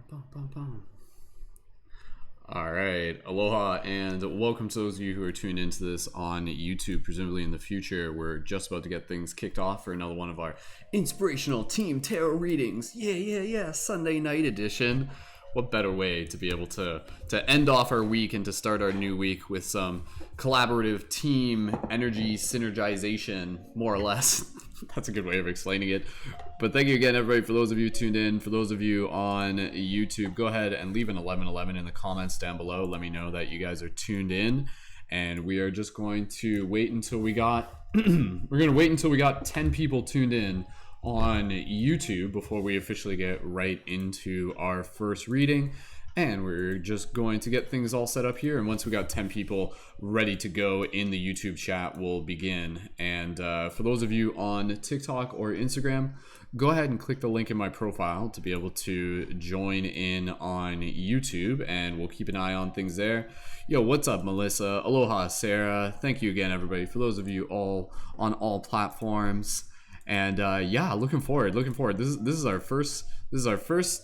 Bum, bum, bum. All right, aloha and welcome to those of you who are tuned into this on YouTube. Presumably in the future, we're just about to get things kicked off for another one of our inspirational team tarot readings. Yeah, Sunday night edition. What better way to be able to end off our week and to start our new week with some collaborative team energy synergization, more or less. That's a good way of explaining it. But thank you again, everybody, for those of you tuned in. For those of you on YouTube, go ahead and leave an 1111 in the comments down below. Let me know that you guys are tuned in. And we are just going to wait until we got we're going to wait until we got 10 people tuned in on YouTube before we officially get right into our first reading. And we're just going to get things all set up here. And once we got 10 people ready to go in the YouTube chat, we'll begin. And for those of you on TikTok or Instagram, go ahead and click the link in my profile to be able to join in on YouTube. And we'll keep an eye on things there. Yo, what's up, Melissa? Aloha, Sarah. Thank you again, everybody. For those of you all on all platforms. And yeah, looking forward. This is our first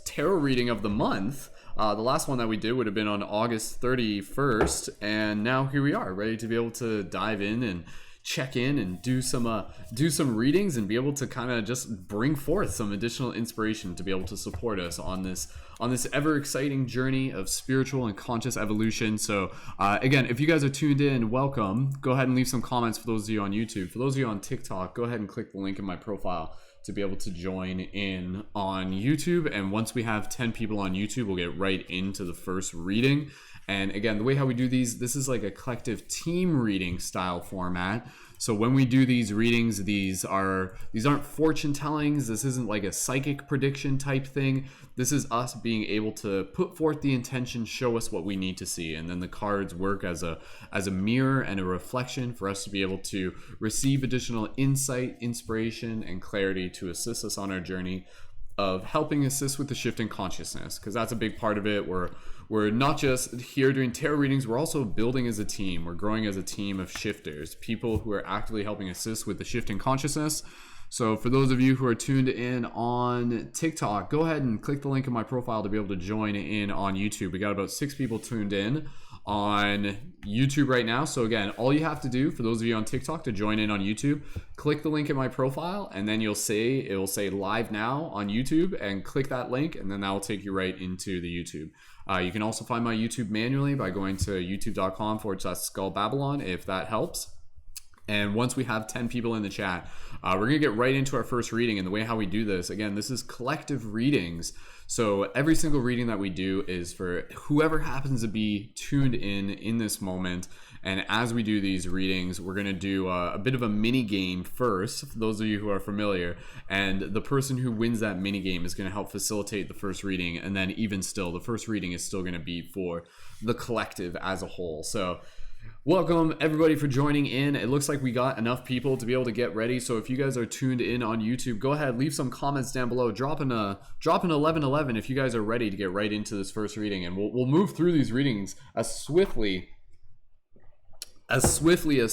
tarot reading of the month. The last one that we did would have been on August 31st, and now here we are, ready to be able to dive in and check in and do some readings and be able to kind of just bring forth some additional inspiration to be able to support us on this ever exciting journey of spiritual and conscious evolution. So again, if you guys are tuned in, welcome. Go ahead and leave some comments for those of you on YouTube. For those of you on TikTok, go ahead and click the link in my profile to be able to join in on YouTube. And once we have 10 people on YouTube, we'll get right into the first reading. And again, the way how we do these, this is like a collective team reading style format. So when we do these readings, these aren't fortune tellings. This isn't like a psychic prediction type thing. This is us being able to put forth the intention, show us what we need to see. And then the cards work as a mirror and a reflection for us to be able to receive additional insight, inspiration, and clarity to assist us on our journey of helping assist with the shift in consciousness, because that's a big part of it. We're not just here doing tarot readings, we're also building as a team. We're growing as a team of shifters, people who are actively helping assist with the shift in consciousness. So for those of you who are tuned in on TikTok, go ahead and click the link in my profile to be able to join in on YouTube. We got about 6 people tuned in on YouTube right now. So again, all you have to do for those of you on TikTok to join in on YouTube, click the link in my profile, and then it will say live now on YouTube, and click that link, and then that will take you right into the YouTube. You can also find my YouTube manually by going to youtube.com/skullbabylon if that helps. And once we have 10 people in the chat, we're going to get right into our first reading. And the way how we do this, again, this is collective readings. So every single reading that we do is for whoever happens to be tuned in this moment. And as we do these readings, we're going to do a bit of a mini game first, for those of you who are familiar. And the person who wins that mini game is going to help facilitate the first reading. And then even still, the first reading is still going to be for the collective as a whole. So welcome everybody for joining in. It looks like we got enough people to be able to get ready. So if you guys are tuned in on YouTube, go ahead, leave some comments down below. Drop an 1111 if you guys are ready to get right into this first reading. And we'll move through these readings as swiftly as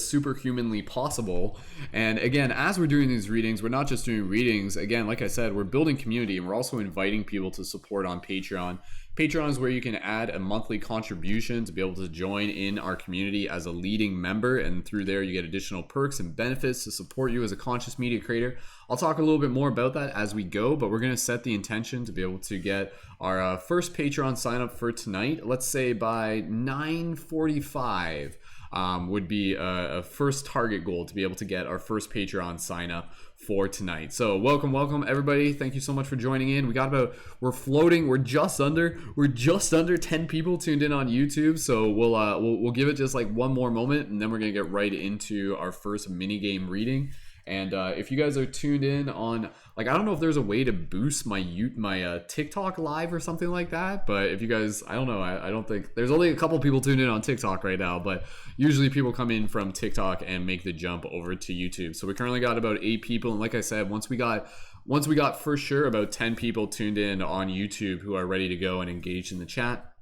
superhumanly possible. And again, as we're doing these readings, we're not just doing readings. Again, like I said, we're building community, and we're also inviting people to support on Patreon. Patreon is where you can add a monthly contribution to be able to join in our community as a leading member, and through there you get additional perks and benefits to support you as a conscious media creator. I'll talk a little bit more about that as we go, but we're going to set the intention to be able to get our first Patreon sign up for tonight. Let's say by 9:45 would be a first target goal to be able to get our first Patreon sign up for tonight. So welcome everybody. Thank you so much for joining in. We're just under 10 people tuned in on YouTube. So we'll give it just like one more moment, and then we're gonna get right into our first mini game reading. And if you guys are tuned in on, like, I don't know if there's a way to boost my TikTok live or something like that, but if you guys, I don't know, I don't think there's only a couple people tuned in on TikTok right now, but usually people come in from TikTok and make the jump over to YouTube. So we currently got about 8 people, and like I said, once we got for sure about 10 people tuned in on YouTube who are ready to go and engaged in the chat,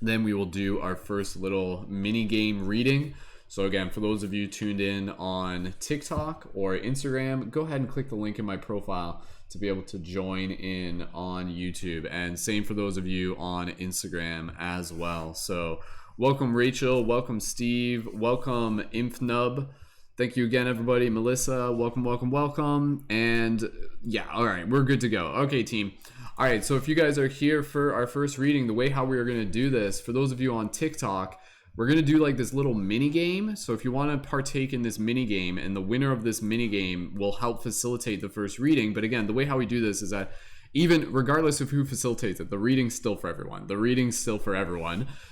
then we will do our first little mini game reading. So again, for those of you tuned in on TikTok or Instagram, go ahead and click the link in my profile to be able to join in on YouTube. And same for those of you on Instagram as well. So welcome Rachel, welcome Steve, welcome Infnub. Thank you again, everybody. Melissa, welcome. And yeah, all right, we're good to go. Okay, team. All right, so if you guys are here for our first reading, the way how we are going to do this, for those of you on TikTok, we're going to do like this little mini game. So if you want to partake in this mini game, and the winner of this mini game will help facilitate the first reading. But again, the way how we do this is that even regardless of who facilitates it, the reading's still for everyone.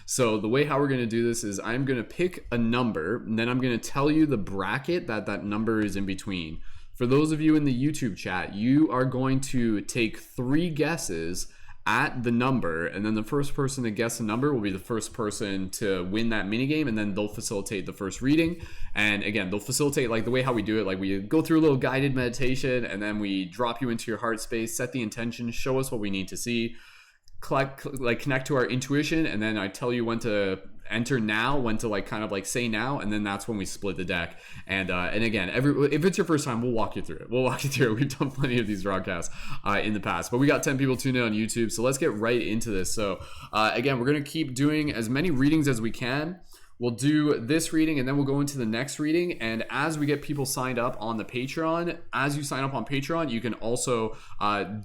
So the way how we're going to do this is I'm going to pick a number, and then I'm going to tell you the bracket that number is in between. For those of you in the YouTube chat, you are going to take 3 guesses at the number, and then the first person to guess the number will be the first person to win that mini game, and then they'll facilitate the first reading. And again, they'll facilitate like the way how we do it, like we go through a little guided meditation, and then we drop you into your heart space, set the intention, show us what we need to see, connect to our intuition, and then I tell you when to enter now, when to like kind of like say now, and then that's when we split the deck. And again, if it's your first time, we'll walk you through it. We've done plenty of these broadcasts in the past, but we got 10 people tuned in on YouTube, so let's get right into this. So again, we're gonna keep doing as many readings as we can. We'll do this reading and then we'll go into the next reading. And as we get people signed up on the Patreon, as you sign up on Patreon, you can also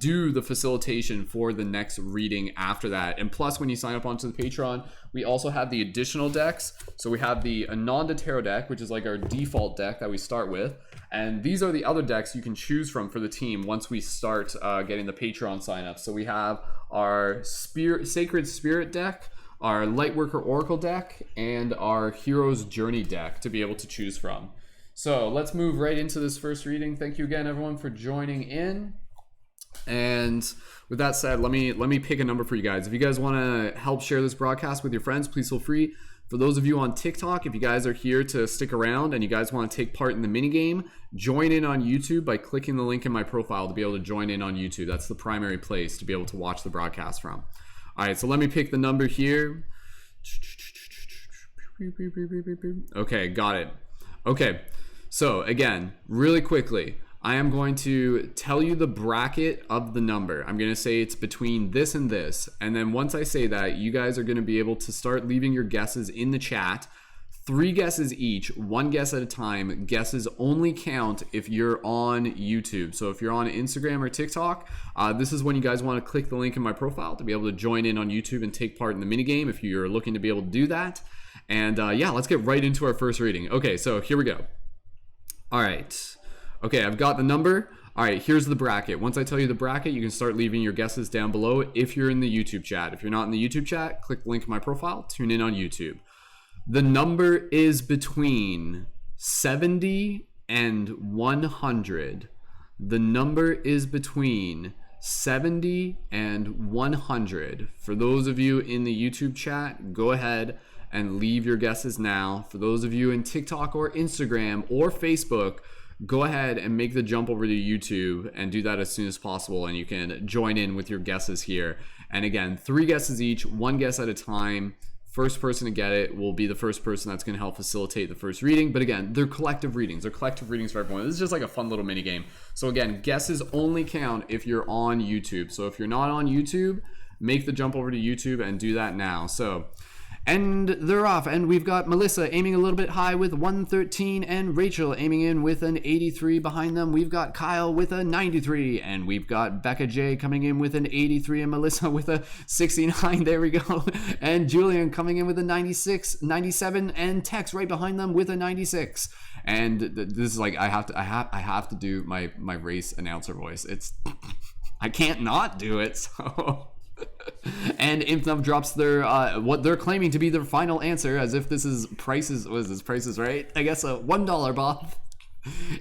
do the facilitation for the next reading after that. And plus, when you sign up onto the Patreon, we also have the additional decks. So we have the Ananda Tarot deck, which is like our default deck that we start with. And these are the other decks you can choose from for the team once we start getting the Patreon sign up. So we have our Sacred Spirit deck, our Lightworker Oracle deck, and our Hero's Journey deck to be able to choose from. So let's move right into this first reading. Thank you again, everyone, for joining in. And with that said, let me pick a number for you guys. If you guys want to help share this broadcast with your friends, please feel free. For those of you on TikTok, if you guys are here to stick around and you guys want to take part in the mini game, join in on YouTube by clicking the link in my profile to be able to join in on YouTube. That's the primary place to be able to watch the broadcast from. All right, so let me pick the number here. Okay, got it. Okay, so again, really quickly, I am going to tell you the bracket of the number. I'm going to say it's between this and this. And then once I say that, you guys are going to be able to start leaving your guesses in the chat. 3 guesses each, 1 guess at a time. Guesses only count if you're on YouTube. So if you're on Instagram or TikTok, this is when you guys want to click the link in my profile to be able to join in on YouTube and take part in the minigame if you're looking to be able to do that. And yeah, let's get right into our first reading. Okay, so here we go. All right. Okay, I've got the number. All right, here's the bracket. Once I tell you the bracket, you can start leaving your guesses down below if you're in the YouTube chat. If you're not in the YouTube chat, click the link in my profile, tune in on YouTube. The number is between 70 and 100. The number is between 70 and 100. For those of you in the YouTube chat, go ahead and leave your guesses now. For those of you in TikTok or Instagram or Facebook, go ahead and make the jump over to YouTube and do that as soon as possible, and you can join in with your guesses here. And again, 3 guesses each, 1 guess at a time. First person to get it will be the first person that's going to help facilitate the first reading. But again, they're collective readings. They're collective readings for everyone. This is just like a fun little mini game. So again, guesses only count if you're on YouTube. So if you're not on YouTube, make the jump over to YouTube and do that now. So, and they're off. And we've got Melissa aiming a little bit high with 113 and Rachel aiming in with an 83 behind them. We've got Kyle with a 93 and we've got Becca J coming in with an 83 and Melissa with a 69. There we go. And Julian coming in with a 96, 97 and Tex right behind them with a 96. And this is like, I have to do my race announcer voice. It's, I can't not do it. So and Infnub drops their what they're claiming to be their final answer, as if this is prices. What is this? Prices Right? I guess a $1 Bob.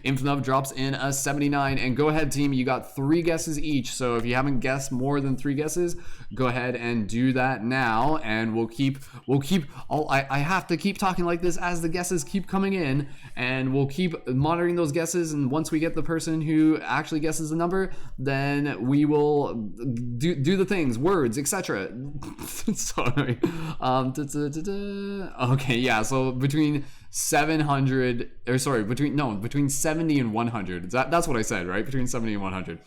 Infnub drops in a 79. And go ahead, team. You got 3 guesses each. So if you haven't guessed more than 3 guesses, go ahead and do that now. And we'll keep. I have to keep talking like this as the guesses keep coming in, and we'll keep monitoring those guesses. And once we get the person who actually guesses the number, then we will do the things, words, etc. Sorry. Okay, yeah. So between 700, or sorry, between 70 and 100. That's what I said, right? Between 70 and 100.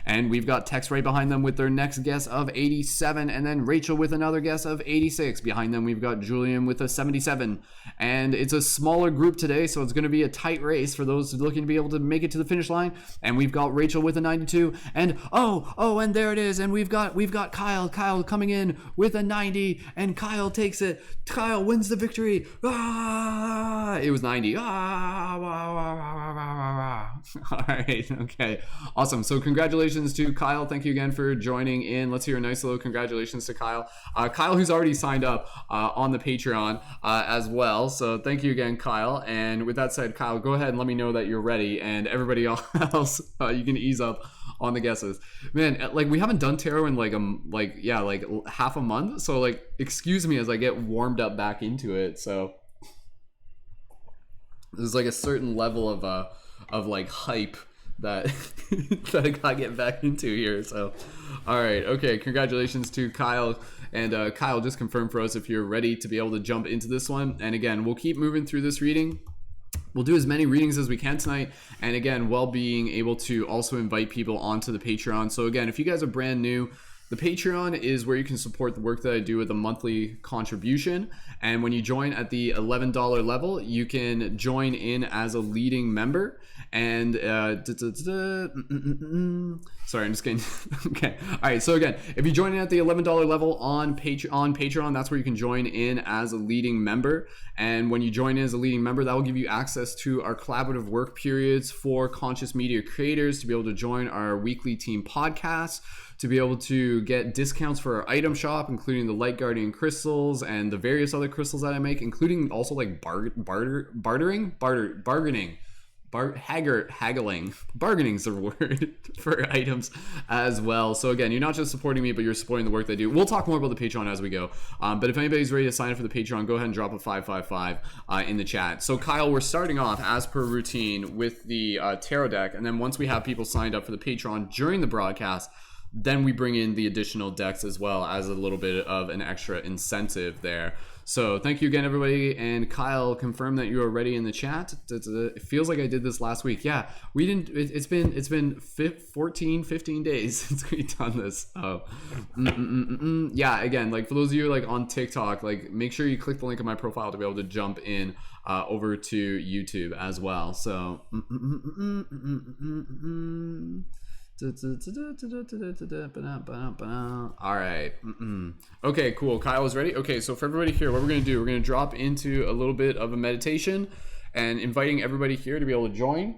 And we've got Tex right behind them with their next guess of 87, and then Rachel with another guess of 86. Behind them, we've got Julian with a 77. And it's a smaller group today, so it's going to be a tight race for those looking to be able to make it to the finish line. And we've got Rachel with a 92, and and there it is. And we've got Kyle coming in with a 90, and Kyle takes it. Kyle wins the victory. It was 90. All right, okay, awesome. So congratulations to Kyle. Thank you again for joining in. Let's hear a nice little congratulations to Kyle. Kyle, who's already signed up on the Patreon as well. So thank you again, Kyle. And with that said, Kyle, go ahead and let me know that you're ready. And everybody else, you can ease up on the guesses. Man, like we haven't done tarot in like half a month. So like, excuse me as I get warmed up back into it. So there's like a certain level of like hype that that I gotta get back into here. So all right, okay, congratulations to Kyle. And Kyle, just confirm for us if you're ready to be able to jump into this one. And again, we'll keep moving through this reading. We'll do as many readings as we can tonight, and again, while being able to also invite people onto the Patreon. So again, if you guys are brand new, the Patreon is where you can support the work that I do with a monthly contribution. And when you join at the $11 level, you can join in as a leading member. And sorry, I'm just getting okay. All right, so again, if you join in at the $11 level on Patreon, that's where you can join in as a leading member. And when you join in as a leading member, that will give you access to our collaborative work periods for conscious media creators, to be able to join our weekly team podcasts, to be able to get discounts for our item shop, including the Light Guardian crystals and the various other crystals that I make, including also like bargaining. Bargaining's the word for items as well. So again, you're not just supporting me, but you're supporting the work that I do. We'll talk more about the Patreon as we go. But if anybody's ready to sign up for the Patreon, go ahead and drop a 555 in the chat. So Kyle, we're starting off as per routine with the tarot deck. And then once we have people signed up for the Patreon during the broadcast, then we bring in the additional decks as well as a little bit of an extra incentive there. So thank you again, everybody. And Kyle, confirm that you are ready in the chat. It feels like I did this last week. Yeah, we didn't. It's been 15 days since we've done this. Yeah, again, like for those of you like on TikTok, like make sure you click the link in my profile to be able to jump in over to YouTube as well. So. All right. Okay, cool. Kyle is ready. Okay, so for everybody here, what we're going to do, we're going to drop into a little bit of a meditation and inviting everybody here to be able to join.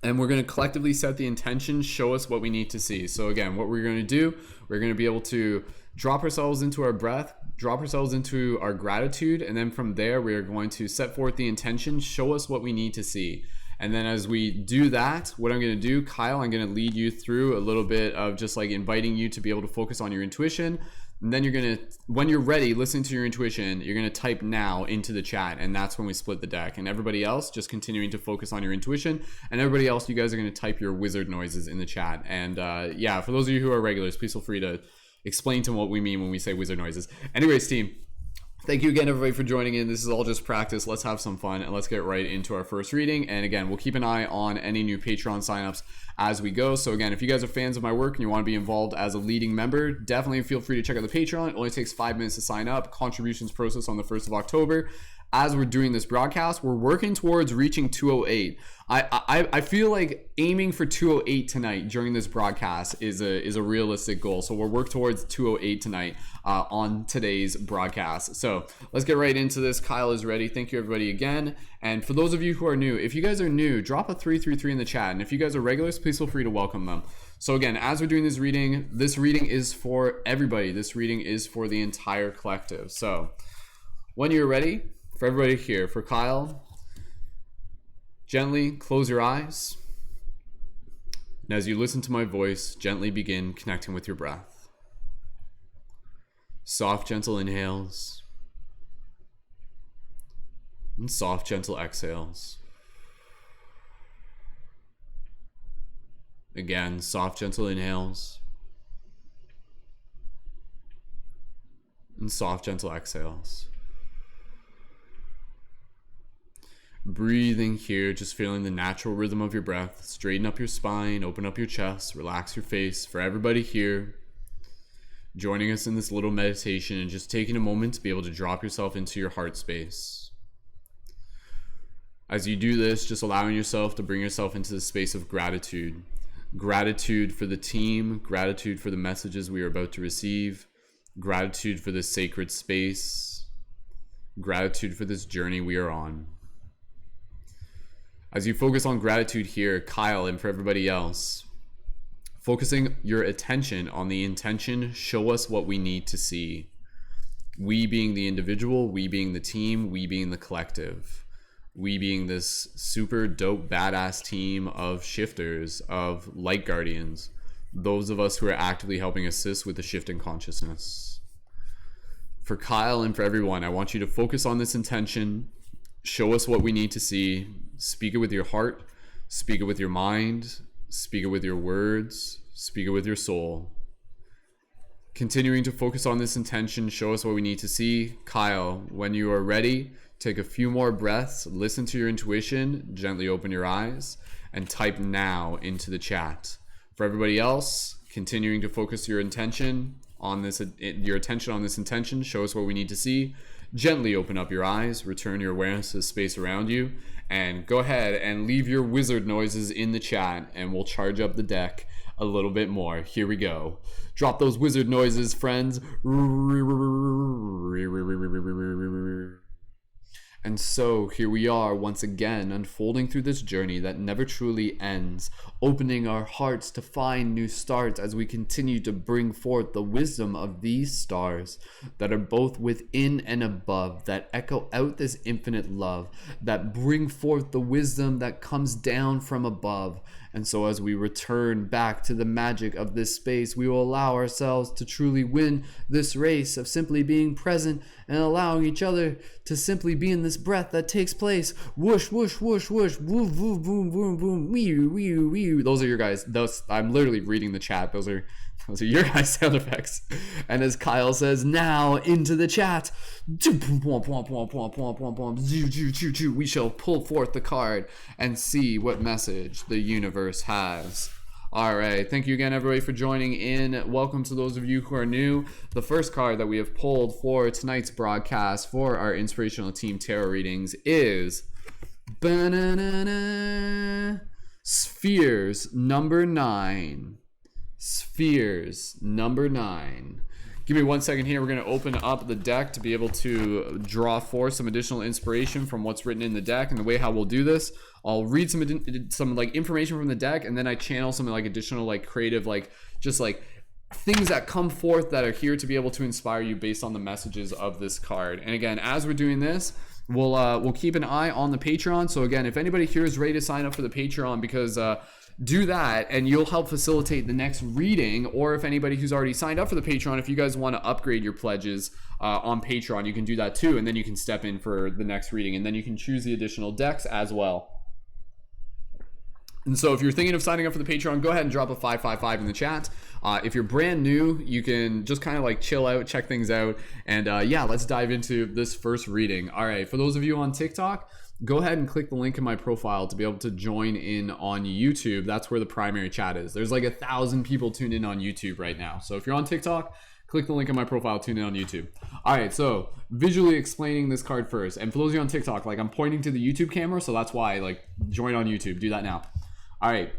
And we're going to collectively set the intention, show us what we need to see. So again, what we're going to do, we're going to be able to drop ourselves into our breath, drop ourselves into our gratitude, and then from there, we are going to set forth the intention, show us what we need to see. And then as we do that, what I'm going to do, Kyle, I'm going to lead you through a little bit of just like inviting you to be able to focus on your intuition. And then you're going to, when you're ready, listen to your intuition, you're going to type now into the chat. And that's when we split the deck. And everybody else just continuing to focus on your intuition. And everybody else, you guys are going to type your wizard noises in the chat. And yeah, for those of you who are regulars, please feel free to explain to them what we mean when we say wizard noises. Anyways, team. Thank you again, everybody, for joining in. This is all just practice. Let's have some fun and let's get right into our first reading. And again, we'll keep an eye on any new Patreon signups as we go. So again, if you guys are fans of my work and you want to be involved as a leading member, definitely feel free to check out the Patreon. It only takes 5 minutes to sign up. Contributions process on the 1st of October. As we're doing this broadcast, we're working towards reaching 208. I feel like aiming for 208 tonight during this broadcast is a realistic goal. So we'll work towards 208 tonight on today's broadcast. So let's get right into this. Kyle is ready. Thank you, everybody, again. And for those of you who are new, if you guys are new, drop a 333 in the chat. And if you guys are regulars, please feel free to welcome them. So again, as we're doing this reading is for everybody. This reading is for the entire collective. So when you're ready, for everybody here, for Kyle, gently close your eyes. And as you listen to my voice, gently begin connecting with your breath. Soft, gentle inhales. And soft, gentle exhales. Again, soft, gentle inhales. And soft, gentle exhales. Breathing here, just feeling the natural rhythm of your breath. Straighten up your spine, open up your chest, relax your face. For everybody here joining us in this little meditation, and just taking a moment to be able to drop yourself into your heart space. As you do this, just allowing yourself to bring yourself into the space of gratitude. Gratitude for the team, gratitude for the messages we are about to receive, gratitude for this sacred space, gratitude for this journey we are on. As you focus on gratitude here, Kyle, and for everybody else, focusing your attention on the intention, show us what we need to see. We being the individual, we being the team, we being the collective. We being this super dope, badass team of shifters, of light guardians, those of us who are actively helping assist with the shift in consciousness. For Kyle and for everyone, I want you to focus on this intention, show us what we need to see, speak it with your heart, speak it with your mind, speak it with your words, speak it with your soul. Continuing to focus on this intention, show us what we need to see. Kyle, when you are ready, take a few more breaths, listen to your intuition, gently open your eyes, and type now into the chat. For everybody else, continuing to focus your attention on this intention, show us what we need to see. Gently open up your eyes, return your awareness to the space around you, and go ahead and leave your wizard noises in the chat, and we'll charge up the deck a little bit more. Here we go. Drop those wizard noises, friends. And so here we are once again, unfolding through this journey that never truly ends, opening our hearts to find new starts as we continue to bring forth the wisdom of these stars that are both within and above, that echo out this infinite love, that bring forth the wisdom that comes down from above. And so as we return back to the magic of this space, we will allow ourselves to truly win this race of simply being present and allowing each other to simply be in this breath that takes place. Whoosh, whoosh, whoosh, whoosh, woo, woo, boom, boom, boom, wee, wee, wee. Those are your guys. I'm literally reading the chat. Those are your guys' sound effects. And as Kyle says, now into the chat, we shall pull forth the card and see what message the universe has. All right, thank you again, everybody, for joining in. Welcome to those of you who are new. The first card that we have pulled for tonight's broadcast for our Inspirational Team Tarot readings is Spheres number 9. Spheres number 9. Give me 1 second here. We're going to open up the deck to be able to draw forth some additional inspiration from what's written in the deck. And the way how we'll do this, I'll read some like information from the deck, and then I channel some like additional like creative just things that come forth that are here to be able to inspire you based on the messages of this card. And again, as we're doing this, we'll keep an eye on the Patreon. So again, if anybody here is ready to sign up for the Patreon, because do that and you'll help facilitate the next reading. Or if anybody who's already signed up for the Patreon, if you guys want to upgrade your pledges on Patreon, you can do that too, and then you can step in for the next reading, and then you can choose the additional decks as well. And so if you're thinking of signing up for the Patreon, go ahead and drop a 555 in the chat. If you're brand new, you can just kind of like chill out, check things out, and yeah, let's dive into this first reading. All right, for those of you on TikTok, go ahead and click the link in my profile to be able to join in on YouTube. That's where the primary chat is. There's like 1,000 people tuned in on YouTube right now. So if you're on TikTok, click the link in my profile, tune in on YouTube. All right, so visually explaining this card first. And for those of you on TikTok, like I'm pointing to the YouTube camera, so that's why like join on YouTube, do that now. All right,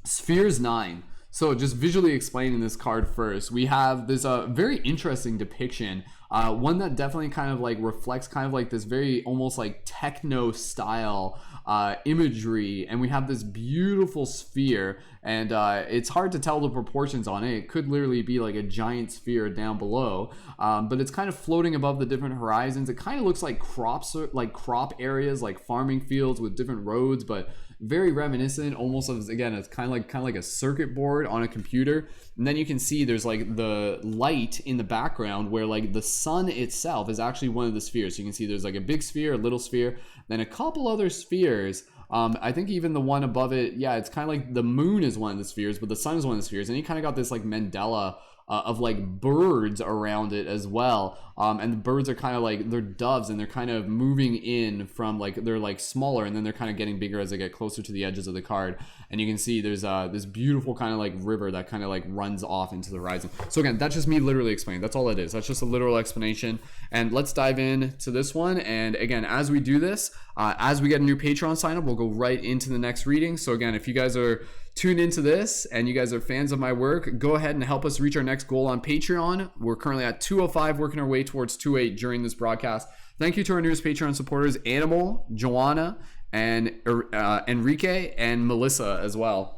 Spheres 9. So just visually explaining this card first, we have this very interesting depiction, one that definitely kind of like reflects kind of like this very almost like techno style imagery, and we have this beautiful sphere, and it's hard to tell the proportions on it. It could literally be like a giant sphere down below, but it's kind of floating above the different horizons. It kind of looks like crop areas, like farming fields with different roads, but very reminiscent almost of, again, it's kind of like a circuit board on a computer. And then you can see there's like the light in the background where like the sun itself is actually one of the spheres. So you can see there's like a big sphere, a little sphere, then a couple other spheres. I think even the one above it, yeah, it's kind of like the moon is one of the spheres, but the sun is one of the spheres. And you kind of got this like Mandela of like birds around it as well. And the birds are kind of like, they're doves, and they're kind of moving in from like, they're like smaller, and then they're kind of getting bigger as they get closer to the edges of the card. And you can see there's this beautiful kind of like river that kind of like runs off into the horizon. So again, that's just me literally explaining. That's all it is. That's just a literal explanation. And let's dive in to this one. And again, as we do this, as we get a new Patreon sign up, we'll go right into the next reading. So again, if you guys are tuned into this and you guys are fans of my work, go ahead and help us reach our next goal on Patreon. We're currently at 205, working our way towards 208 during this broadcast. Thank you to our newest Patreon supporters, Animal, Joanna, and Enrique, and Melissa as well.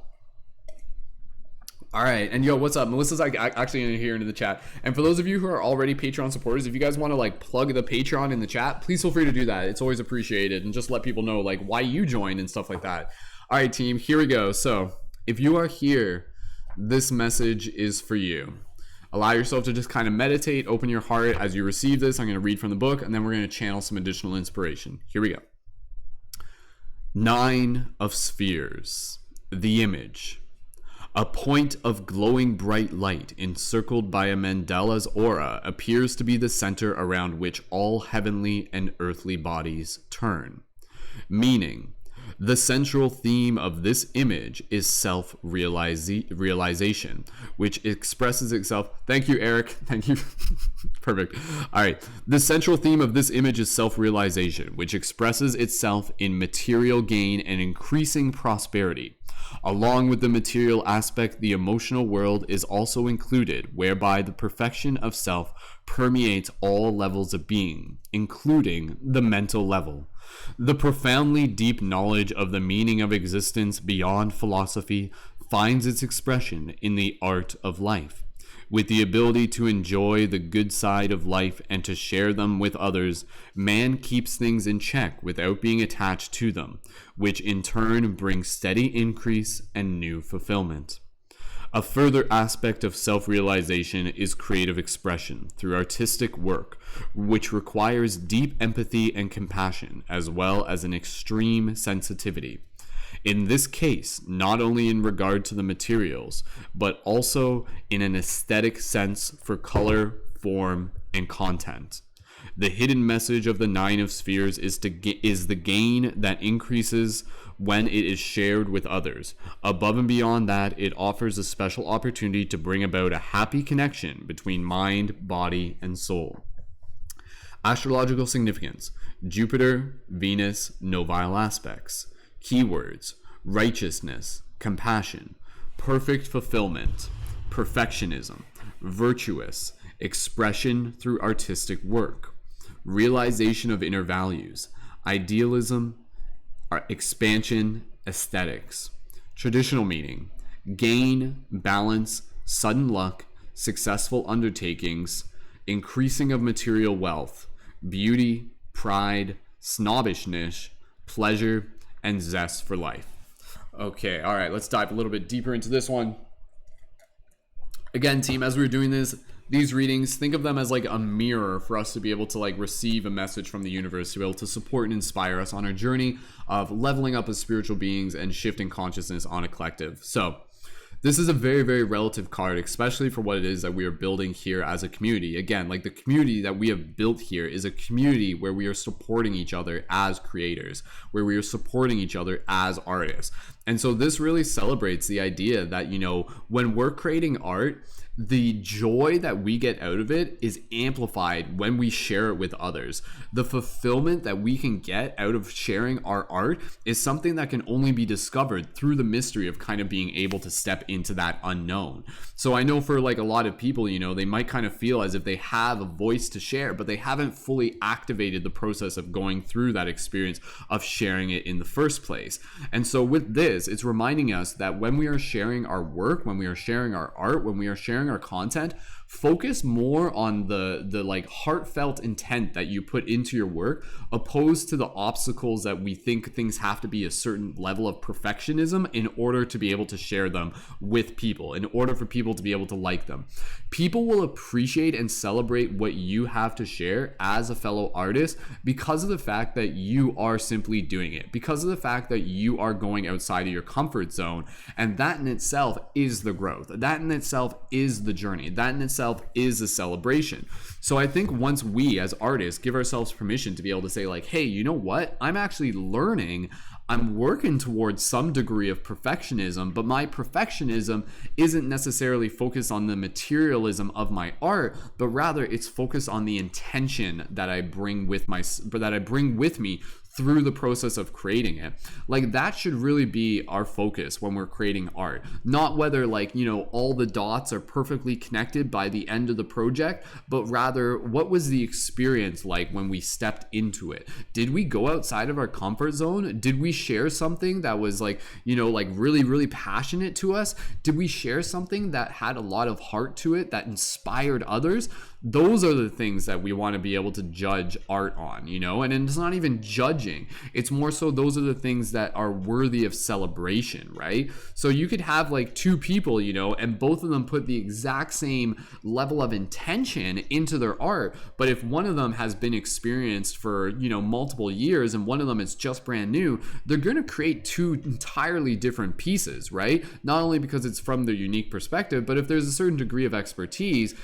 All right, and yo, what's up? Melissa's like actually in here into the chat. And for those of you who are already Patreon supporters, if you guys want to like plug the Patreon in the chat, please feel free to do that. It's always appreciated, and just let people know like why you joined and stuff like that. All right, team, here we go. So if you are here, this message is for you. Allow yourself to just kind of meditate, open your heart as you receive this. I'm going to read from the book, and then we're going to channel some additional inspiration. Here we go. 9 of Spheres, the image. A point of glowing bright light encircled by a Mandela's aura appears to be the center around which all heavenly and earthly bodies turn. Meaning, the central theme of this image is self-realization, which expresses itself. Thank you, Eric. Thank you. Perfect. All right. The central theme of this image is self-realization, which expresses itself in material gain and increasing prosperity. Along with the material aspect, the emotional world is also included, whereby the perfection of self permeates all levels of being, including the mental level. The profoundly deep knowledge of the meaning of existence beyond philosophy finds its expression in the art of life. With the ability to enjoy the good side of life and to share them with others, man keeps things in check without being attached to them, which in turn brings steady increase and new fulfillment. A further aspect of self-realization is creative expression through artistic work, which requires deep empathy and compassion, as well as an extreme sensitivity. In this case, not only in regard to the materials, but also in an aesthetic sense for color, form, and content. The hidden message of the 9 of Spheres is the gain that increases when it is shared with others. Above and beyond that, it offers a special opportunity to bring about a happy connection between mind, body, and soul. Astrological significance: Jupiter, Venus, novile aspects. Keywords: righteousness, compassion, perfect fulfillment, perfectionism, virtuous, expression through artistic work, realization of inner values, idealism, expansion, aesthetics. Traditional meaning: gain, balance, sudden luck, successful undertakings, increasing of material wealth, beauty, pride, snobbishness, pleasure, and zest for life. Okay, all right, let's dive a little bit deeper into this one. Again, team, as we were doing these readings, think of them as like a mirror for us to be able to like receive a message from the universe, to be able to support and inspire us on our journey of leveling up as spiritual beings and shifting consciousness on a collective. So this is a very, very relative card, especially for what it is that we are building here as a community. Again, like the community that we have built here is a community where we are supporting each other as creators, where we are supporting each other as artists. And so this really celebrates the idea that, you know, when we're creating art, the joy that we get out of it is amplified when we share it with others. The fulfillment that we can get out of sharing our art is something that can only be discovered through the mystery of kind of being able to step into that unknown. So I know for like a lot of people, you know, they might kind of feel as if they have a voice to share, but they haven't fully activated the process of going through that experience of sharing it in the first place. And so with this, it's reminding us that when we are sharing our work, when we are sharing our art, when we are sharing our content, focus more on the like heartfelt intent that you put into your work, opposed to the obstacles that we think things have to be a certain level of perfectionism in order to be able to share them with people, in order for people to be able to like them. People will appreciate and celebrate what you have to share as a fellow artist because of the fact that you are simply doing it, because of the fact that you are going outside of your comfort zone. And that in itself is the growth. That in itself is is the journey. That in itself is a celebration. So I think once we as artists give ourselves permission to be able to say like, hey, you know what? I'm actually learning. I'm working towards some degree of perfectionism, but my perfectionism isn't necessarily focused on the materialism of my art, but rather it's focused on the intention that I bring with me through the process of creating it. Like that should really be our focus when we're creating art. Not whether like, you know, all the dots are perfectly connected by the end of the project, but rather what was the experience like when we stepped into it? Did we go outside of our comfort zone? Did we share something that was like, you know, like really, really passionate to us? Did we share something that had a lot of heart to it, that inspired others? Those are the things that we want to be able to judge art on, you know, and it's not even judging. It's more so those are the things that are worthy of celebration, right? So you could have like two people, you know, and both of them put the exact same level of intention into their art. But if one of them has been experienced for, you know, multiple years and one of them is just brand new, they're going to create two entirely different pieces, right? Not only because it's from their unique perspective, but if there's a certain degree of expertise,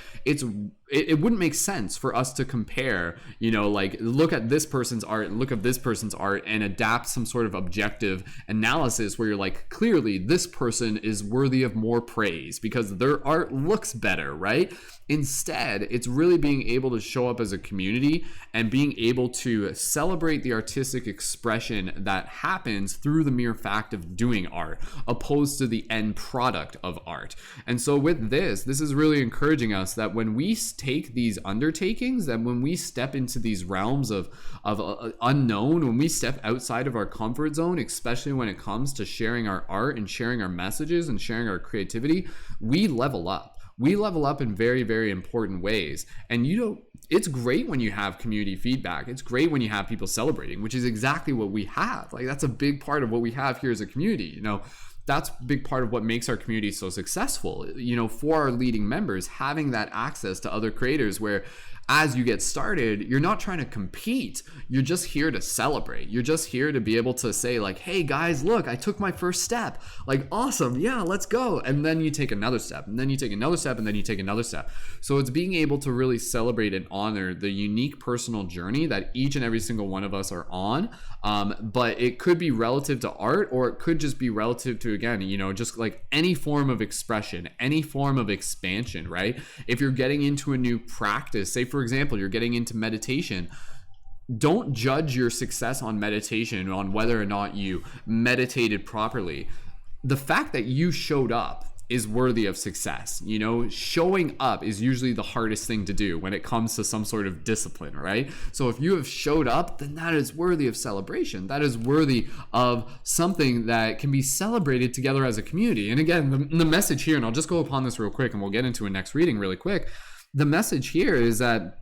it wouldn't make sense for us to compare, you know, like look at this person's art and look at this person's art and adapt some sort of objective analysis where you're like, clearly this person is worthy of more praise because their art looks better, right? Instead, it's really being able to show up as a community and being able to celebrate the artistic expression that happens through the mere fact of doing art, opposed to the end product of art. And so with this is really encouraging us that when we take these undertakings, that when we step into these realms of unknown, when we step outside of our comfort zone, especially when it comes to sharing our art and sharing our messages and sharing our creativity, we level up. We level up in very, very important ways. And you know, it's great when you have community feedback. It's great when you have people celebrating, which is exactly what we have. Like that's a big part of what we have here as a community. You know, that's a big part of what makes our community so successful. You know, for our leading members, having that access to other creators where as you get started, you're not trying to compete. You're just here to celebrate. You're just here to be able to say like, hey guys, look, I took my first step. Like, awesome, yeah, let's go. And then you take another step, and then you take another step, and then you take another step. So it's being able to really celebrate and honor the unique personal journey that each and every single one of us are on. But it could be relative to art, or it could just be relative to, again, you know, just like any form of expression, any form of expansion, right? If you're getting into a new practice, say for example, you're getting into meditation, don't judge your success on meditation on whether or not you meditated properly. The fact that you showed up is worthy of success. You know, showing up is usually the hardest thing to do when it comes to some sort of discipline, right? So if you have showed up, then that is worthy of celebration. That is worthy of something that can be celebrated together as a community. And again, the message here, and I'll just go upon this real quick and we'll get into a next reading really quick. The message here is that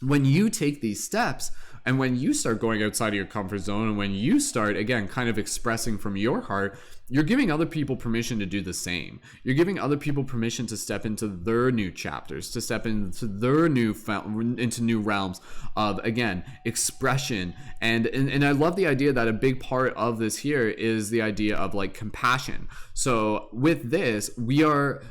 when you take these steps and when you start going outside of your comfort zone and when you start, again, kind of expressing from your heart, you're giving other people permission to do the same. You're giving other people permission to step into their new chapters, to step into their into new realms of, again, expression. And I love the idea that a big part of this here is the idea of like compassion. So with this, we are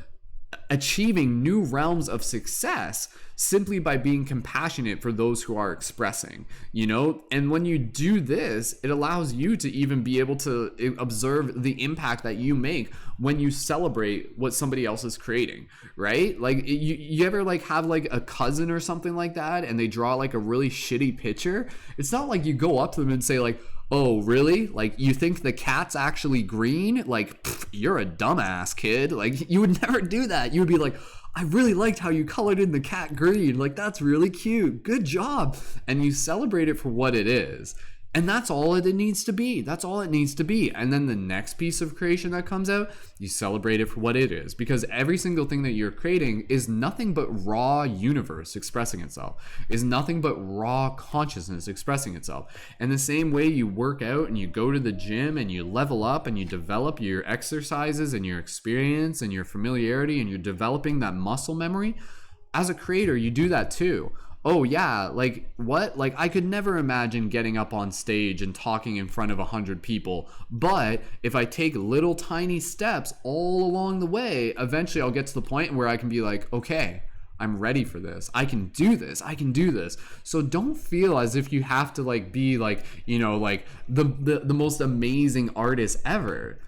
achieving new realms of success simply by being compassionate for those who are expressing, you know? And when you do this, it allows you to even be able to observe the impact that you make when you celebrate what somebody else is creating, right? Like you ever like have like a cousin or something like that and they draw like a really shitty picture? It's not like you go up to them and say like, oh, really? Like, you think the cat's actually green? Like, pff, you're a dumbass, kid. Like, you would never do that. You would be like, I really liked how you colored in the cat green. Like, that's really cute. Good job. And you celebrate it for what it is. And that's all it needs to be. That's all it needs to be. And then the next piece of creation that comes out, you celebrate it for what it is. Because every single thing that you're creating is nothing but raw universe expressing itself, is nothing but raw consciousness expressing itself. And the same way you work out and you go to the gym and you level up and you develop your exercises and your experience and your familiarity and you're developing that muscle memory, as a creator, you do that too. oh yeah, like what? Like I could never imagine getting up on stage and talking in front of 100 people. But if I take little tiny steps all along the way, eventually I'll get to the point where I can be like, okay, I'm ready for this. I can do this. I can do this. So don't feel as if you have to like be like, you know, like the most amazing artist ever.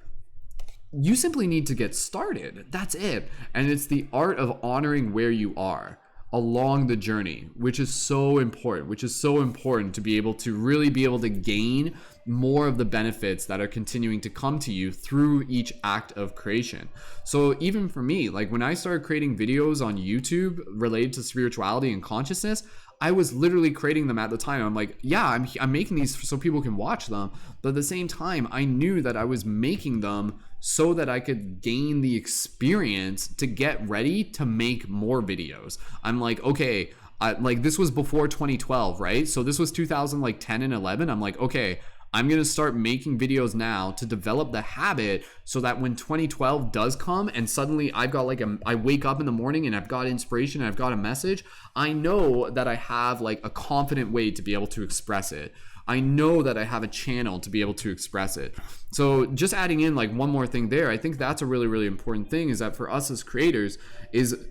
You simply need to get started. That's it. And it's the art of honoring where you are along the journey, which is so important to be able to really be able to gain more of the benefits that are continuing to come to you through each act of creation. So even for me, like when I started creating videos on YouTube related to spirituality and consciousness, I was literally creating them at the time. I'm like, yeah, I'm making these so people can watch them. But at the same time, I knew that I was making them so that I could gain the experience to get ready to make more videos. I'm like, okay, like this was before 2012, right? So this was 2010 and 11. I'm like, okay, I'm going to start making videos now to develop the habit so that when 2012 does come and suddenly I've got like I wake up in the morning and I've got inspiration and I've got a message, I know that I have like a confident way to be able to express it. I know that I have a channel to be able to express it. So just adding in like one more thing there, I think that's a really, really important thing, is that for us as creators is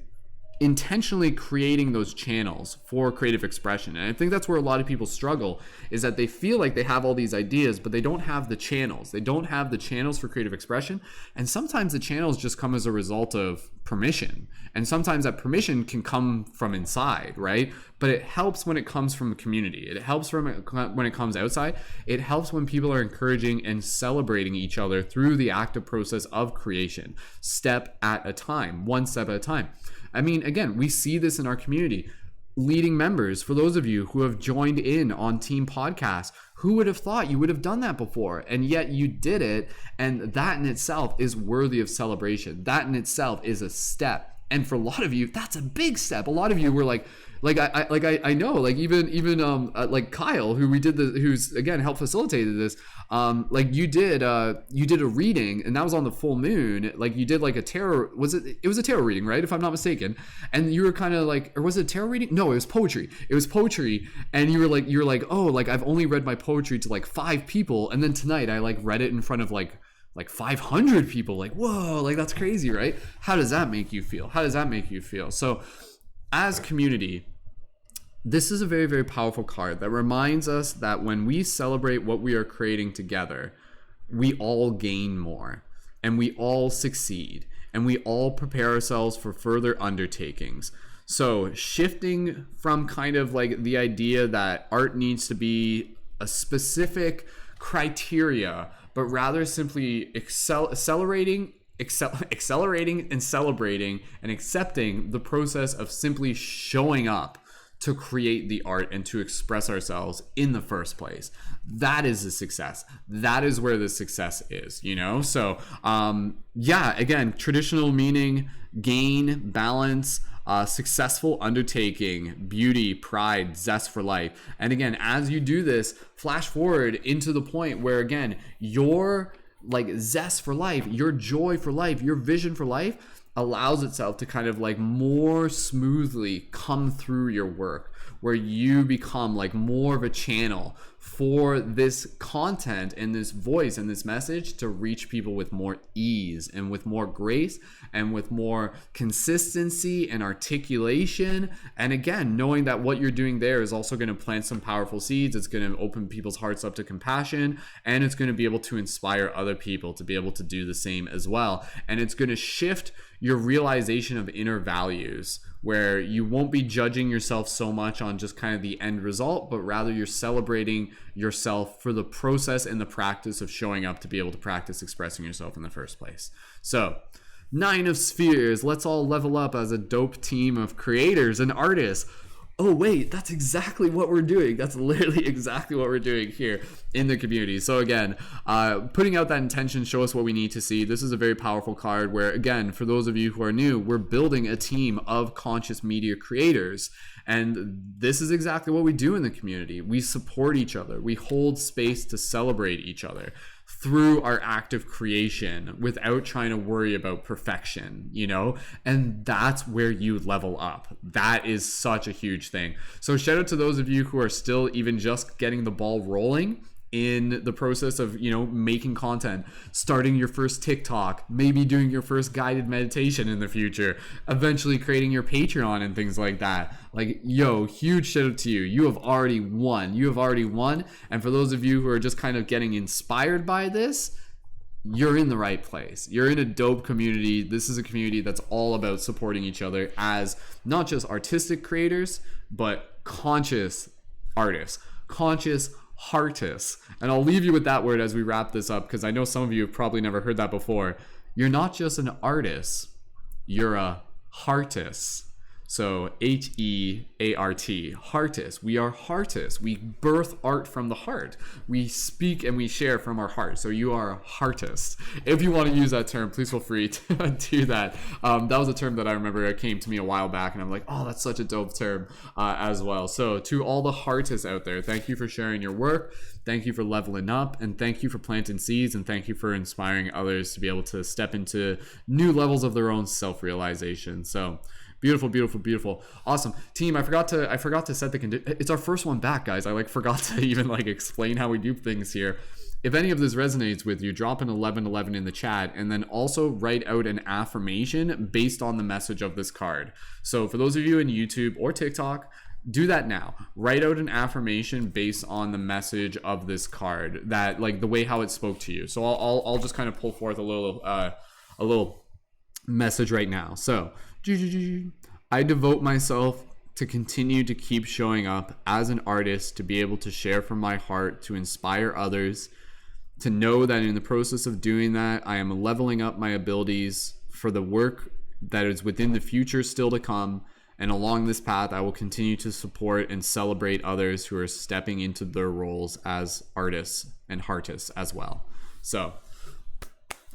intentionally creating those channels for creative expression. And I think that's where a lot of people struggle, is that they feel like they have all these ideas, but they don't have the channels. They don't have the channels for creative expression. And sometimes the channels just come as a result of permission. And sometimes that permission can come from inside, right? But it helps when it comes from the community. It helps when it comes outside. It helps when people are encouraging and celebrating each other through the active process of creation, step at a time, one step at a time. I mean, again, we see this in our community. Leading members, for those of you who have joined in on Team Podcast, who would have thought you would have done that before? And yet you did it. And that in itself is worthy of celebration. That in itself is a step. And for a lot of you, that's a big step. A lot of you were like I know, like even like Kyle, who we did who's again helped facilitated this. Like you did a reading, and that was on the full moon. Like you did like a tarot. It was a tarot reading, right? If I'm not mistaken. And you were kind of like, or was it a tarot reading? No, it was poetry. It was poetry. And you were like, oh, like I've only read my poetry to like 5 people, and then tonight I like read it in front of like 500 people. Like, whoa, like that's crazy, right? How does that make you feel? So as community, this is a very, very powerful card that reminds us that when we celebrate what we are creating together, we all gain more and we all succeed and we all prepare ourselves for further undertakings. So shifting from kind of like the idea that art needs to be a specific criteria, but rather simply accelerating and celebrating and accepting the process of simply showing up to create the art and to express ourselves in the first place. That is the success. That is where the success is, you know? So yeah, again, traditional meaning, gain, balance, successful undertaking, beauty, pride, zest for life. And again, as you do this, flash forward into the point where again, your like zest for life, your joy for life, your vision for life allows itself to kind of like more smoothly come through your work, where you become like more of a channel for this content and this voice and this message to reach people with more ease and with more grace and with more consistency and articulation. And again, knowing that what you're doing there is also going to plant some powerful seeds. It's going to open people's hearts up to compassion, and it's going to be able to inspire other people to be able to do the same as well. And it's going to shift your realization of inner values, where you won't be judging yourself so much on just kind of the end result, but rather you're celebrating yourself for the process and the practice of showing up to be able to practice expressing yourself in the first place. So 9 of Spheres, let's all level up as a dope team of creators and artists. Oh wait, that's exactly what we're doing. That's literally exactly what we're doing here in the community. So again, putting out that intention, show us what we need to see. This is a very powerful card where, again, for those of you who are new, we're building a team of conscious media creators. And this is exactly what we do in the community. We support each other. We hold space to celebrate each other. through our active creation without trying to worry about perfection, you know? And that's where you level up. That is such a huge thing. So shout out to those of you who are still even just getting the ball rolling in the process of, you know, making content, starting your first TikTok, maybe doing your first guided meditation in the future, eventually creating your Patreon and things like that. Like, yo, huge shout out to you. You have already won. You have already won. And for those of you who are just kind of getting inspired by this, you're in the right place. You're in a dope community. This is a community that's all about supporting each other as not just artistic creators, but conscious artists, conscious heartists. And I'll leave you with that word as we wrap this up, because I know some of you have probably never heard that before. You're not just an artist, you're a heartist. So H-E-A-R-T, heartist. We are heartists. We birth art from the heart. We speak and we share from our heart. So you are a heartist. If you want to use that term, please feel free to do that. That was a term that I remember it came to me a while back, and I'm like, oh, that's such a dope term as well. So to all the heartists out there, thank you for sharing your work. Thank you for leveling up, and thank you for planting seeds, and thank you for inspiring others to be able to step into new levels of their own self-realization. So beautiful, beautiful, beautiful. Awesome. Team, I forgot to set the condition. It's our first one back, guys. I forgot to even explain how we do things here. If any of this resonates with you, drop an 1111 in the chat, and then also write out an affirmation based on the message of this card. So for those of you in YouTube or TikTok, do that now. Write out an affirmation based on the message of this card, that the way how it spoke to you. So I'll just kind of pull forth a little message right now. So I devote myself to continue to keep showing up as an artist, to be able to share from my heart, to inspire others, to know that in the process of doing that, I am leveling up my abilities for the work that is within the future still to come. And along this path, I will continue to support and celebrate others who are stepping into their roles as artists and heartists as well. So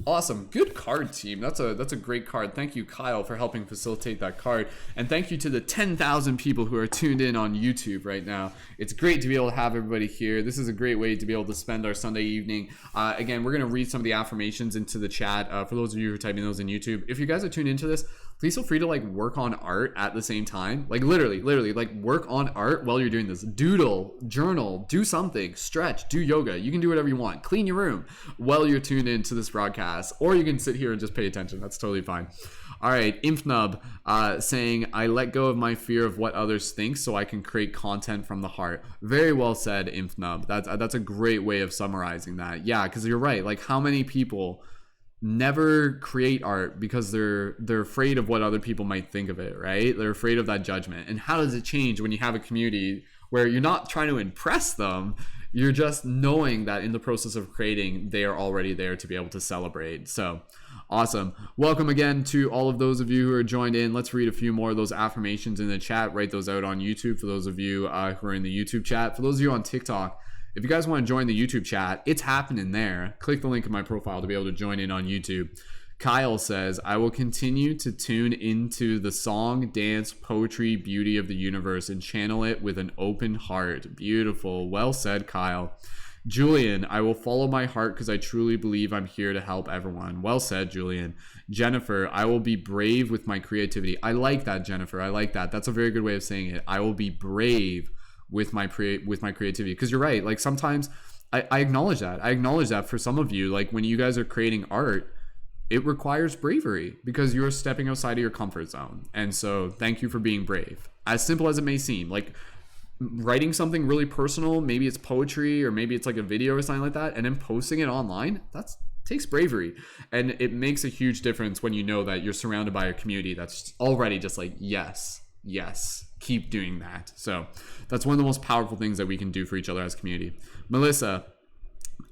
awesome. Good card, team. That's a great card. Thank you, Kyle, for helping facilitate that card. And thank you to the 10,000 people who are tuned in on YouTube right now. It's great to be able to have everybody here. This is a great way to be able to spend our Sunday evening. Again, we're going to read some of the affirmations into the chat. For those of you who are typing those in YouTube, if you guys are tuned into this, please feel free to work on art at the same time. Literally work on art while you're doing this. Doodle, journal, do something, stretch, do yoga. You can do whatever you want. Clean your room while you're tuned into this broadcast, or you can sit here and just pay attention. That's totally fine. All right, Impnub saying, I let go of my fear of what others think so I can create content from the heart. Very well said, Impnub. That's a great way of summarizing that. Yeah, because you're right. How many people never create art because they're afraid of what other people might think of it, right? They're afraid of that judgment. And how does it change when you have a community where you're not trying to impress them, you're just knowing that in the process of creating, they are already there to be able to celebrate. So awesome. Welcome again to all of those of you who are joined in. Let's read a few more of those affirmations in the chat. Write those out on YouTube for those of you who are in the YouTube chat. For those of you on TikTok, if you guys want to join the YouTube chat, it's happening there. Click the link in my profile to be able to join in on YouTube. Kyle says, I will continue to tune into the song, dance, poetry, beauty of the universe and channel it with an open heart. Beautiful. Well said, Kyle. Julian, I will follow my heart because I truly believe I'm here to help everyone. Well said, Julian. Jennifer, I will be brave with my creativity. I like that, Jennifer. I like that. That's a very good way of saying it. I will be brave with my creativity, because you're right. Sometimes I acknowledge that for some of you, when you guys are creating art, it requires bravery because you're stepping outside of your comfort zone. And so thank you for being brave, as simple as it may seem. Writing something really personal, maybe it's poetry or maybe it's a video or something like that, and then posting it online, that takes bravery. And it makes a huge difference when you know that you're surrounded by a community that's already just yes, keep doing that. So that's one of the most powerful things that we can do for each other as a community. Melissa,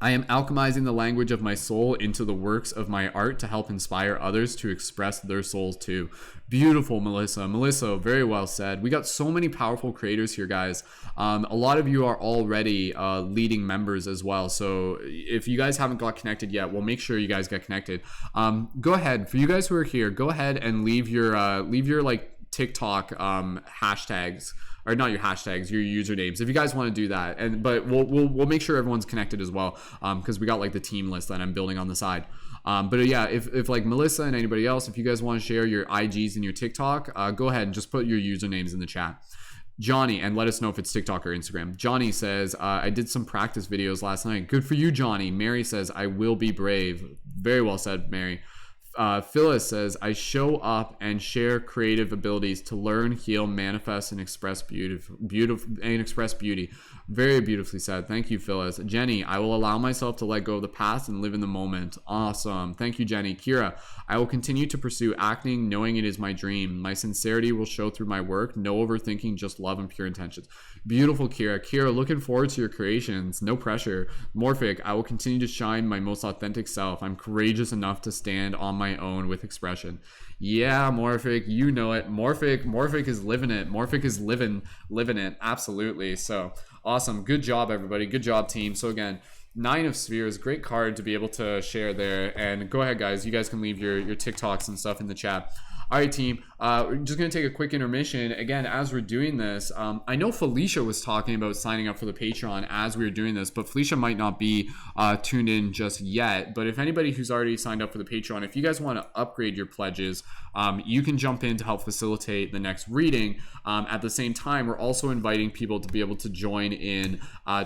I am alchemizing the language of my soul into the works of my art to help inspire others to express their souls too. Beautiful, Melissa. Melissa, very well said. We got so many powerful creators here, guys. A lot of you are already leading members as well. So if you guys haven't got connected yet, we'll make sure you guys get connected. Go ahead. For you guys who are here, go ahead and leave your TikTok hashtags, or not your hashtags, your usernames, if you guys want to do that. And but we'll make sure everyone's connected as well, because we got like the team list that I'm building on the side. But yeah, if like Melissa and anybody else, if you guys want to share your IGs and your TikTok, go ahead and just put your usernames in the chat. Johnny, and let us know if it's TikTok or Instagram. Johnny says, I did some practice videos last night. Good for you, Johnny. Mary says, I will be brave. Very well said, Mary. Phyllis says, I show up and share creative abilities to learn, heal, manifest, and express beauty. Very beautifully said. Thank you, Phyllis. Jenny, I will allow myself to let go of the past and live in the moment. Awesome. Thank you, Jenny. Kira, I will continue to pursue acting, knowing it is my dream. My sincerity will show through my work. No overthinking, just love and pure intentions. Beautiful, Kira. Kira, looking forward to your creations. No pressure. Morphic, I will continue to shine my most authentic self. I'm courageous enough to stand on my own with expression. Yeah, Morphic, you know it. Morphic is living it. Morphic is living it. Absolutely. So awesome. Good job, everybody. Good job, team. So again, 9 of Spheres, great card to be able to share there. And go ahead, guys. You guys can leave your TikToks and stuff in the chat. All right, team. We're just going to take a quick intermission. Again, as we're doing this, I know Felicia was talking about signing up for the Patreon as we were doing this, but Felicia might not be tuned in just yet. But if anybody who's already signed up for the Patreon, if you guys want to upgrade your pledges, you can jump in to help facilitate the next reading. At the same time, we're also inviting people to be able to join in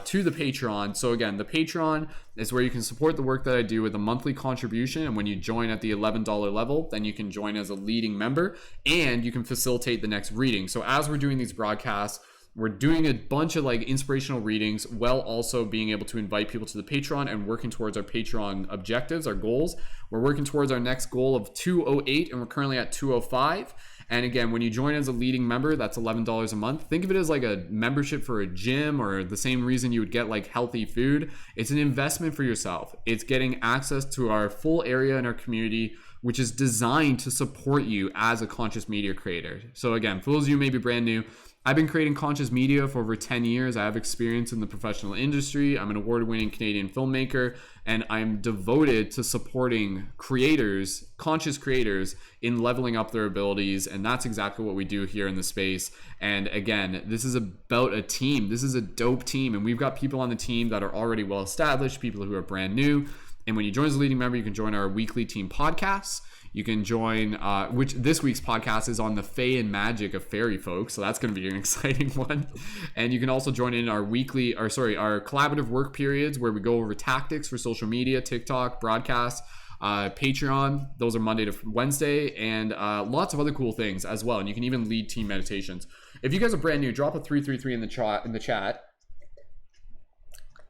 to the Patreon. So again, the Patreon is where you can support the work that I do with a monthly contribution. And when you join at the $11 level, then you can join as a leading member and you can facilitate the next reading. So as we're doing these broadcasts, we're doing a bunch of like inspirational readings while also being able to invite people to the Patreon and working towards our Patreon objectives, our goals. We're working towards our next goal of 208 and we're currently at 205. And again, when you join as a leading member, that's $11 a month. Think of it as like a membership for a gym, or the same reason you would get like healthy food. It's an investment for yourself. It's getting access to our full area in our community, which is designed to support you as a conscious media creator. So again, for those of you who may be brand new, I've been creating conscious media for over 10 years. I have experience in the professional industry. I'm an award-winning Canadian filmmaker, and I'm devoted to supporting creators, conscious creators, in leveling up their abilities. And that's exactly what we do here in the space. And again, this is about a team. This is a dope team. And we've got people on the team that are already well-established, people who are brand new. And when you join as a leading member, you can join our weekly team podcasts. You can join, which this week's podcast is on the Fae and Magic of Fairy Folk, so that's going to be an exciting one. And you can also join in our our collaborative work periods where we go over tactics for social media, TikTok, broadcasts, Patreon. Those are Monday to Wednesday, and lots of other cool things as well. And you can even lead team meditations. If you guys are brand new, drop a 333 in the chat.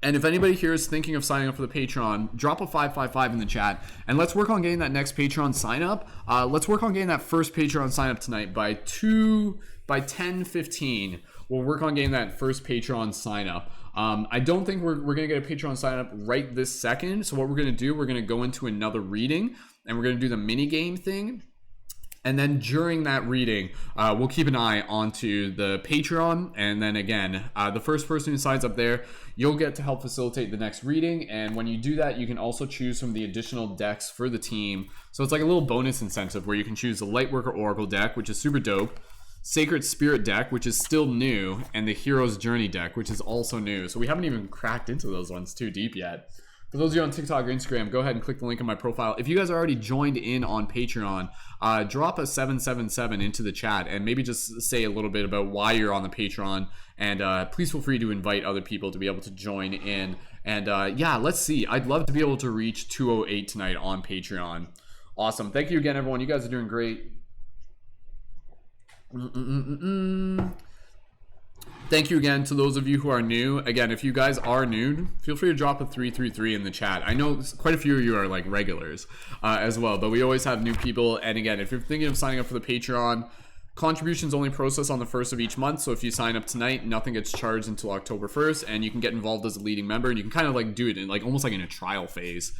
And if anybody here is thinking of signing up for the Patreon, drop a 555 in the chat. And let's work on getting that next Patreon sign up. Let's work on getting that first Patreon sign up tonight by 10:15. We'll work on getting that first Patreon sign up. I don't think we're going to get a Patreon sign up right this second. So what we're going to do, we're going to go into another reading and we're going to do the mini game thing. And then during that reading, we'll keep an eye onto the Patreon. And then again, the first person who signs up there, you'll get to help facilitate the next reading. And when you do that, you can also choose from the additional decks for the team. So it's like a little bonus incentive where you can choose the Lightworker Oracle deck, which is super dope, Sacred Spirit deck, which is still new, and the Hero's Journey deck, which is also new. So we haven't even cracked into those ones too deep yet. For those of you on TikTok or Instagram, go ahead and click the link in my profile. If you guys are already joined in on Patreon, drop a 777 into the chat and maybe just say a little bit about why you're on the Patreon. And please feel free to invite other people to be able to join in. And yeah, let's see. I'd love to be able to reach 208 tonight on Patreon. Awesome. Thank you again, everyone. You guys are doing great. Thank you again to those of you who are new. Again, if you guys are new, feel free to drop a 333 in the chat. I know quite a few of you are like regulars as well, but we always have new people. And again, if you're thinking of signing up for the Patreon, contributions only process on the 1st of each month. So if you sign up tonight, nothing gets charged until October 1st, and you can get involved as a leading member, and you can kind of like do it in like almost like in a trial phase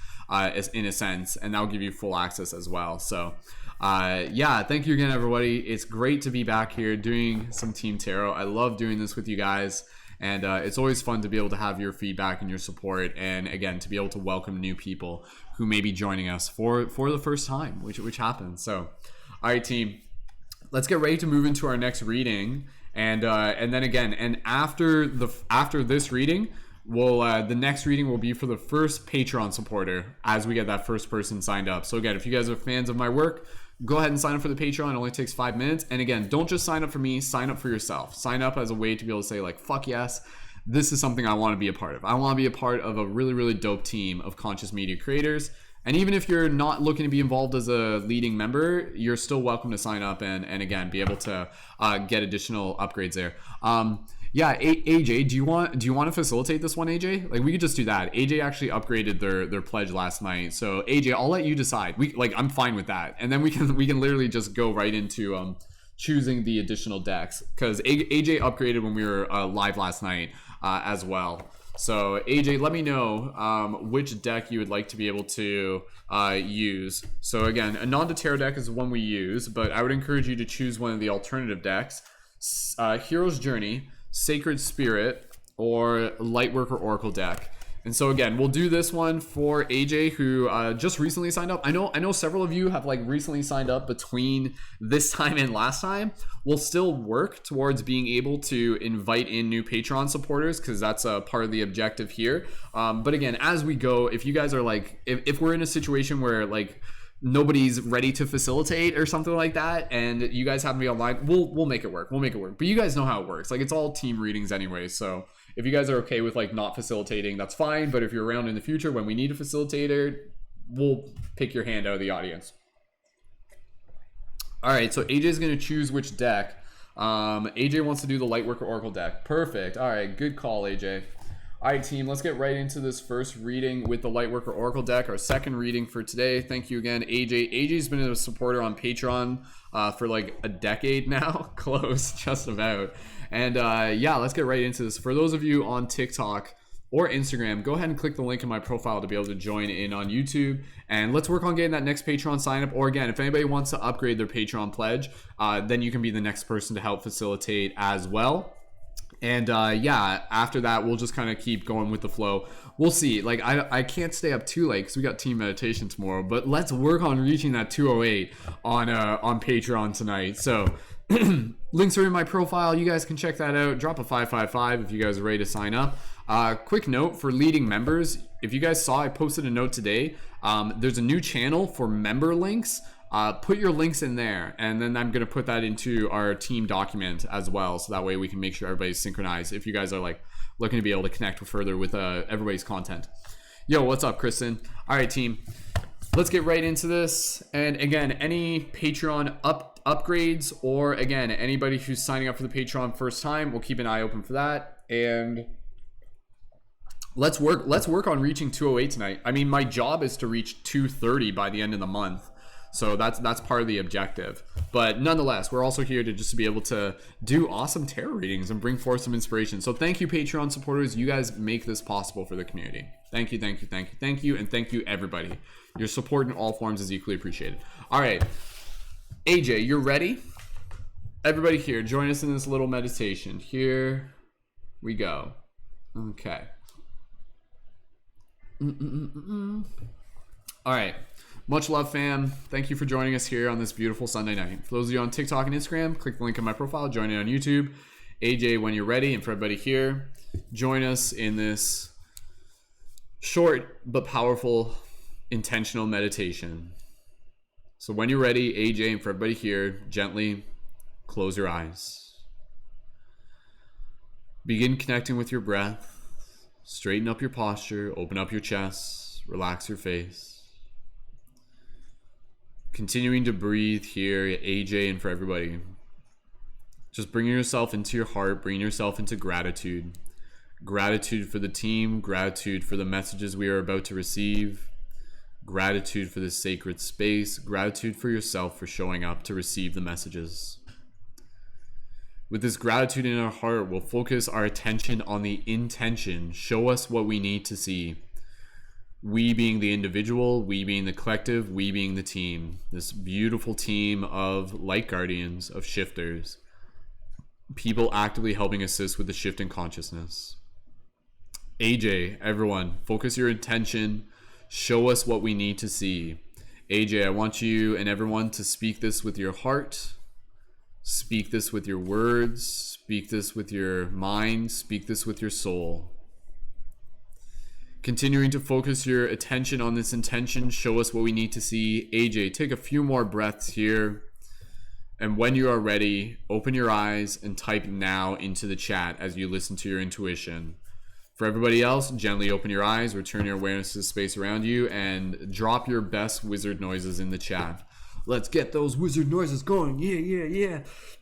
in a sense, and that'll give you full access as well. So yeah, thank you again, everybody. It's great to be back here doing some Team Tarot. I love doing this with you guys, and it's always fun to be able to have your feedback and your support, and again, to be able to welcome new people who may be joining us for the first time, which happens. So all right, team, let's get ready to move into our next reading. And then again, and after this reading, we'll the next reading will be for the first Patreon supporter as we get that first person signed up. So again, if you guys are fans of my work, go ahead and sign up for the Patreon. It only takes 5 minutes. And again, don't just sign up for me, sign up for yourself. Sign up as a way to be able to say like, fuck yes, this is something I want to be a part of. I want to be a part of a really, really dope team of conscious media creators. And even if you're not looking to be involved as a leading member, you're still welcome to sign up and again, be able to get additional upgrades there. Yeah, AJ, do you want to facilitate this one, AJ? Like, we could just do that. AJ actually upgraded their pledge last night. So AJ, I'll let you decide. I'm fine with that. And then we can literally just go right into choosing the additional decks, because AJ upgraded when we were live last night as well. So AJ, let me know which deck you would like to be able to use. So again, a non-Tarot deck is the one we use, but I would encourage you to choose one of the alternative decks. Hero's Journey, Sacred Spirit, or Lightworker Oracle deck. And so again, we'll do this one for AJ, who just recently signed up. I know several of you have like recently signed up between this time and last time. We'll still work towards being able to invite in new Patreon supporters, because that's a part of the objective here. But again, as we go, if you guys are like, if we're in a situation where like nobody's ready to facilitate or something like that, and you guys have to be online, we'll make it work. We'll make it work. But you guys know how it works. Like, it's all team readings anyway, so if you guys are okay with like not facilitating, that's fine. But if you're around in the future when we need a facilitator, we'll pick your hand out of the audience. All right, so AJ is going to choose which deck. AJ wants to do the Lightworker Oracle deck. Perfect. All right, good call, AJ. All right, team, let's get right into this first reading with the Lightworker Oracle deck, our second reading for today. Thank you again, AJ. AJ's been a supporter on Patreon for like a decade now. Close, just about. And yeah, let's get right into this. For those of you on TikTok or Instagram, go ahead and click the link in my profile to be able to join in on YouTube. And let's work on getting that next Patreon sign up. Or again, if anybody wants to upgrade their Patreon pledge, then you can be the next person to help facilitate as well. And yeah, after that, we'll just kind of keep going with the flow. We'll see. Like, I can't stay up too late because we got team meditation tomorrow. But let's work on reaching that 208 on Patreon tonight. So links are in my profile. You guys can check that out. Drop a 555 if you guys are ready to sign up. Quick note for leading members. If you guys saw, I posted a note today. There's a new channel for member links. Put your links in there, and then I'm going to put that into our team document as well, so that way we can make sure everybody's synchronized if you guys are like looking to be able to connect further with everybody's content. Yo, what's up, Kristen? All right, team, let's get right into this. And again, any Patreon upgrades, or again, anybody who's signing up for the Patreon first time, we'll keep an eye open for that. And let's work on reaching 208 tonight. I mean, my job is to reach 230 by the end of the month. So that's part of the objective. But nonetheless, we're also here to just be able to do awesome tarot readings and bring forth some inspiration. So thank you, Patreon supporters. You guys make this possible for the community. Thank you, thank you, thank you, thank you, and thank you, everybody. Your support in all forms is equally appreciated. All right, AJ, you're ready? Everybody here, join us in this little meditation. Here we go. Okay. All right. Much love, fam. Thank you for joining us here on this beautiful Sunday night. For those of you on TikTok and Instagram, click the link in my profile, join in on YouTube. AJ, when you're ready, and for everybody here, join us in this short but powerful intentional meditation. So when you're ready, AJ, and for everybody here, gently close your eyes. Begin connecting with your breath. Straighten up your posture, open up your chest, relax your face. Continuing to breathe here, AJ, and for everybody. Just bringing yourself into your heart, bringing yourself into gratitude. Gratitude for the team, gratitude for the messages we are about to receive, gratitude for this sacred space, gratitude for yourself for showing up to receive the messages. With this gratitude in our heart, we'll focus our attention on the intention. Show us what we need to see. We being the individual, we being the collective, we being the team. This beautiful team of light guardians, of shifters. People actively helping assist with the shift in consciousness. AJ, everyone, focus your attention. Show us what we need to see. AJ, I want you and everyone to speak this with your heart. Speak this with your words, speak this with your mind, speak this with your soul. Continuing to focus your attention on this intention, show us what we need to see. AJ, take a few more breaths here. And when you are ready, open your eyes and type now into the chat as you listen to your intuition. For everybody else, gently open your eyes, return your awareness to the space around you, and drop your best wizard noises in the chat. Let's get those wizard noises going. Yeah, yeah, yeah.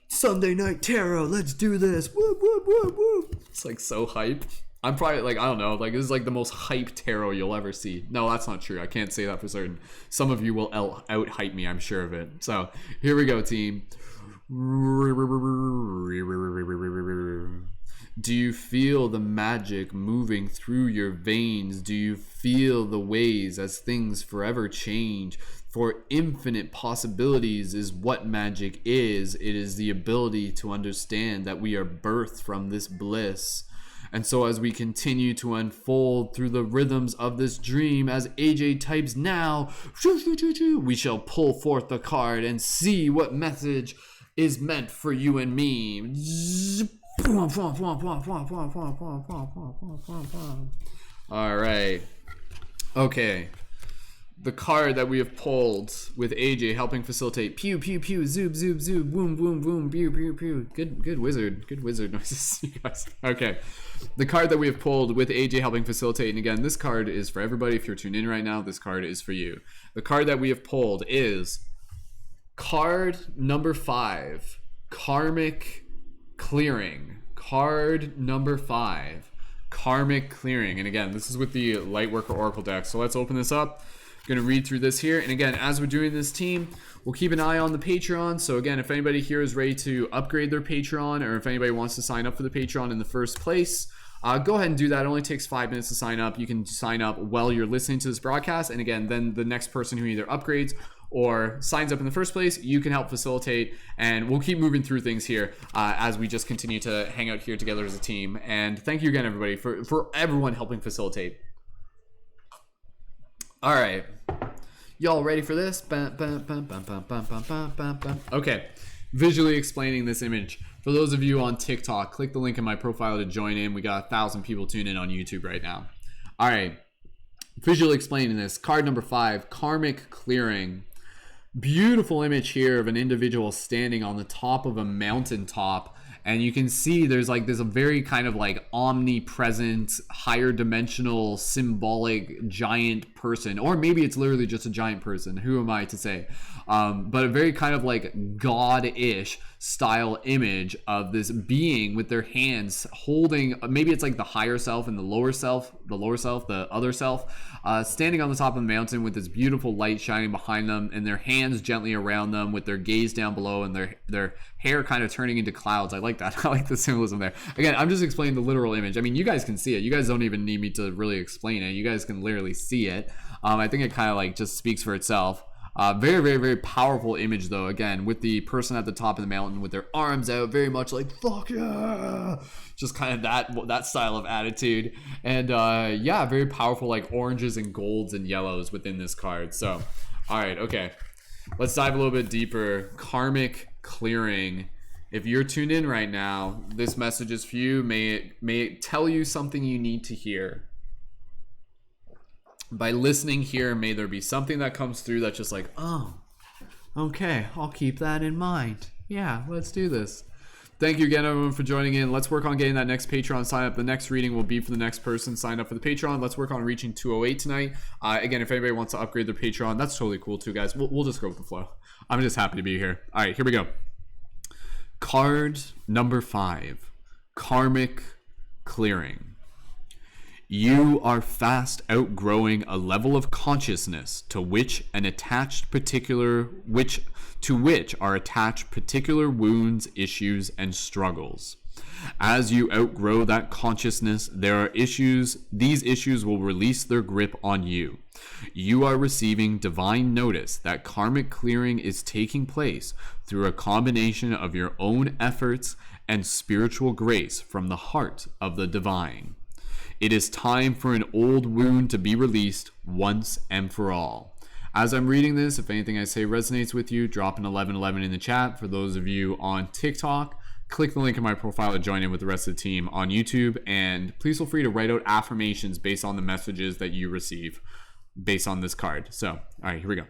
Sunday night tarot. Let's do this. Whoop, whoop, whoop, whoop. It's like so hype. I'm probably like, I don't know, like this is like the most hype tarot you'll ever see. No, that's not true. I can't say that for certain. Some of you will out hype me, I'm sure of it. So here we go, team. Do you feel the magic moving through your veins? Do you feel the ways as things forever change? For infinite possibilities is what magic is. It is the ability to understand that we are birthed from this bliss. And so as we continue to unfold through the rhythms of this dream, as AJ types now, we shall pull forth the card and see what message is meant for you and me. All right. Okay. The card that we have pulled with AJ helping facilitate pew pew pew zoop zoop zoop boom boom boom pew pew pew. Good wizard noises, you guys. Okay. The card that we have pulled with AJ helping facilitate, and again, this card is for everybody. If you're tuned in right now, this card is for you. The card that we have pulled is card number 5, Karmic Clearing. Card number 5, Karmic Clearing. And again, this is with the Lightworker Oracle deck. So let's open this up. I'm going to read through this here. And again, as we're doing this, team, we'll keep an eye on the Patreon. So again, if anybody here is ready to upgrade their Patreon, or if anybody wants to sign up for the Patreon in the first place, go ahead and do that. It only takes 5 minutes to sign up. You can sign up while you're listening to this broadcast. And again, then the next person who either upgrades or signs up in the first place, you can help facilitate. And we'll keep moving through things here as we just continue to hang out here together as a team. And thank you again, everybody, for everyone helping facilitate. All right. Y'all ready for this? Okay. Visually explaining this image. For those of you on TikTok, click the link in my profile to join in. We got 1,000 people tuned in on YouTube right now. All right. Visually explaining this. Card number 5, Karmic Clearing. Beautiful image here of an individual standing on the top of a mountaintop. And you can see there's a very kind of like omnipresent, higher dimensional, symbolic giant person. Or maybe it's literally just a giant person. Who am I to say? But a very kind of like God-ish style image of this being with their hands holding, maybe it's like the higher self and the lower self, the other self, standing on the top of the mountain with this beautiful light shining behind them, and their hands gently around them with their gaze down below, and their hair kind of turning into clouds. I like that. I like the symbolism there. Again, I'm just explaining the literal image. I mean, you guys can see it. You guys don't even need me to really explain it. You guys can literally see it. I think it kind of like just speaks for itself. Very, very, very powerful image, though. Again, with the person at the top of the mountain with their arms out, very much like "fuck yeah," just kind of that style of attitude. And yeah, very powerful, like oranges and golds and yellows within this card. So, all right, okay, let's dive a little bit deeper. Karmic Clearing. If you're tuned in right now, this message is for you. May it tell you something you need to hear. By listening here, may there be something that comes through that's just like, oh, okay, I'll keep that in mind. Yeah, let's do this. Thank you again, everyone, for joining in. Let's work on getting that next Patreon sign up. The next reading will be for the next person signed up for the Patreon. Let's work on reaching 208 tonight. Again, if anybody wants to upgrade their Patreon, that's totally cool too, guys. We'll just go with the flow. I'm just happy to be here. All right, here we go. Card number 5, Karmic Clearing. You are fast outgrowing a level of consciousness to which are attached particular wounds, issues, and struggles. As you outgrow that consciousness, these issues will release their grip on you. You are receiving divine notice that karmic clearing is taking place through a combination of your own efforts and spiritual grace from the heart of the divine. It is time for an old wound to be released once and for all. As I'm reading this, if anything I say resonates with you, drop an 1111 in the chat. For those of you on TikTok, click the link in my profile to join in with the rest of the team on YouTube. And please feel free to write out affirmations based on the messages that you receive based on this card. So, all right, here we go.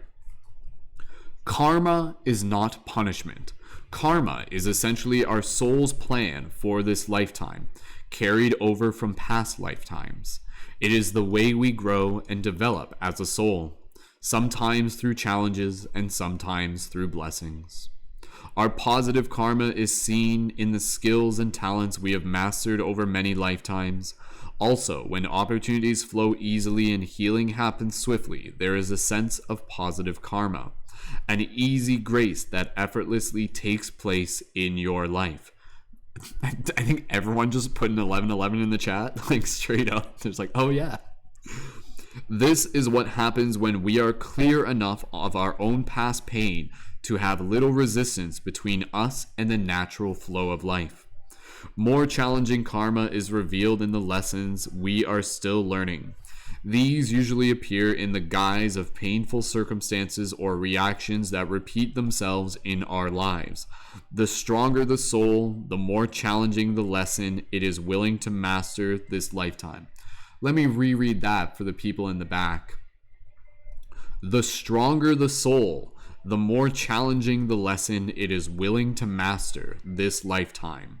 Karma is not punishment. Karma is essentially our soul's plan for this lifetime, carried over from past lifetimes. It is the way we grow and develop as a soul, sometimes through challenges and sometimes through blessings. Our positive karma is seen in the skills and talents we have mastered over many lifetimes. Also, when opportunities flow easily and healing happens swiftly, there is a sense of positive karma, an easy grace that effortlessly takes place in your life. I think everyone just put an 1111 in the chat, like straight up. There's like, oh yeah. This is what happens when we are clear enough of our own past pain to have little resistance between us and the natural flow of life. More challenging karma is revealed in the lessons we are still learning. These usually appear in the guise of painful circumstances or reactions that repeat themselves in our lives. The stronger the soul, the more challenging the lesson it is willing to master this lifetime. Let me reread that for the people in the back. The stronger the soul, the more challenging the lesson it is willing to master this lifetime.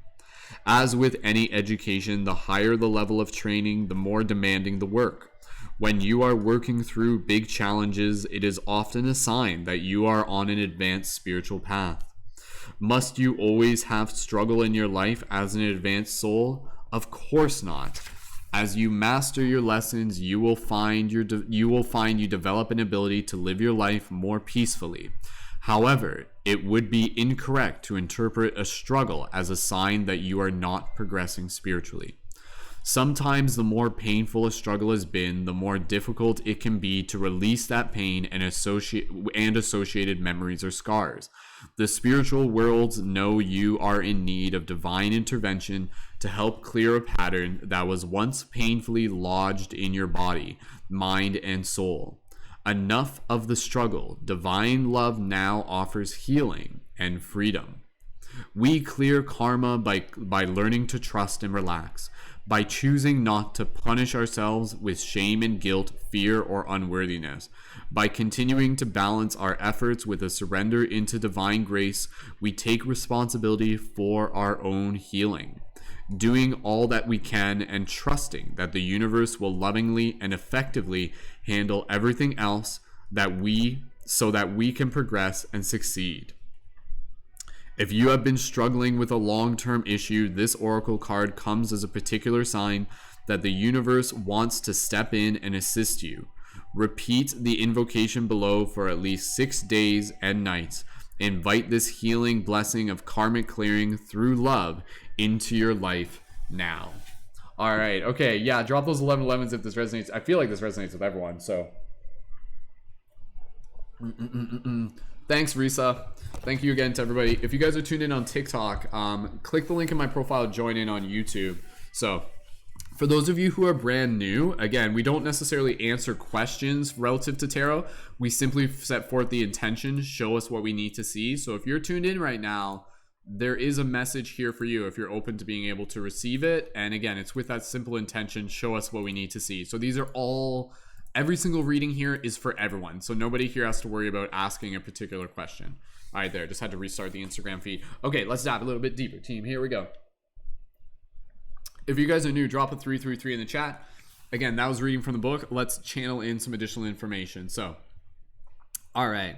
As with any education, the higher the level of training, the more demanding the work. When you are working through big challenges, it is often a sign that you are on an advanced spiritual path. Must you always have struggle in your life as an advanced soul? Of course not. As you master your lessons, you will find you develop an ability to live your life more peacefully. However, it would be incorrect to interpret a struggle as a sign that you are not progressing spiritually. Sometimes the more painful a struggle has been, the more difficult it can be to release that pain and associated memories or scars. The spiritual worlds know you are in need of divine intervention to help clear a pattern that was once painfully lodged in your body, mind, and soul. Enough of the struggle. Divine love now offers healing and freedom. We clear karma by learning to trust and relax, by choosing not to punish ourselves with shame and guilt, fear, or unworthiness. By continuing to balance our efforts with a surrender into divine grace, we take responsibility for our own healing, doing all that we can and trusting that the universe will lovingly and effectively handle everything else so that we can progress and succeed. If you have been struggling with a long-term issue, this oracle card comes as a particular sign that the universe wants to step in and assist you. Repeat the invocation below for at least 6 days and nights. Invite this healing blessing of karmic clearing through love into your life now. All right. Okay. Yeah. Drop those 1111s if this resonates. I feel like this resonates with everyone. So. Thanks, Risa. Thank you again to everybody. If you guys are tuned in on TikTok, click the link in my profile, join in on YouTube. So for those of you who are brand new, again, we don't necessarily answer questions relative to tarot. We simply set forth the intention, show us what we need to see. So if you're tuned in right now, there is a message here for you if you're open to being able to receive it. And again, it's with that simple intention, show us what we need to see. So these are all... Every single reading here is for everyone, so nobody here has to worry about asking a particular question. All right, there, just had to restart the Instagram feed. Okay, let's dive a little bit deeper, team. Here we go. If you guys are new, drop a 333 in the chat. Again, that was reading from the book. Let's channel in some additional information. So, all right,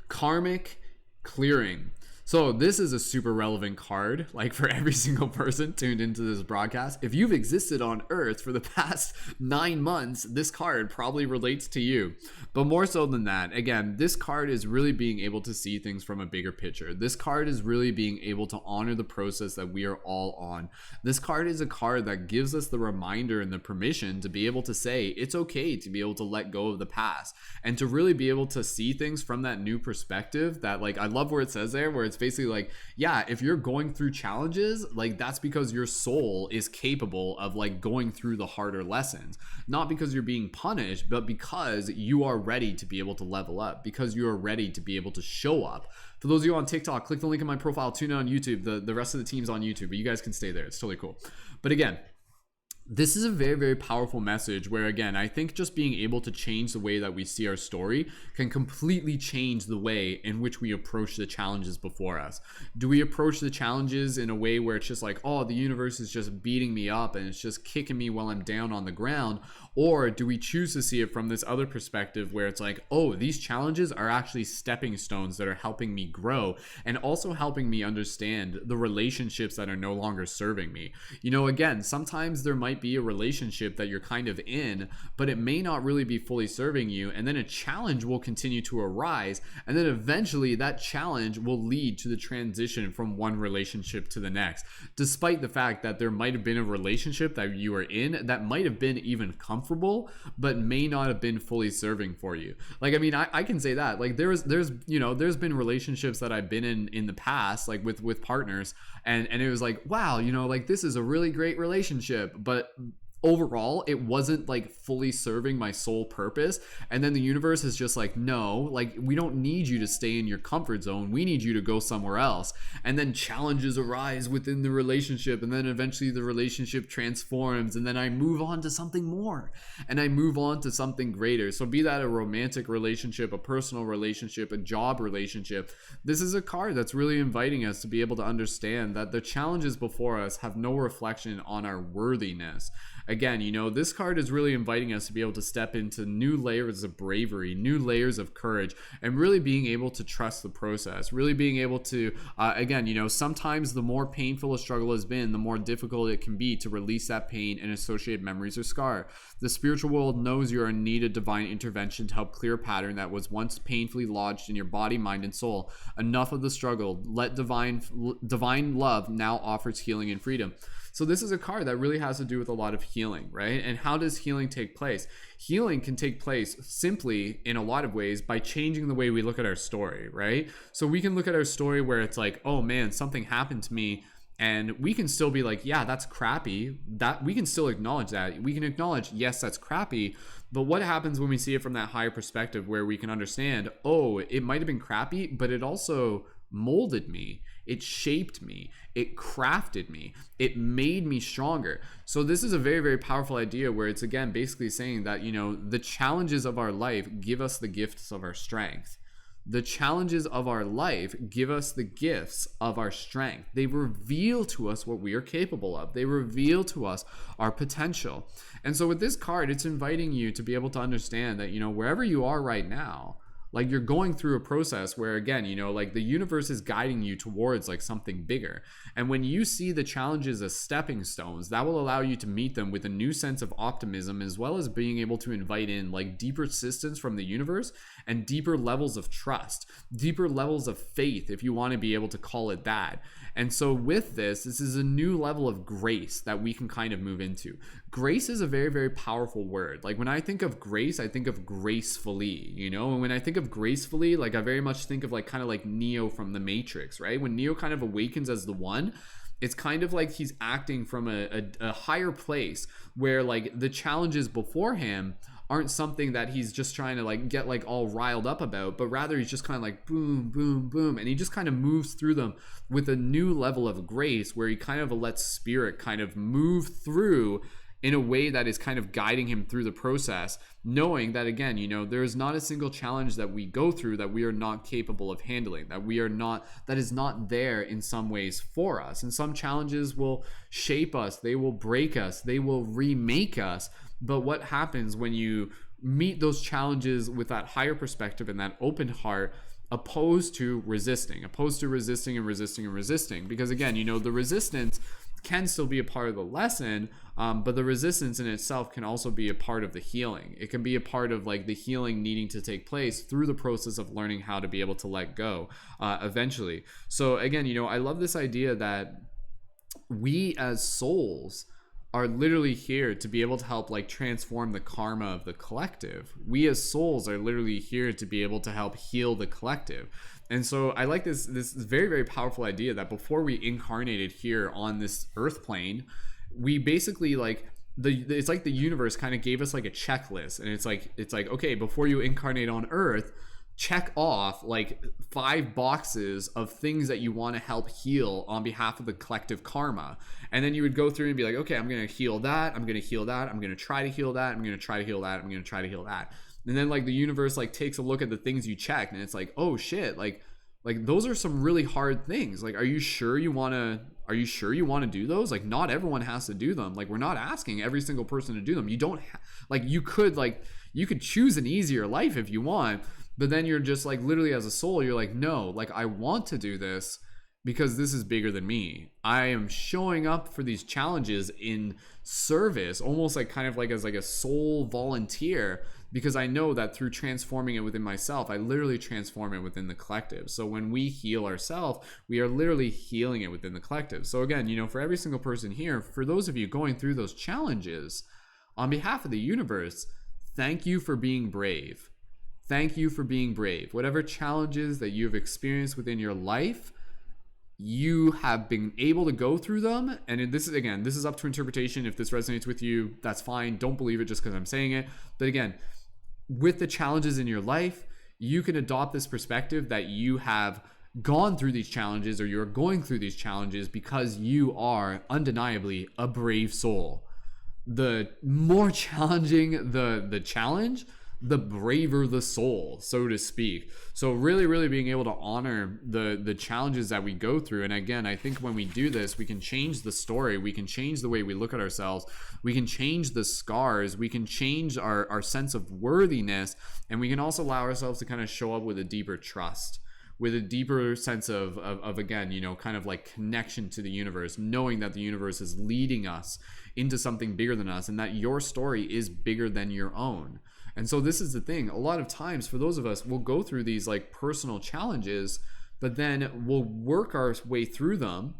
karmic clearing. So this is a super relevant card, like for every single person tuned into this broadcast. If you've existed on Earth for the past 9 months, this card probably relates to you. But more so than that, again, this card is really being able to see things from a bigger picture. This card is really being able to honor the process that we are all on. This card is a card that gives us the reminder and the permission to be able to say it's okay to be able to let go of the past and to really be able to see things from that new perspective that, like, I love where it says there, where it's it's basically like, yeah, if you're going through challenges, like that's because your soul is capable of like going through the harder lessons, not because you're being punished, but because you are ready to be able to level up, because you are ready to be able to show up. For those of you on TikTok, click the link in my profile, tune in on YouTube. The rest of the team's on YouTube, but you guys can stay there. It's totally cool. But again, this is a very, very powerful message where, again, I think just being able to change the way that we see our story can completely change the way in which we approach the challenges before us. Do we approach the challenges in a way where it's just like, oh, the universe is just beating me up and it's just kicking me while I'm down on the ground? Or do we choose to see it from this other perspective where it's like, oh, these challenges are actually stepping stones that are helping me grow and also helping me understand the relationships that are no longer serving me? You know, again, sometimes there might be a relationship that you're kind of in, but it may not really be fully serving you. And then a challenge will continue to arise. And then eventually that challenge will lead to the transition from one relationship to the next, despite the fact that there might have been a relationship that you were in that might have been even comfortable, but may not have been fully serving for you. Like, I mean, I can say that, like, there's been relationships that I've been in the past, like with partners, and it was like, wow, you know, like this is a really great relationship, but overall it wasn't like fully serving my sole purpose. And then the universe is just like, no, like we don't need you to stay in your comfort zone, we need you to go somewhere else. And then challenges arise within the relationship, and then eventually the relationship transforms, and then I move on to something more, and I move on to something greater. So be that a romantic relationship, a personal relationship, a job relationship, this is a card that's really inviting us to be able to understand that the challenges before us have no reflection on our worthiness. Again, you know, this card is really inviting us to be able to step into new layers of bravery, new layers of courage, and really being able to trust the process, really being able to, again, you know, sometimes the more painful a struggle has been, the more difficult it can be to release that pain and associate memories or scar. The spiritual world knows you are in need of divine intervention to help clear a pattern that was once painfully lodged in your body, mind, and soul. Enough of the struggle. Let divine love now offers healing and freedom. So this is a card that really has to do with a lot of healing, right? And how does healing take place? Healing can take place simply in a lot of ways by changing the way we look at our story, right? So we can look at our story where it's like, oh man, something happened to me, and we can still be like, yeah, that's crappy. That we can still acknowledge that. We can acknowledge, yes, that's crappy. But what happens when we see it from that higher perspective where we can understand, oh, it might have been crappy, but it also molded me, it shaped me, it crafted me, it made me stronger. So this is a very, very powerful idea where it's, again, basically saying that, you know, the challenges of our life give us the gifts of our strength. The challenges of our life give us the gifts of our strength. They reveal to us what we are capable of. They reveal to us our potential. And so with this card, it's inviting you to be able to understand that, you know, wherever you are right now, like you're going through a process where, again, you know, like the universe is guiding you towards like something bigger. And when you see the challenges as stepping stones, that will allow you to meet them with a new sense of optimism, as well as being able to invite in like deeper assistance from the universe and deeper levels of trust, deeper levels of faith, if you want to be able to call it that. And so with this is a new level of grace that we can kind of move into. Grace is a very, very powerful word. Like when I think of grace, I think of gracefully, you know, and when I think of gracefully, like I very much think of like kind of like Neo from the Matrix, right? When Neo kind of awakens as the one, it's kind of like he's acting from a higher place where like the challenges before him aren't something that he's just trying to like get like all riled up about, but rather he's just kind of like boom, boom, boom, and he just kind of moves through them with a new level of grace where he kind of lets spirit kind of move through in a way that is kind of guiding him through the process, knowing that, again, you know, there is not a single challenge that we go through that we are not capable of handling, that is not there in some ways for us. And some challenges will shape us, they will break us, they will remake us. But what happens when you meet those challenges with that higher perspective and that open heart, opposed to resisting and resisting? Because, again, you know, the resistance can still be a part of the lesson, but the resistance in itself can also be a part of the healing. It can be a part of like the healing needing to take place through the process of learning how to be able to let go eventually. So again, you know, I love this idea that we as souls are literally here to be able to help like transform the karma of the collective. We as souls are literally here to be able to help heal the collective. And so I like this very, very powerful idea that before we incarnated here on this earth plane, we basically like it's like the universe kind of gave us like a checklist, and it's like okay, before you incarnate on earth, check off like 5 boxes of things that you want to help heal on behalf of the collective karma. And then you would go through and be like, okay, I'm going to heal that, I'm going to heal that, I'm going to try to heal that, I'm going to try to heal that, I'm going to try to heal that. And then like the universe like takes a look at the things you checked, and it's like, oh shit, like those are some really hard things. Like, are you sure you want to do those? Like, not everyone has to do them. Like, we're not asking every single person to do them. You don't you could choose an easier life if you want, but then you're just like, literally as a soul, you're like, no, like I want to do this because this is bigger than me. I am showing up for these challenges in service, almost like kind of like as like a soul volunteer, because I know that through transforming it within myself, I literally transform it within the collective. So when we heal ourselves, we are literally healing it within the collective. So again, you know, for every single person here, for those of you going through those challenges, on behalf of the universe, thank you for being brave. Thank you for being brave. Whatever challenges that you've experienced within your life, you have been able to go through them. And this is up to interpretation. If this resonates with you, that's fine. Don't believe it just because I'm saying it. But again, with the challenges in your life, you can adopt this perspective that you have gone through these challenges, or you're going through these challenges because you are undeniably a brave soul. The more challenging the challenge, the braver the soul, so to speak. So really being able to honor the challenges that we go through. And again, I think when we do this, we can change the story, we can change the way we look at ourselves, we can change the scars, we can change our sense of worthiness, and we can also allow ourselves to kind of show up with a deeper trust, with a deeper sense of again, you know, kind of like connection to the universe, knowing that the universe is leading us into something bigger than us, and that your story is bigger than your own. And so this is the thing. A lot of times for those of us, we'll go through these like personal challenges, but then we'll work our way through them,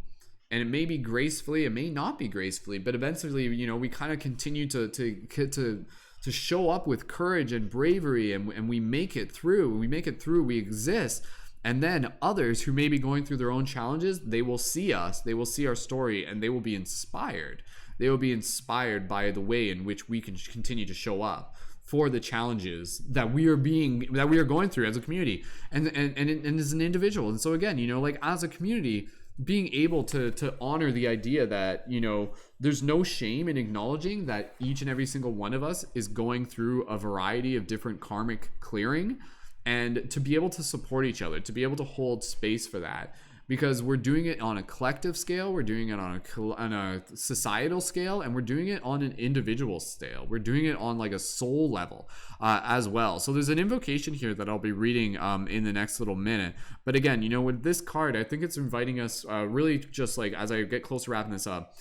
and it may be gracefully, it may not be gracefully, but eventually, you know, we kind of continue to show up with courage and bravery, and we make it through. We exist. And then others who may be going through their own challenges, they will see us, they will see our story, and they will be inspired. They will be inspired by the way in which we can continue to show up for the challenges that we are going through as a community and as an individual. And so again, you know, like as a community, being able to honor the idea that, you know, there's no shame in acknowledging that each and every single one of us is going through a variety of different karmic clearing, and to be able to support each other, to be able to hold space for that. Because we're doing it on a collective scale, we're doing it on a societal scale, and we're doing it on an individual scale. We're doing it on like a soul level as well. So there's an invocation here that I'll be reading in the next little minute. But again, you know, with this card, I think it's inviting us really just like, as I get close to wrapping this up,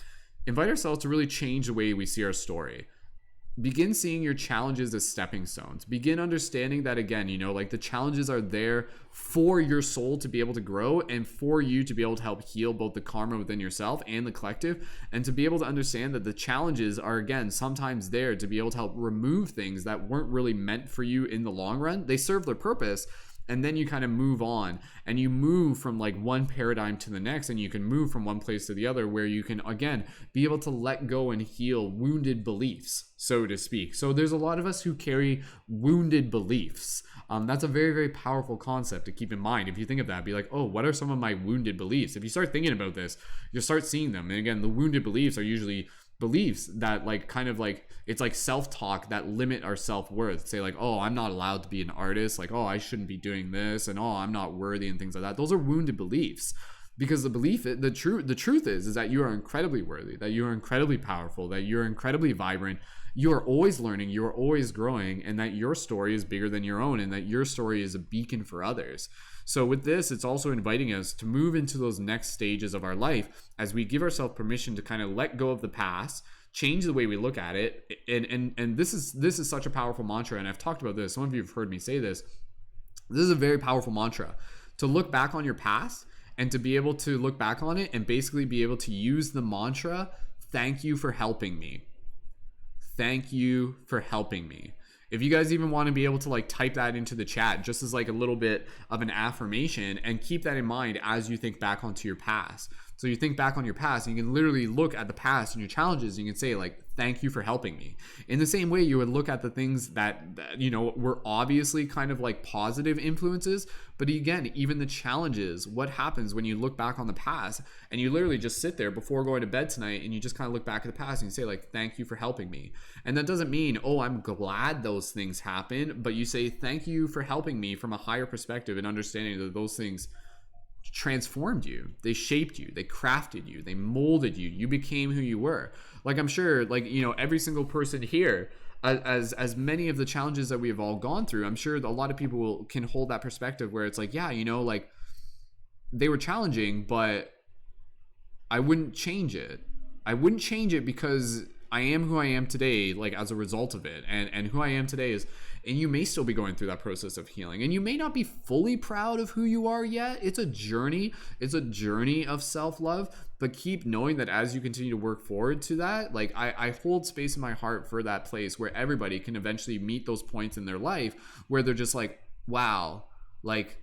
invite ourselves to really change the way we see our story. Begin seeing your challenges as stepping stones. Begin understanding that, again, you know, like the challenges are there for your soul to be able to grow, and for you to be able to help heal both the karma within yourself and the collective, and to be able to understand that the challenges are, again, sometimes there to be able to help remove things that weren't really meant for you in the long run. They serve their purpose, and then you kind of move on, and you move from like one paradigm to the next, and you can move from one place to the other, where you can again be able to let go and heal wounded beliefs, so to speak. So there's a lot of us who carry wounded beliefs. That's a very, very powerful concept to keep in mind. If you think of that, be like, oh, what are some of my wounded beliefs? If you start thinking about this, you'll start seeing them. And again, the wounded beliefs are usually beliefs that like kind of like, it's like self-talk that limit our self-worth. Say like, oh, I'm not allowed to be an artist, like, oh, I shouldn't be doing this, and oh, I'm not worthy, and things like that. Those are wounded beliefs. Because the truth is that you are incredibly worthy, that you are incredibly powerful, that you're incredibly vibrant, you are always learning, you are always growing, and that your story is bigger than your own, and that your story is a beacon for others. So with this, it's also inviting us to move into those next stages of our life as we give ourselves permission to kind of let go of the past, change the way we look at it. And this is such a powerful mantra, and I've talked about this. Some of you have heard me say this. This is a very powerful mantra, to look back on your past and to be able to look back on it and basically be able to use the mantra thank you for helping me. Thank you for helping me. If you guys even want to be able to like type that into the chat just as like a little bit of an affirmation, and keep that in mind as you think back onto your past. So you think back on your past, and you can literally look at the past and your challenges, and you can say like, thank you for helping me. In the same way you would look at the things that you know were obviously kind of like positive influences, but again, even the challenges, what happens when you look back on the past and you literally just sit there before going to bed tonight and you just kind of look back at the past and you say like, thank you for helping me. And that doesn't mean, oh, I'm glad those things happen, but you say thank you for helping me from a higher perspective and understanding that those things transformed you, they shaped you, they crafted you, they molded you, you became who you were. Like I'm sure, like, you know, every single person here, as many of the challenges that we have all gone through, I'm sure a lot of people can hold that perspective where it's like, yeah, you know, like they were challenging, but I wouldn't change it. I wouldn't change it because I am who I am today, like as a result of it. And who I am today is, and you may still be going through that process of healing, and you may not be fully proud of who you are yet. It's a journey. It's a journey of self-love, but keep knowing that as you continue to work forward to that, like I hold space in my heart for that place where everybody can eventually meet those points in their life where they're just like, wow, like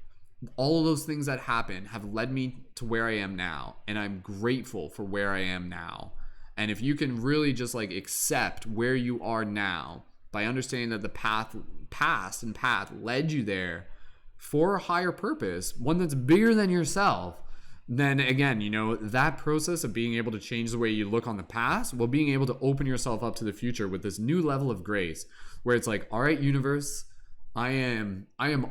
all of those things that happened have led me to where I am now, and I'm grateful for where I am now. And if you can really just like accept where you are now by understanding that the path led you there for a higher purpose, one that's bigger than yourself, then again, you know, that process of being able to change the way you look on the past, while being able to open yourself up to the future with this new level of grace, where it's like, all right, universe, I am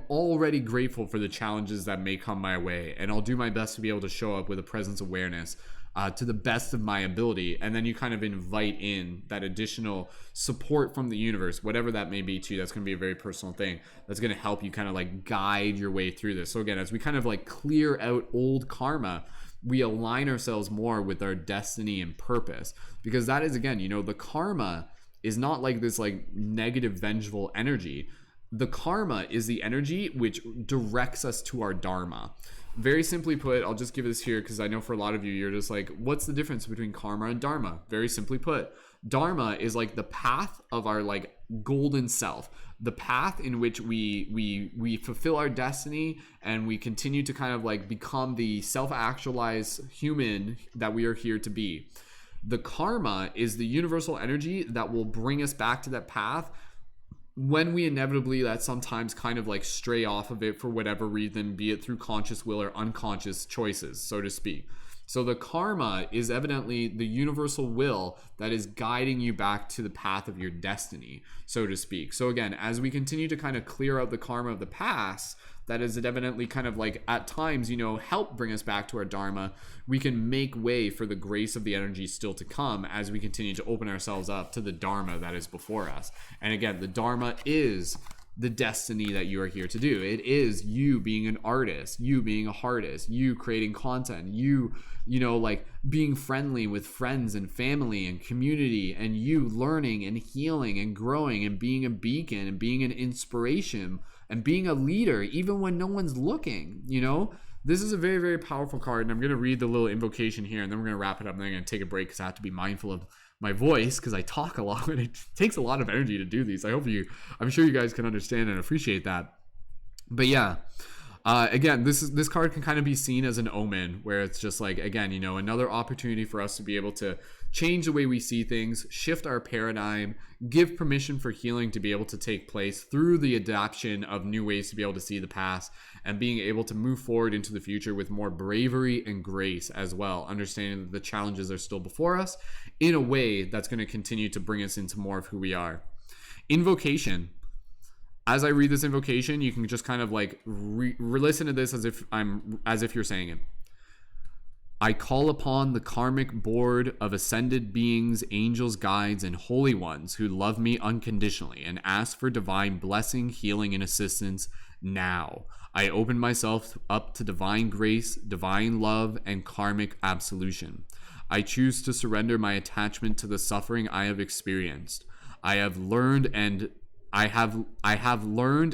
already grateful for the challenges that may come my way, and I'll do my best to be able to show up with a presence awareness to the best of my ability. And then you kind of invite in that additional support from the universe, whatever that may be to you. That's going to be a very personal thing that's going to help you kind of like guide your way through this. So again, as we kind of like clear out old karma, we align ourselves more with our destiny and purpose, because that is, again, you know, the karma is not like this like negative vengeful energy. The karma is the energy which directs us to our dharma. Very simply put, I'll just give this here because I know for a lot of you, you're just like, what's the difference between karma and dharma? Very simply put, dharma is like the path of our like golden self, the path in which we fulfill our destiny, and we continue to kind of like become the self-actualized human that we are here to be. The karma is the universal energy that will bring us back to that path when we inevitably that sometimes kind of like stray off of it for whatever reason, be it through conscious will or unconscious choices, so to speak. So the karma is evidently the universal will that is guiding you back to the path of your destiny, so to speak. So again, as we continue to kind of clear out the karma of the past, that is evidently kind of like at times, you know, help bring us back to our dharma, we can make way for the grace of the energy still to come as we continue to open ourselves up to the dharma that is before us. And again, the dharma is the destiny that you are here to do. It is you being an artist, you being a artist, you creating content, you know, like being friendly with friends and family and community, and you learning and healing and growing and being a beacon and being an inspiration and being a leader even when no one's looking. You know, this is a very, very powerful card, and I'm going to read the little invocation here, and then we're going to wrap it up, and then I'm going to take a break because I have to be mindful of my voice because I talk a lot and it takes a lot of energy to do these. I'm sure you guys can understand and appreciate that. But yeah, again, this card can kind of be seen as an omen, where it's just like, again, you know, another opportunity for us to be able to change the way we see things, shift our paradigm, give permission for healing to be able to take place through the adoption of new ways to be able to see the past, and being able to move forward into the future with more bravery and grace as well, understanding that the challenges are still before us in a way that's going to continue to bring us into more of who we are. Invocation. As I read this invocation, you can just kind of like listen to this as if you're saying it. I call upon the karmic board of ascended beings, angels, guides, and holy ones who love me unconditionally, and ask for divine blessing, healing, and assistance now. I open myself up to divine grace, divine love, and karmic absolution. I choose to surrender my attachment to the suffering I have experienced. I have learned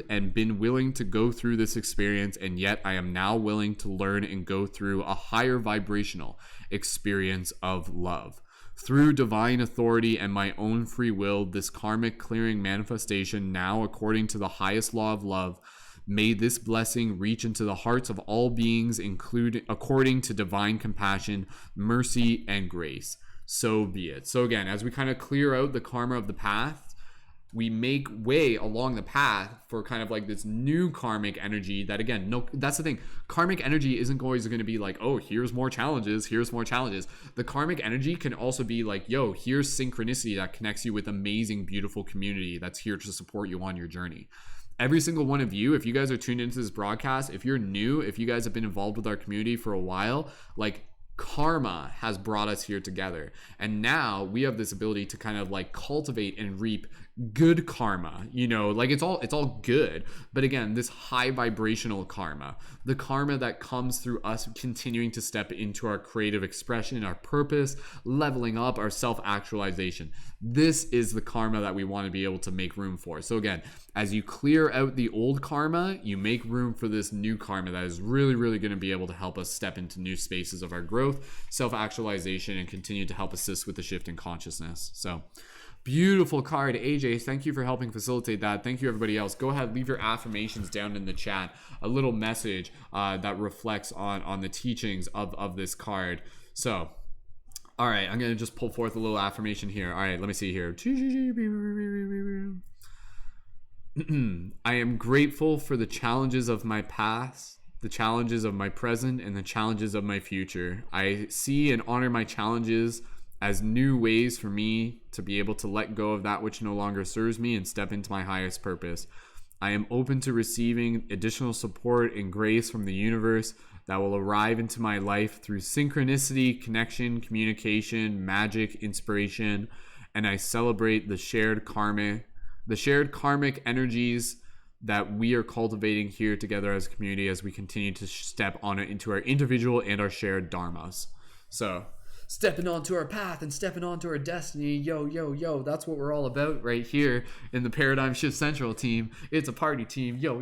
and been willing to go through this experience, and yet I am now willing to learn and go through a higher vibrational experience of love. Through divine authority and my own free will, this karmic clearing manifestation, now according to the highest law of love, may this blessing reach into the hearts of all beings, including according to divine compassion, mercy, and grace. So be it. So again, as we kind of clear out the karma of the past, we make way along the path for kind of like this new karmic energy that, again, no, that's the thing. Karmic energy isn't always going to be like, oh, here's more challenges. The karmic energy can also be like, yo, here's synchronicity that connects you with amazing, beautiful community that's here to support you on your journey. Every single one of you, if you guys are tuned into this broadcast, if you're new, if you guys have been involved with our community for a while, like, karma has brought us here together, and now we have this ability to kind of like cultivate and reap good karma, you know, like it's all good, but again, this high vibrational karma, the karma that comes through us continuing to step into our creative expression, our purpose, leveling up, our self-actualization. This is the karma that we want to be able to make room for. So again, as you clear out the old karma, you make room for this new karma that is really, really going to be able to help us step into new spaces of our growth, self-actualization, and continue to help assist with the shift in consciousness. So beautiful card, AJ. Thank you for helping facilitate that. Thank you, everybody else. Go ahead, leave your affirmations down in the chat. A little message that reflects on the teachings of this card. So, all right, I'm going to just pull forth a little affirmation here. All right, let me see here. I am grateful for the challenges of my past, the challenges of my present, and the challenges of my future. I see and honor my challenges as new ways for me to be able to let go of that which no longer serves me and step into my highest purpose. I am open to receiving additional support and grace from the universe that will arrive into my life through synchronicity, connection, communication, magic, inspiration, and I celebrate the shared karmic energies that we are cultivating here together as a community as we continue to step on it into our individual and our shared dharmas. So, stepping onto our path and stepping onto our destiny. Yo, that's what we're all about right here in the Paradigm Shift Central team. It's a party team. Yo,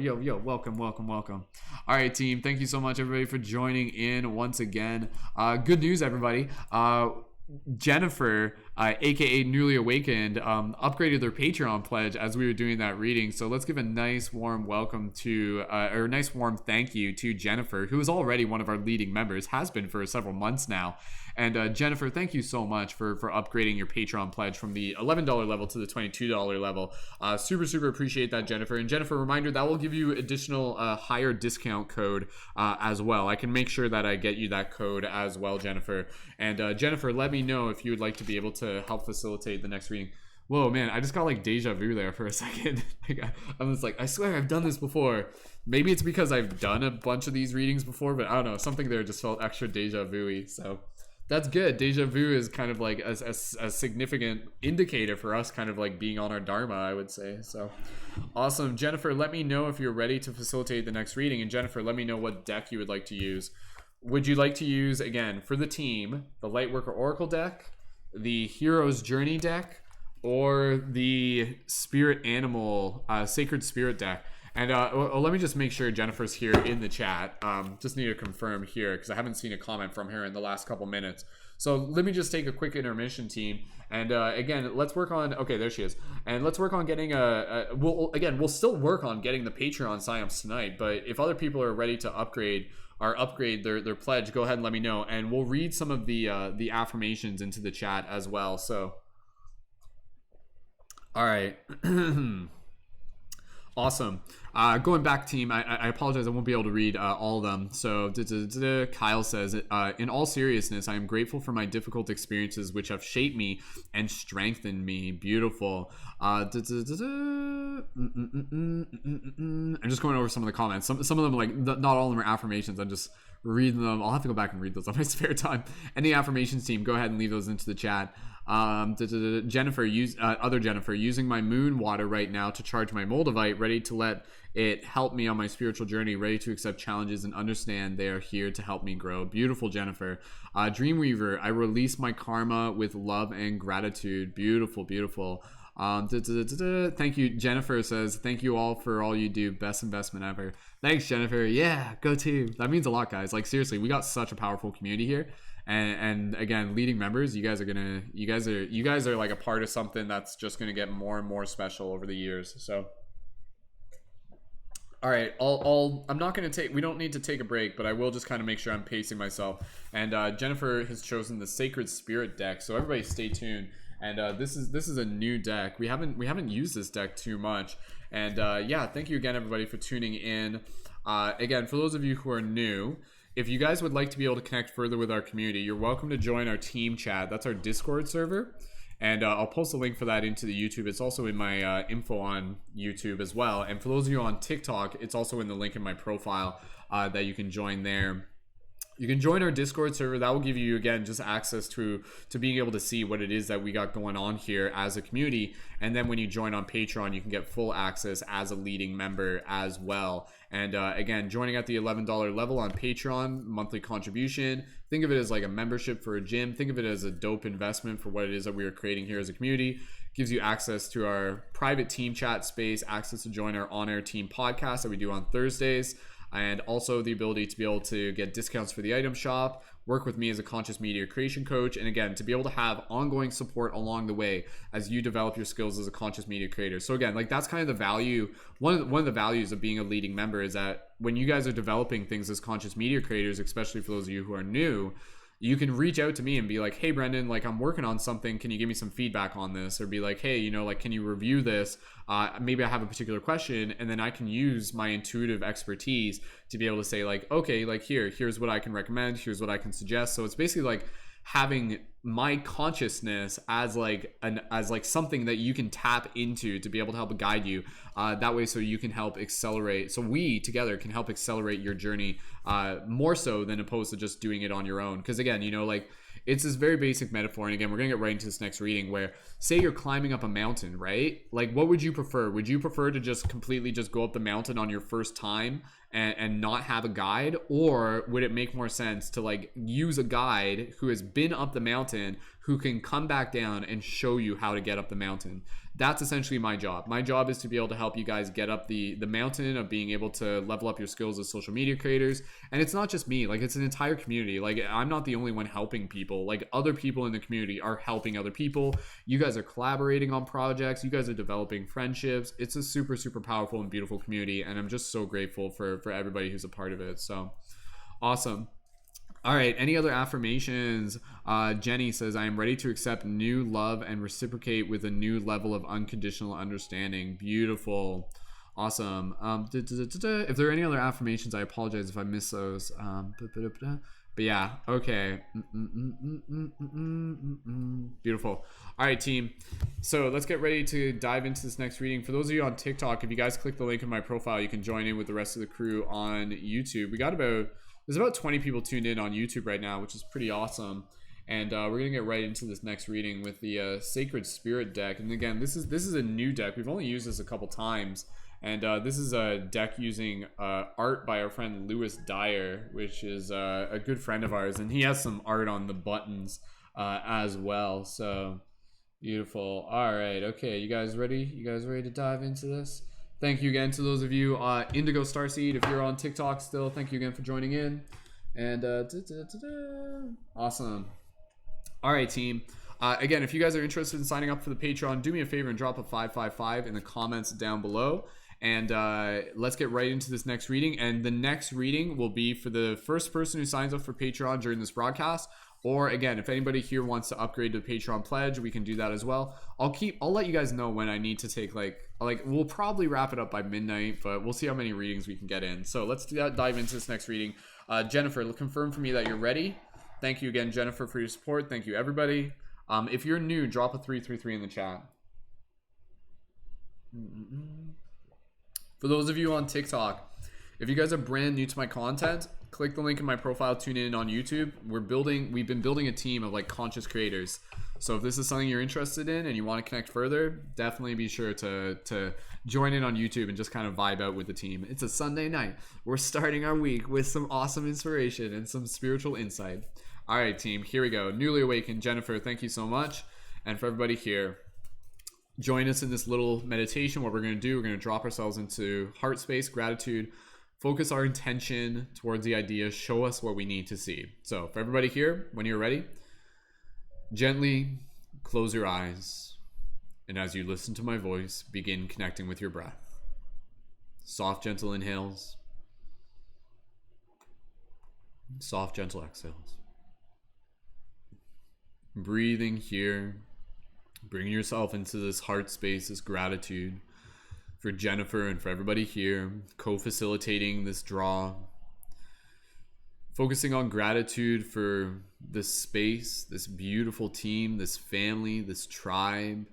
welcome. All right, team, thank you so much, everybody, for joining in once again. Good news, everybody. Jennifer, aka Newly Awakened, upgraded their Patreon pledge as we were doing that reading. So let's give a nice warm welcome to, or a nice warm thank you to Jennifer, who is already one of our leading members, has been for several months now. And Jennifer, thank you so much for upgrading your Patreon pledge from the $11 level to the $22 level. Super appreciate that, Jennifer. And Jennifer, reminder, that will give you additional higher discount code as well. I can make sure that I get you that code as well, Jennifer. And Jennifer, let me know if you would like to be able to help facilitate the next reading. Whoa, man, I just got like deja vu there for a second. I was like, I swear I've done this before. Maybe it's because I've done a bunch of these readings before, but I don't know. Something there just felt extra deja vu-y. So that's good. Deja vu is kind of like a significant indicator for us kind of like being on our dharma, I would say. So awesome. Jennifer, let me know if you're ready to facilitate the next reading. And Jennifer, let me know what deck you would like to use. Would you like to use, again, for the team, the Lightworker Oracle deck, the Hero's Journey deck, or the Spirit Animal Sacred Spirit deck? And let me just make sure Jennifer's here in the chat. Just need to confirm here because I haven't seen a comment from her in the last couple minutes. So let me just take a quick intermission, team. And again, let's work on, okay, there she is. And let's work on getting we'll still work on getting the Patreon signups tonight. But if other people are ready to upgrade their pledge, go ahead and let me know. And we'll read some of the affirmations into the chat as well. So, all right. Awesome. Going back, team, I apologize. I won't be able to read all of them. So Kyle says, in all seriousness, I am grateful for my difficult experiences, which have shaped me and strengthened me. Beautiful. I'm just going over some of the comments. Some of them, like, not all of them are affirmations. I'm just reading them. I'll have to go back and read those on my spare time. Any affirmations, team, go ahead and leave those into the chat. Jennifer, other Jennifer, using my moon water right now to charge my moldavite, ready to let it help me on my spiritual journey, ready to accept challenges and understand they are here to help me grow. Beautiful, Jennifer. Dreamweaver, I release my karma with love and gratitude. Beautiful. Thank you. Jennifer says, thank you all for all you do. Best investment ever. Thanks, Jennifer. Yeah, go team. That means a lot, guys. Like, seriously, we got such a powerful community here. And again, leading members, you guys are like a part of something that's just gonna get more and more special over the years. So all right, I'm not going to take, we don't need to take a break, but I will just kind of make sure I'm pacing myself. And Jennifer has chosen the Sacred Spirit deck, so everybody stay tuned. And this is a new deck. We haven't used this deck too much. And yeah, thank you again, everybody, for tuning in. Again, for those of you who are new, if you guys would like to be able to connect further with our community, you're welcome to join our team chat. That's our Discord server. And I'll post a link for that into the YouTube. It's also in my info on YouTube as well. And for those of you on TikTok, it's also in the link in my profile that you can join there. You can join our Discord server. That will give you, again, just access to being able to see what it is that we got going on here as a community. And then when you join on Patreon, you can get full access as a leading member as well. And again, joining at the $11 level on Patreon, monthly contribution. Think of it as like a membership for a gym. Think of it as a dope investment for what it is that we are creating here as a community. Gives you access to our private team chat space, access to join our on-air team podcast that we do on Thursdays, and also the ability to be able to get discounts for the item shop, work with me as a conscious media creation coach, and again, to be able to have ongoing support along the way as you develop your skills as a conscious media creator. So again, like that's kind of the value, one of the values of being a leading member is that when you guys are developing things as conscious media creators, especially for those of you who are new, you can reach out to me and be like, hey Brendan, like I'm working on something, can you give me some feedback on this? Or be like, hey, you know, like can you review this? Maybe I have a particular question, and then I can use my intuitive expertise to be able to say like, okay, like here's what I can recommend, here's what I can suggest. So it's basically like having my consciousness as like something that you can tap into to be able to help guide you that way, so you can help accelerate, so we together can help accelerate your journey more so than opposed to just doing it on your own. Because again, you know, like it's this very basic metaphor, and again, we're gonna get right into this next reading, where say you're climbing up a mountain, right? Like what would you prefer? Would you prefer to just completely just go up the mountain on your first time and not have a guide? Or would it make more sense to like use a guide who has been up the mountain, who can come back down and show you how to get up the mountain? That's essentially my job. My job is to be able to help you guys get up the mountain of being able to level up your skills as social media creators. And it's not just me, like it's an entire community. Like I'm not the only one helping people. Like other people in the community are helping other people. You guys are collaborating on projects. You guys are developing friendships. It's a super, super powerful and beautiful community. And I'm just so grateful for everybody who's a part of it. So awesome. All right, any other affirmations? Jenny says, I am ready to accept new love and reciprocate with a new level of unconditional understanding. Beautiful. Awesome. If there are any other affirmations, I apologize if I miss those. But yeah, okay. Beautiful. All right, team. So let's get ready to dive into this next reading. For those of you on TikTok, if you guys click the link in my profile, you can join in with the rest of the crew on YouTube. There's about 20 people tuned in on YouTube right now, which is pretty awesome. And we're gonna get right into this next reading with the Sacred Spirit deck. And again, this is a new deck. We've only used this a couple times. And this is a deck using art by our friend Lewis Dyer, which is a good friend of ours. And he has some art on the buttons as well. So beautiful. All right, okay, you guys ready? You guys ready to dive into this? Thank you again to those of you, Indigo Starseed, if you're on TikTok still, thank you again for joining in. And awesome. All right, team. Again, if you guys are interested in signing up for the Patreon, do me a favor and drop a 555 in the comments down below. And let's get right into this next reading. And the next reading will be for the first person who signs up for Patreon during this broadcast. Or again, if anybody here wants to upgrade to the Patreon pledge, we can do that as well. I'll let you guys know when I need to take like we'll probably wrap it up by midnight, but we'll see how many readings we can get in. So let's dive into this next reading. Jennifer, confirm for me that you're ready. Thank you again, Jennifer, for your support. Thank you, everybody. If you're new, drop a 333 in the chat. For those of you on TikTok, if you guys are brand new to my content, click the link in my profile, tune in on YouTube. We've been building a team of like conscious creators. So if this is something you're interested in and you want to connect further, definitely be sure to join in on YouTube and just kind of vibe out with the team. It's a Sunday night. We're starting our week with some awesome inspiration and some spiritual insight. All right, team, here we go. Newly awakened Jennifer, thank you so much. And for everybody here, join us in this little meditation. What we're going to do, we're going to drop ourselves into heart space, gratitude focus our intention towards the idea, show us what we need to see. So for everybody here, when you're ready, gently close your eyes, and as you listen to my voice, begin connecting with your breath. Soft, gentle inhales, soft, gentle exhales. Breathing here, bringing yourself into this heart space, this gratitude for Jennifer and for everybody here, co-facilitating this draw. Focusing on gratitude for this space, this beautiful team, this family, this tribe,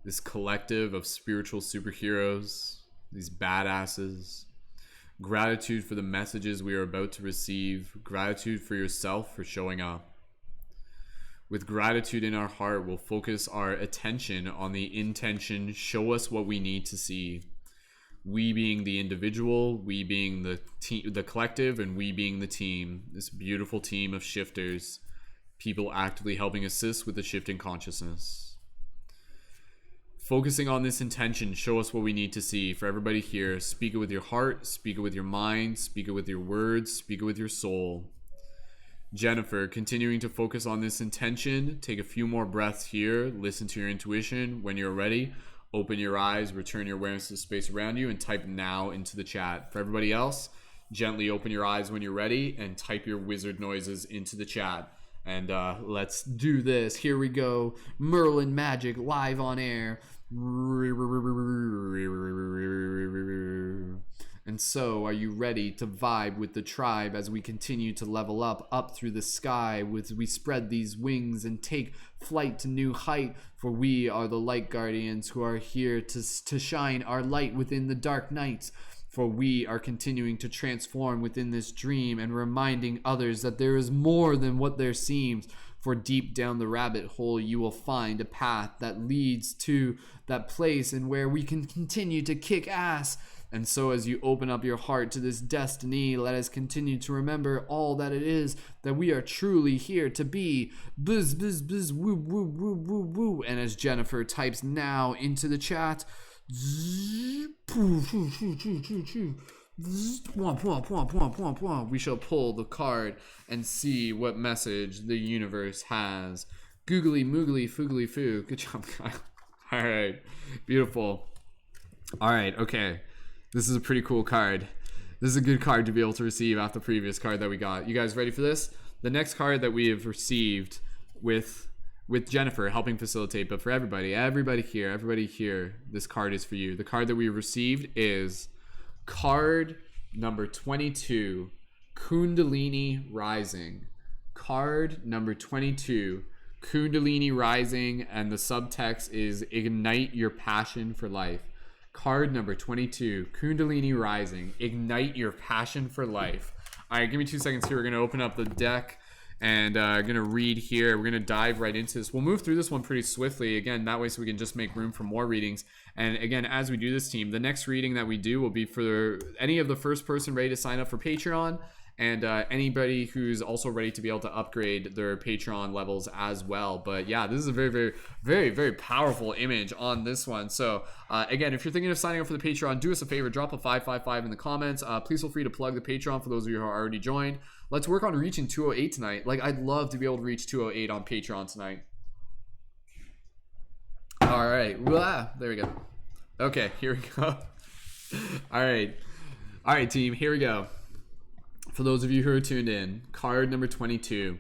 this collective of spiritual superheroes, these badasses. Gratitude for the messages we are about to receive. Gratitude for yourself for showing up. With gratitude in our heart, we'll focus our attention on the intention, show us what we need to see. We being the individual, we being the team, the collective, and we being the team. This beautiful team of shifters, people actively helping assist with the shifting consciousness. Focusing on this intention, show us what we need to see. For everybody here, speak it with your heart, speak it with your mind, speak it with your words, speak it with your soul. Jennifer, continuing to focus on this intention. Take a few more breaths here. Listen to your intuition. When you're ready, open your eyes, return your awareness to the space around you, and type now into the chat. For everybody else, gently open your eyes when you're ready and type your wizard noises into the chat. And let's do this. Here we go. Merlin Magic live on air. And so, are you ready to vibe with the tribe as we continue to level up through the sky, as we spread these wings and take flight to new height? For we are the light guardians who are here to shine our light within the dark nights. For we are continuing to transform within this dream and reminding others that there is more than what there seems. For deep down the rabbit hole, you will find a path that leads to that place and where we can continue to kick ass. And so as you open up your heart to this destiny, let us continue to remember all that it is that we are truly here to be. Buzz, buzz, buzz, woo, woo, woo, woo, woo. And as Jennifer types now into the chat, we shall pull the card and see what message the universe has. Googly, moogly, foogly, foo. Good job, Kyle. All right. Beautiful. All right. Okay. This is a pretty cool card. This is a good card to be able to receive after the previous card that we got. You guys ready for this? The next card that we have received with Jennifer helping facilitate, but for everybody here, this card is for you. The card that we received is card number 22, Kundalini Rising. Card number 22, Kundalini Rising, and the subtext is ignite your passion for life. Card number 22, Kundalini Rising, ignite your passion for life. All right, give me 2 seconds here. We're going to open up the deck and going to read here. We're going to dive right into this. We'll move through this one pretty swiftly, again, that way so we can just make room for more readings. And again, as we do this, team, the next reading that we do will be for any of the first person ready to sign up for Patreon, and anybody who's also ready to be able to upgrade their Patreon levels as well. But yeah, this is a very, very, very, very powerful image on this one. So again, if you're thinking of signing up for the Patreon, do us a favor, drop a 555 in the comments. Please feel free to plug the Patreon for those of you who are already joined. Let's work on reaching 208 tonight. Like, I'd love to be able to reach 208 on Patreon tonight. All right, there we go. Okay, here we go. All right, team, here we go. For those of you who are tuned in, card number 22,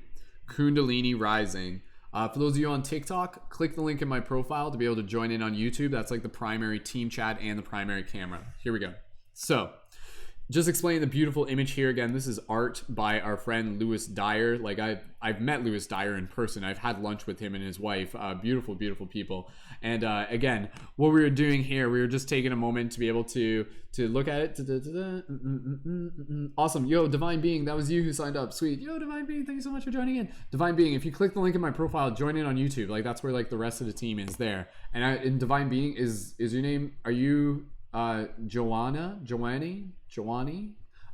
Kundalini Rising. For those of you on TikTok, click the link in my profile to be able to join in on YouTube. That's like the primary team chat and the primary camera. Here we go. So, just explaining the beautiful image here again. This is art by our friend Lewis Dyer. Like, I've met Lewis Dyer in person. I've had lunch with him and his wife. Beautiful, beautiful people. And again, what we were doing here, we were just taking a moment to be able to look at it. Awesome. Yo, Divine Being, that was you who signed up. Sweet. Yo, Divine Being, thank you so much for joining in. Divine Being, if you click the link in my profile, join in on YouTube. Like, that's where like the rest of the team is there. And Divine Being is your name. Are you Joanny?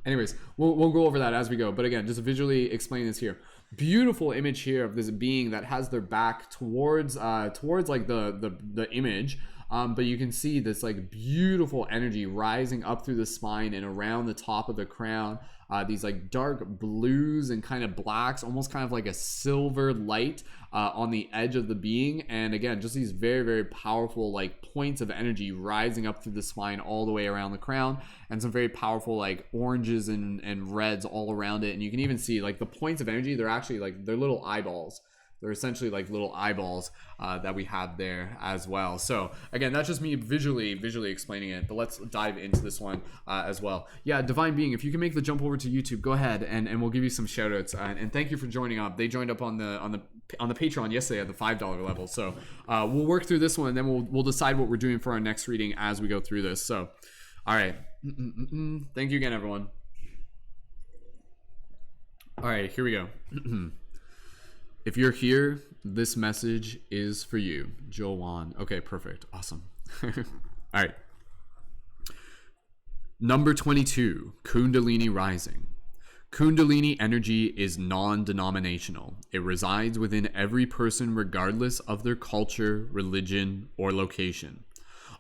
Anyways, we'll go over that as we go. But again, just visually explain this here. Beautiful image here of this being that has their back towards like the image. But you can see this like beautiful energy rising up through the spine and around the top of the crown. These like dark blues and kind of blacks, almost kind of like a silver light on the edge of the being. And again, just these very, very powerful like points of energy rising up through the spine all the way around the crown, and some very powerful like oranges and reds all around it. And you can even see like the points of energy, they're actually like, they're little eyeballs. They're essentially like little eyeballs that we have there as well. So again, that's just me visually explaining it, but let's dive into this one as well. Yeah, Divine Being, if you can make the jump over to YouTube, go ahead and we'll give you some shout outs. And thank you for joining up. They joined up on the Patreon yesterday at the $5 level. So we'll work through this one, and then we'll decide what we're doing for our next reading as we go through this. So, all right. Thank you again, everyone. All right, here we go. If you're here, this message is for you. Joanne. Okay, perfect. Awesome. All right. Number 22, Kundalini Rising. Kundalini energy is non-denominational. It resides within every person regardless of their culture, religion, or location.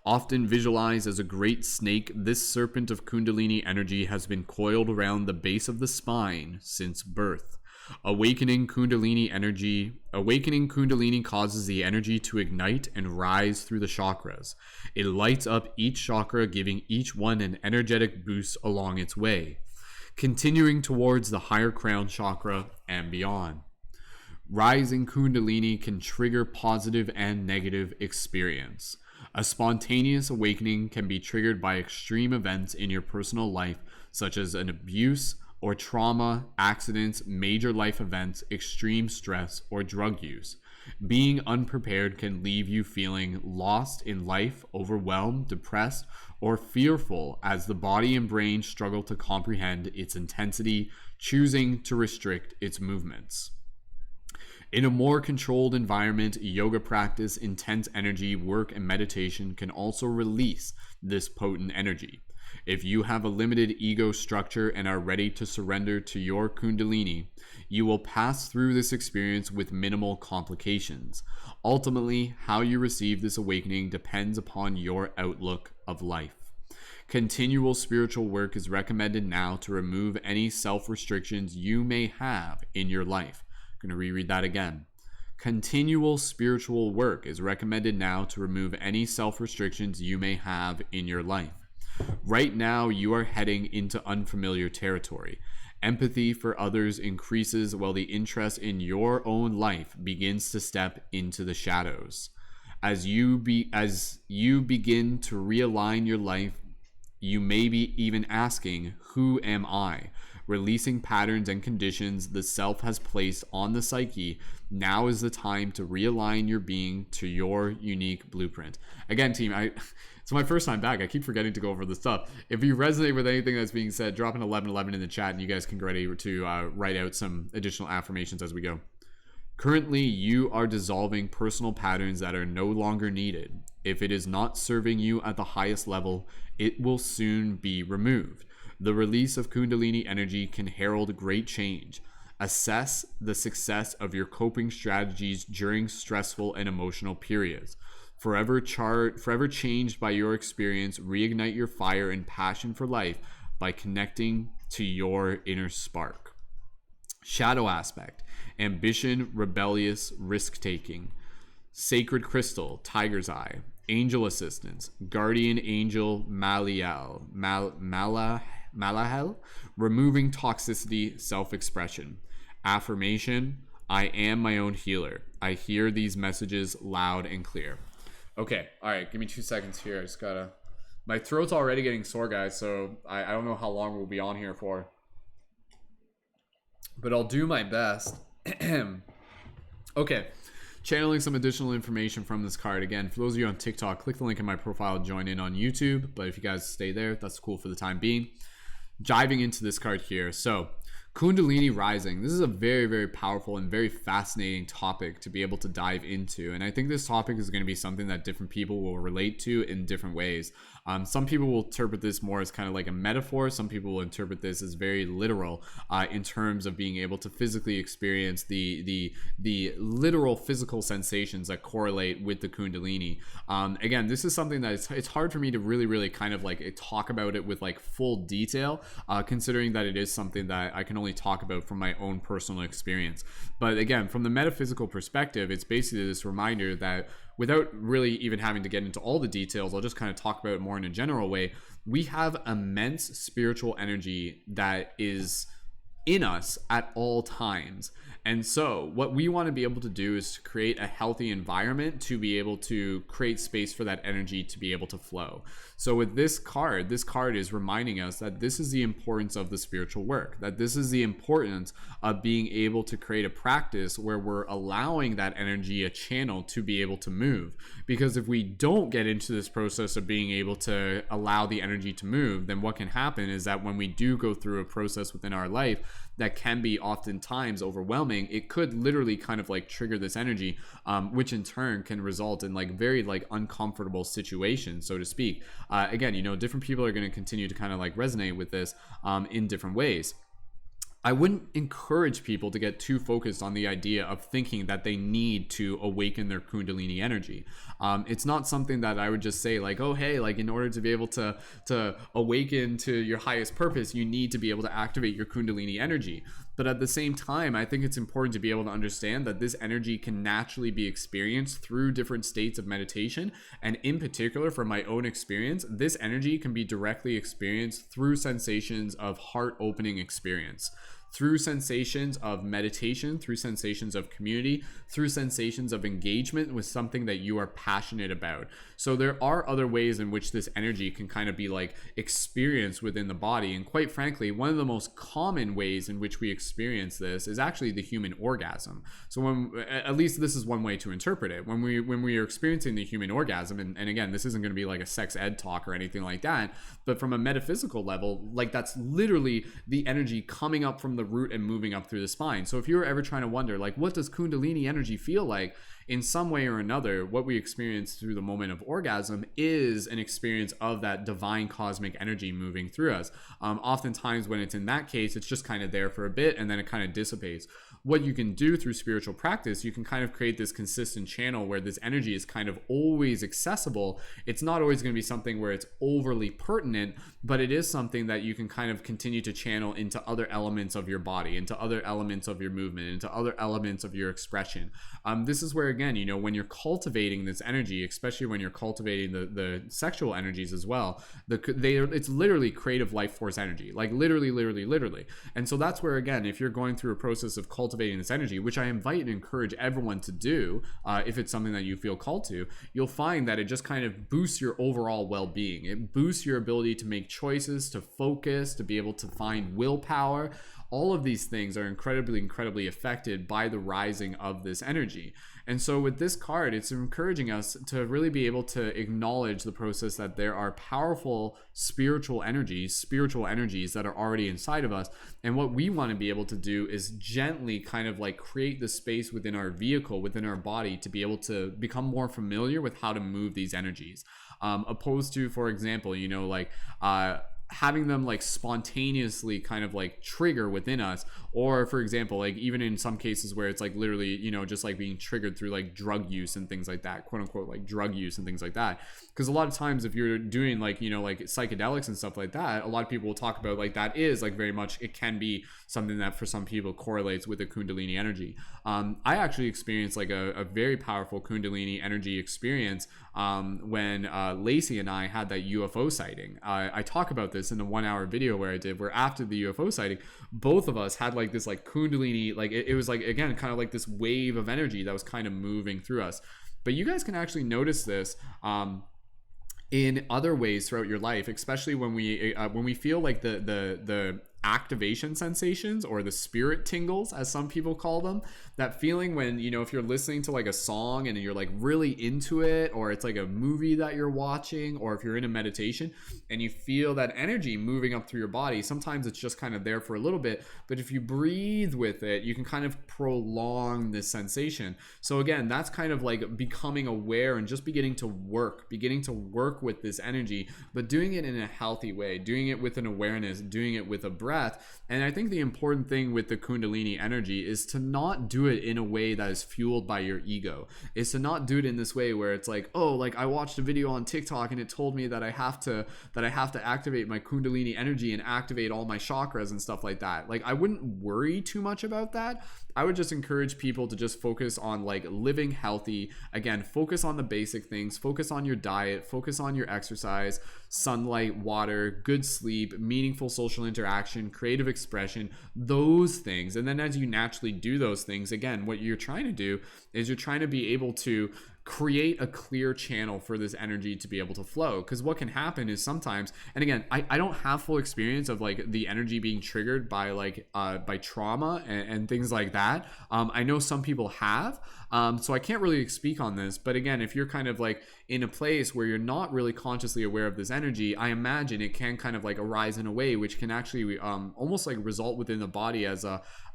Often visualized as a great snake, this serpent of Kundalini energy has been coiled around the base of the spine since birth. Awakening Kundalini causes the energy to ignite and rise through the chakras. It lights up each chakra, giving each one an energetic boost along its way, continuing towards the higher crown chakra and beyond. Rising Kundalini can trigger positive and negative experience. A spontaneous awakening can be triggered by extreme events in your personal life, such as an abuse or trauma, accidents, major life events, extreme stress, or drug use. Being unprepared can leave you feeling lost in life, overwhelmed, depressed, or fearful as the body and brain struggle to comprehend its intensity, choosing to restrict its movements. In a more controlled environment, yoga practice, intense energy, work, and meditation can also release this potent energy. If you have a limited ego structure and are ready to surrender to your Kundalini, you will pass through this experience with minimal complications. Ultimately, how you receive this awakening depends upon your outlook of life. Continual spiritual work is recommended now to remove any self-restrictions you may have in your life. I'm going to reread that again. Continual spiritual work is recommended now to remove any self-restrictions you may have in your life. Right now, you are heading into unfamiliar territory. Empathy for others increases while the interest in your own life begins to step into the shadows. As you begin to realign your life, you may be even asking, who am I? Releasing patterns and conditions the self has placed on the psyche. Now is the time to realign your being to your unique blueprint. Again, team, it's my first time back. I keep forgetting to go over this stuff. If you resonate with anything that's being said, drop an 1111 in the chat, and you guys can get ready to write out some additional affirmations as we go. Currently, you are dissolving personal patterns that are no longer needed. If it is not serving you at the highest level, it will soon be removed. The release of Kundalini energy can herald great change. Assess the success of your coping strategies during stressful and emotional periods. Forever changed by your experience, reignite your fire and passion for life by connecting to your inner spark. Shadow aspect, ambition, rebellious, risk-taking. Sacred crystal, tiger's eye. Angel assistance, guardian angel Malahel, removing toxicity, self-expression. Affirmation, I am my own healer. I hear these messages loud and clear. Okay, all right, give me 2 seconds here. I just gotta, my throat's already getting sore, guys, so I don't know how long we'll be on here for, but I'll do my best. Okay, channeling some additional information from this card. Again, for those of you on TikTok, click the link in my profile, join in on YouTube, but if you guys stay there, that's cool for the time being. Diving into this card here. So Kundalini rising. This is a very, very powerful and very fascinating topic to be able to dive into. And I think this topic is going to be something that different people will relate to in different ways. Some people will interpret this more as kind of like a metaphor. Some people will interpret this as very literal in terms of being able to physically experience the literal physical sensations that correlate with the Kundalini. Again, this is something that it's hard for me to really kind of like talk about it with like full detail, considering that it is something that I can only talk about from my own personal experience. But again, from the metaphysical perspective, it's basically this reminder that without really even having to get into all the details, I'll just kind of talk about it more in a general way. We have immense spiritual energy that is in us at all times. And so what we want to be able to do is to create a healthy environment to be able to create space for that energy to be able to flow. So with this card is reminding us that this is the importance of the spiritual work, that this is the importance of being able to create a practice where we're allowing that energy, a channel, to be able to move. Because if we don't get into this process of being able to allow the energy to move, then what can happen is that when we do go through a process within our life that can be oftentimes overwhelming, it could literally kind of like trigger this energy, which in turn can result in like very like uncomfortable situations, so to speak. Again, different people are going to continue to kind of like resonate with this in different ways. I wouldn't encourage people to get too focused on the idea of thinking that they need to awaken their Kundalini energy. It's not something that I would just say like, oh, hey, like in order to be able to awaken to your highest purpose, you need to be able to activate your Kundalini energy. But at the same time, I think it's important to be able to understand that this energy can naturally be experienced through different states of meditation. And in particular, from my own experience, this energy can be directly experienced through sensations of heart opening experience, through sensations of meditation, through sensations of community, through sensations of engagement with something that you are passionate about. So there are other ways in which this energy can kind of be like experienced within the body. And quite frankly, one of the most common ways in which we experience this is actually the human orgasm. So when, at least this is one way to interpret it. When we are experiencing the human orgasm, and again, this isn't going to be like a sex ed talk or anything like that, but from a metaphysical level, like that's literally the energy coming up from the root and moving up through the spine. So if you're ever trying to wonder, like, what does Kundalini energy feel like? In some way or another, what we experience through the moment of orgasm is an experience of that divine cosmic energy moving through us. Oftentimes when it's in that case, it's just kind of there for a bit and then it kind of dissipates. What you can do through spiritual practice, you can kind of create this consistent channel where this energy is kind of always accessible. It's not always going to be something where it's overly pertinent, but it is something that you can kind of continue to channel into other elements of your body, into other elements of your movement, into other elements of your expression. This is where, again, when you're cultivating this energy, especially when you're cultivating the sexual energies as well, it's literally creative life force energy, like literally. And so that's where, again, if you're going through a process of cultivating this energy, which I invite and encourage everyone to do, if it's something that you feel called to, you'll find that it just kind of boosts your overall well-being. It boosts your ability to make choices, to focus, to be able to find willpower. All of these things are incredibly affected by the rising of this energy. And so with this card, it's encouraging us to really be able to acknowledge the process that there are powerful spiritual energies that are already inside of us. And what we want to be able to do is gently kind of like create the space within our vehicle, within our body, to be able to become more familiar with how to move these energies. Opposed to, for example, having them like spontaneously kind of like trigger within us, or for example, like even in some cases where it's like literally, just like being triggered through like drug use and things like that, quote unquote, like drug use and things like that. Because a lot of times if you're doing like, like psychedelics and stuff like that, a lot of people will talk about like that is like very much, it can be something that for some people correlates with the Kundalini energy. I actually experienced like a very powerful Kundalini energy experience when Lacey and I had that UFO sighting. I talk about this in the 1 hour video where after the UFO sighting, both of us had like this like Kundalini, like it was like, again, kind of like this wave of energy that was kind of moving through us. But you guys can actually notice this in other ways throughout your life, especially when we feel like the activation sensations, or the spirit tingles, as some people call them. That feeling when, if you're listening to like a song and you're like really into it, or it's like a movie that you're watching, or if you're in a meditation and you feel that energy moving up through your body. Sometimes it's just kind of there for a little bit, but if you breathe with it, you can kind of prolong this sensation. So again, that's kind of like becoming aware and just beginning to work with this energy, but doing it in a healthy way, doing it with an awareness, doing it with a breath. And I think the important thing with the Kundalini energy is to not do it in a way that is fueled by your ego. Is to not do it in this way where it's like, oh, like I watched a video on TikTok and it told me that I have to activate my Kundalini energy and activate all my chakras and stuff like that. Like, I wouldn't worry too much about that. I would just encourage people to just focus on like living healthy. Again, focus on the basic things, focus on your diet, focus on your exercise, sunlight, water, good sleep, meaningful social interaction, creative expression, those things. And then as you naturally do those things, again, what you're trying to do is you're trying to be able to create a clear channel for this energy to be able to flow. Because what can happen is sometimes, and again, I don't have full experience of like the energy being triggered by like by trauma and things like that. I know some people have, so I can't really speak on this. But again, if you're kind of like in a place where you're not really consciously aware of this energy, I imagine it can kind of like arise in a way which can actually almost like result within the body as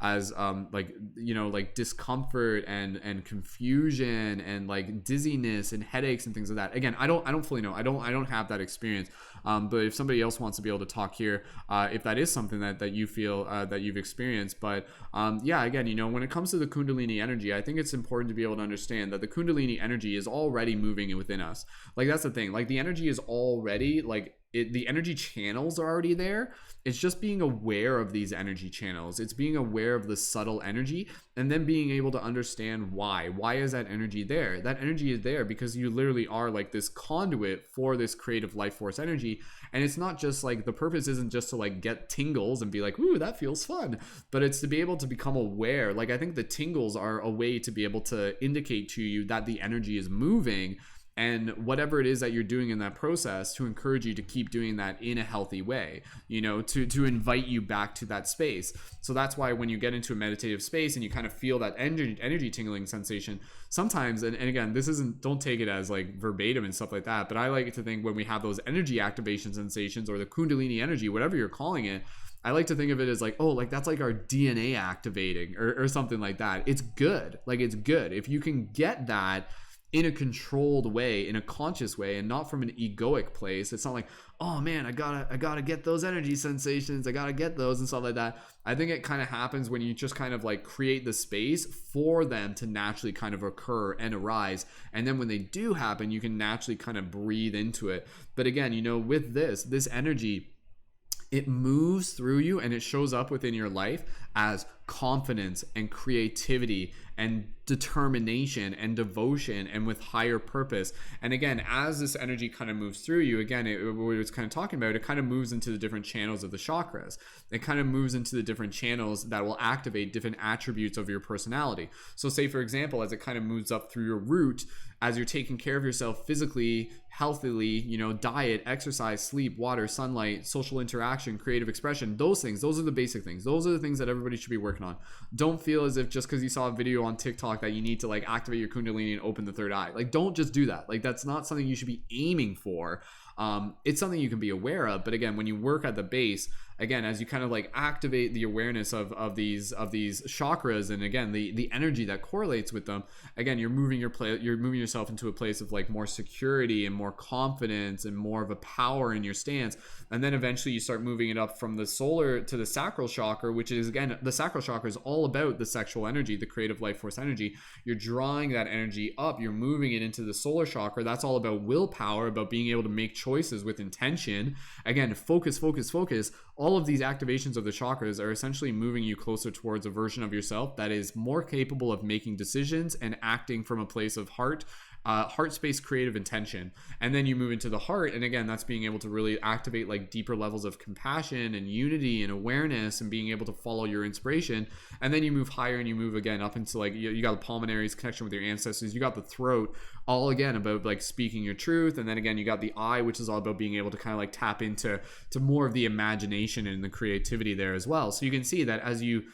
like discomfort and confusion and like dizziness and headaches and things like that. Again, I don't fully know. I don't have that experience. But if somebody else wants to be able to talk here, if that is something that you feel that you've experienced. But yeah, again, when it comes to the Kundalini energy, I think it's important to be able to understand that the Kundalini energy is already moving within us. Like, that's the thing. Like, the energy is already like the energy channels are already there. It's just being aware of these energy channels. It's being aware of the subtle energy and then being able to understand why. Why is that energy there? That energy is there because you literally are like this conduit for this creative life force energy. And it's not just like, the purpose isn't just to like get tingles and be like, ooh, that feels fun. But it's to be able to become aware. Like, I think the tingles are a way to be able to indicate to you that the energy is moving. And whatever it is that you're doing in that process, to encourage you to keep doing that in a healthy way, to invite you back to that space. So that's why when you get into a meditative space and you kind of feel that energy tingling sensation, sometimes, and again, this isn't, don't take it as like verbatim and stuff like that, but I like to think when we have those energy activation sensations, or the Kundalini energy, whatever you're calling it, I like to think of it as like, oh, like that's like our DNA activating or something like that. It's good. Like, it's good. If you can get that in a controlled way, in a conscious way, and not from an egoic place. It's not like, oh man, I gotta get those energy sensations, I gotta get those and stuff like that. I think it kind of happens when you just kind of like create the space for them to naturally kind of occur and arise. And then when they do happen, you can naturally kind of breathe into it. But again, with this energy, it moves through you and it shows up within your life as confidence and creativity and determination and devotion and with higher purpose. And again, as this energy kind of moves through you, again, what it's kind of talking about, it kind of moves into the different channels of the chakras. It kind of moves into the different channels that will activate different attributes of your personality. So say, for example, as it kind of moves up through your root, as you're taking care of yourself physically, healthily, diet, exercise, sleep, water, sunlight, social interaction, creative expression, those are the basic things. Those are the things that everybody should be working on. Don't feel as if just because you saw a video on TikTok that you need to like activate your Kundalini and open the third eye. Like, don't just do that. Like, that's not something you should be aiming for. It's something you can be aware of, but again, when you work at the base, again, as you kind of like activate the awareness of these chakras, and again the energy that correlates with them, again, you're moving yourself into a place of like more security and more confidence and more of a power in your stance. And then eventually you start moving it up from the solar to the sacral chakra, which is, again, the sacral chakra is all about the sexual energy, the creative life force energy. You're drawing that energy up, you're moving it into the solar chakra. That's all about willpower, about being able to make choices with intention. Again, focus. All of these activations of the chakras are essentially moving you closer towards a version of yourself that is more capable of making decisions and acting from a place of heart, heart space creative intention. And then you move into the heart, and again, that's being able to really activate like deeper levels of compassion and unity and awareness and being able to follow your inspiration. And then you move higher and you move again up into like you got the pulmonaries, connection with your ancestors, you got the throat, all again about like speaking your truth. And then again, you got the eye, which is all about being able to kind of like tap into more of the imagination and the creativity there as well. So you can see that as you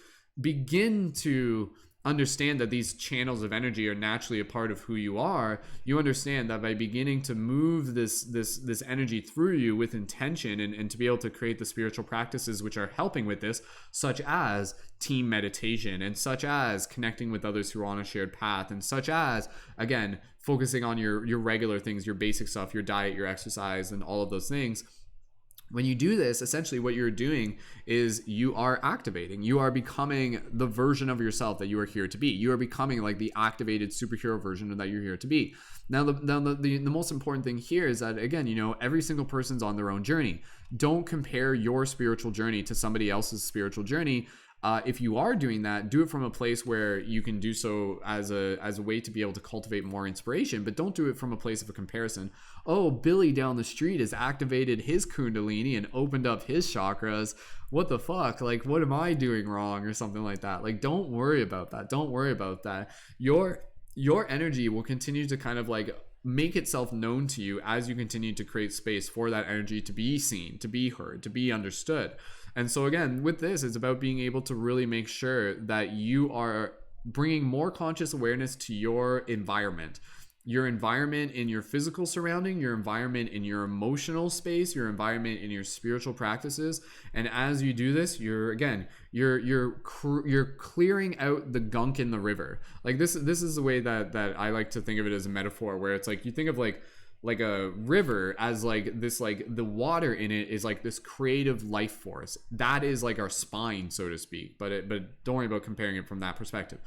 begin to understand that these channels of energy are naturally a part of who you are, you understand that by beginning to move this energy through you with intention, and to be able to create the spiritual practices which are helping with this, such as team meditation, and such as connecting with others who are on a shared path, and such as, again, focusing on your regular things, your basic stuff, your diet, your exercise, and all of those things. When you do this, essentially what you're doing is you are activating. You are becoming the version of yourself that you are here to be. You are becoming like the activated superhero version that you're here to be. Now, the most important thing here is that, again, you know, every single person's on their own journey. Don't compare your spiritual journey to somebody else's spiritual journey. If you are doing that, do it from a place where you can do so as a way to be able to cultivate more inspiration, but don't do it from a place of a comparison. Oh, Billy down the street has activated his kundalini and opened up his chakras. What the fuck? Like, what am I doing wrong or something like that? Like, don't worry about that. Don't worry about that. Your energy will continue to kind of like make itself known to you as you continue to create space for that energy to be seen, to be heard, to be understood. And so again, with this, it's about being able to really make sure that you are bringing more conscious awareness to your environment in your physical surrounding, your environment in your emotional space, your environment in your spiritual practices. And as you do this, you're clearing out the gunk in the river. Like this is the way that I like to think of it as a metaphor, where it's like you think of like a river as like this, like the water in it is like this creative life force that is like our spine, so to speak. But don't worry about comparing it from that perspective.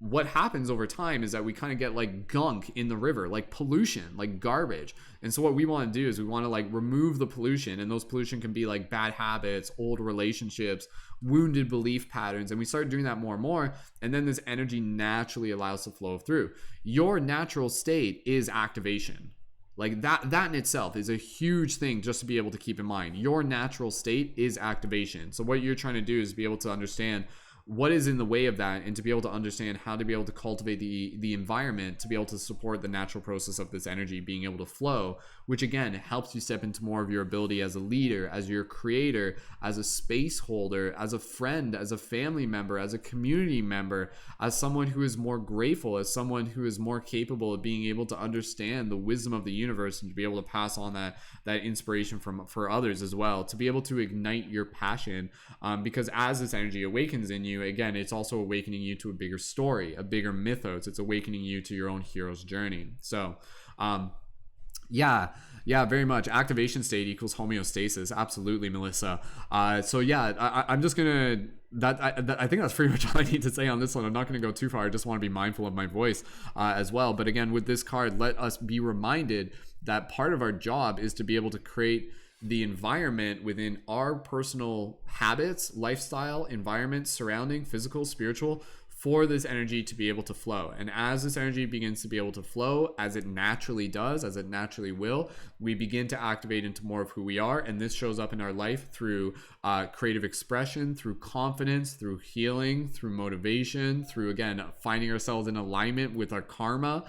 What happens over time is that we kind of get like gunk in the river, like pollution, like garbage. And so what we want to do is we want to like remove the pollution, and those pollution can be like bad habits, old relationships, wounded belief patterns. And we start doing that more and more, and then this energy naturally allows to flow through. Your natural state is activation. Like that in itself is a huge thing just to be able to keep in mind. Your natural state is activation. So what you're trying to do is be able to understand what is in the way of that, and to be able to understand how to be able to cultivate the environment to be able to support the natural process of this energy being able to flow, which again helps you step into more of your ability as a leader, as your creator, as a space holder, as a friend, as a family member, as a community member, as someone who is more grateful, as someone who is more capable of being able to understand the wisdom of the universe, and to be able to pass on that inspiration for others as well, to be able to ignite your passion, because as this energy awakens in you, again, it's also awakening you to a bigger story, a bigger mythos. It's awakening you to your own hero's journey. So yeah, very much. Activation state equals homeostasis. Absolutely, Melissa. So yeah, I'm just gonna I think that's pretty much all I need to say on this one. I'm not going to go too far. I just want to be mindful of my voice as well. But again, with this card, let us be reminded that part of our job is to be able to create the environment within our personal habits, lifestyle, environment, surrounding, physical, spiritual, for this energy to be able to flow. And as this energy begins to be able to flow, as it naturally does, as it naturally will, we begin to activate into more of who we are. And this shows up in our life through creative expression, through confidence, through healing, through motivation, through, again, finding ourselves in alignment with our karma,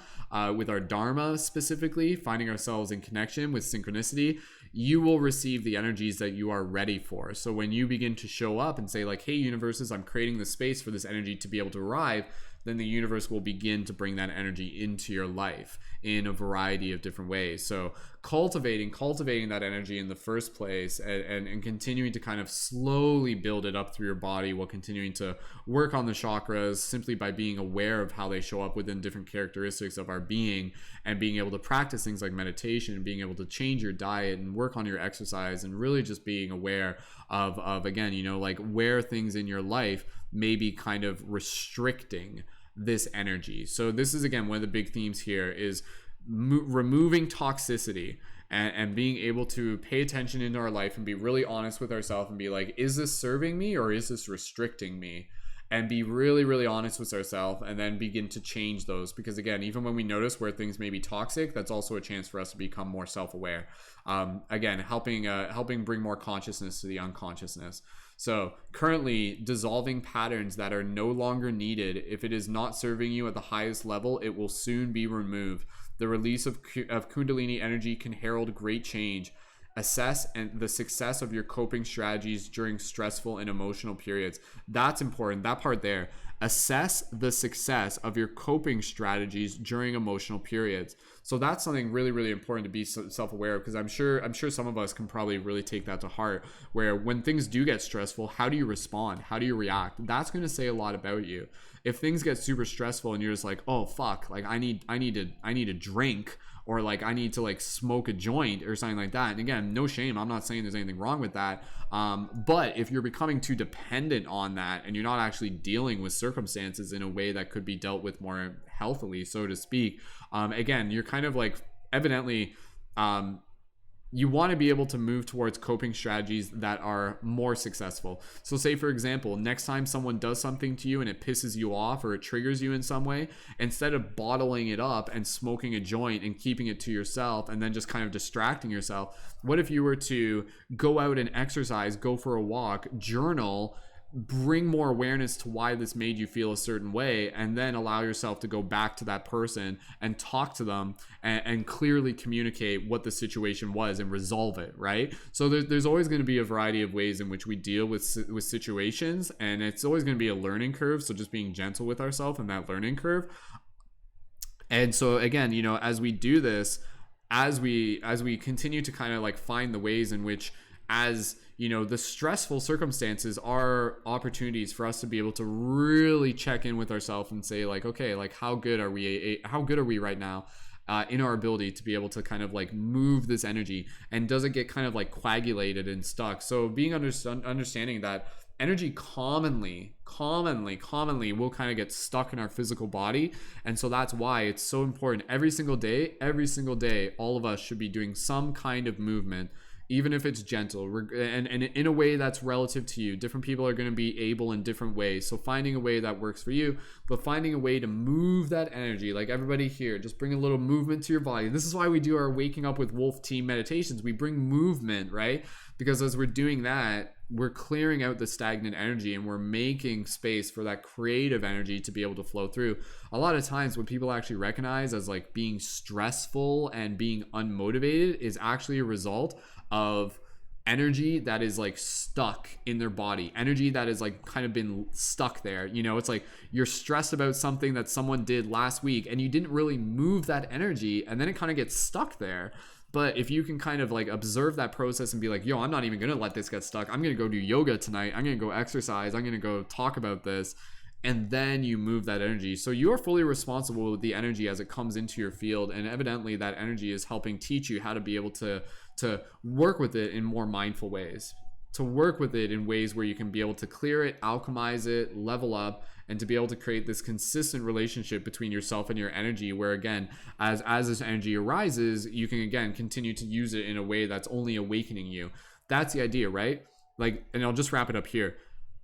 with our dharma specifically, finding ourselves in connection with synchronicity. You will receive the energies that you are ready for. So when you begin to show up and say like, hey, universes, I'm creating the space for this energy to be able to arrive, then the universe will begin to bring that energy into your life in a variety of different ways. So cultivating that energy in the first place, and continuing to kind of slowly build it up through your body, while continuing to work on the chakras simply by being aware of how they show up within different characteristics of our being, and being able to practice things like meditation, and being able to change your diet and work on your exercise, and really just being aware of again, you know, like where things in your life may be kind of restricting this energy. So this is, again, one of the big themes here is removing toxicity, and being able to pay attention into our life and be really honest with ourselves and be like, is this serving me or is this restricting me? and be really, really honest with ourselves, and then begin to change those. Because again, even when we notice where things may be toxic, that's also a chance for us to become more self-aware. Again, helping bring more consciousness to the unconsciousness. So currently, dissolving patterns that are no longer needed. If it is not serving you at the highest level, it will soon be removed. The release of Kundalini energy can herald great change. Assess and the success of your coping strategies during stressful and emotional periods. That's important. That part there. Assess the success of your coping strategies during emotional periods. So that's something really, really important to be self-aware of, because I'm sure some of us can probably really take that to heart, where when things do get stressful, how do you respond? How do you react? That's going to say a lot about you. If things get super stressful and you're just like, oh fuck, like I need a drink, or like I need to like smoke a joint or something like that. And again, no shame. I'm not saying there's anything wrong with that. But if you're becoming too dependent on that and you're not actually dealing with circumstances in a way that could be dealt with more healthily, so to speak, again, you're kind of like evidently, you want to be able to move towards coping strategies that are more successful. So say, for example, next time someone does something to you and it pisses you off or it triggers you in some way, instead of bottling it up and smoking a joint and keeping it to yourself and then just kind of distracting yourself, what if you were to go out and exercise, go for a walk, journal, bring more awareness to why this made you feel a certain way, and then allow yourself to go back to that person and talk to them and clearly communicate what the situation was and resolve it, right? So there's always going to be a variety of ways in which we deal with situations, and it's always going to be a learning curve. So just being gentle with ourselves in that learning curve. And so again, you know, as we do this, as we continue to kind of like find the ways in which, as you know, the stressful circumstances are opportunities for us to be able to really check in with ourselves and say like, okay, like how good are we right now in our ability to be able to kind of like move this energy, and does it get kind of like coagulated and stuck? So being understanding that energy commonly will kind of get stuck in our physical body. And so that's why it's so important every single day, all of us should be doing some kind of movement, even if it's gentle and in a way that's relative to you. Different people are going to be able in different ways. So finding a way that works for you, but finding a way to move that energy, like everybody here, just bring a little movement to your body. This is why we do our Waking Up with Wolf team meditations. We bring movement, right? Because as we're doing that, we're clearing out the stagnant energy and we're making space for that creative energy to be able to flow through. A lot of times what people actually recognize as like being stressful and being unmotivated is actually a result of energy that is like stuck in their body, energy that is like kind of been stuck there. You know, it's like you're stressed about something that someone did last week and you didn't really move that energy, and then it kind of gets stuck there. But if you can kind of like observe that process and be like, yo, I'm not even gonna let this get stuck, I'm gonna go do yoga tonight, I'm gonna go exercise, I'm gonna go talk about this, and then you move that energy. So you are fully responsible with the energy as it comes into your field, and evidently that energy is helping teach you how to be able to work with it in more mindful ways, to work with it in ways where you can be able to clear it, alchemize it, level up, and to be able to create this consistent relationship between yourself and your energy, where again, as this energy arises, you can again continue to use it in a way that's only awakening you. That's the idea, right? Like, and I'll just wrap it up here.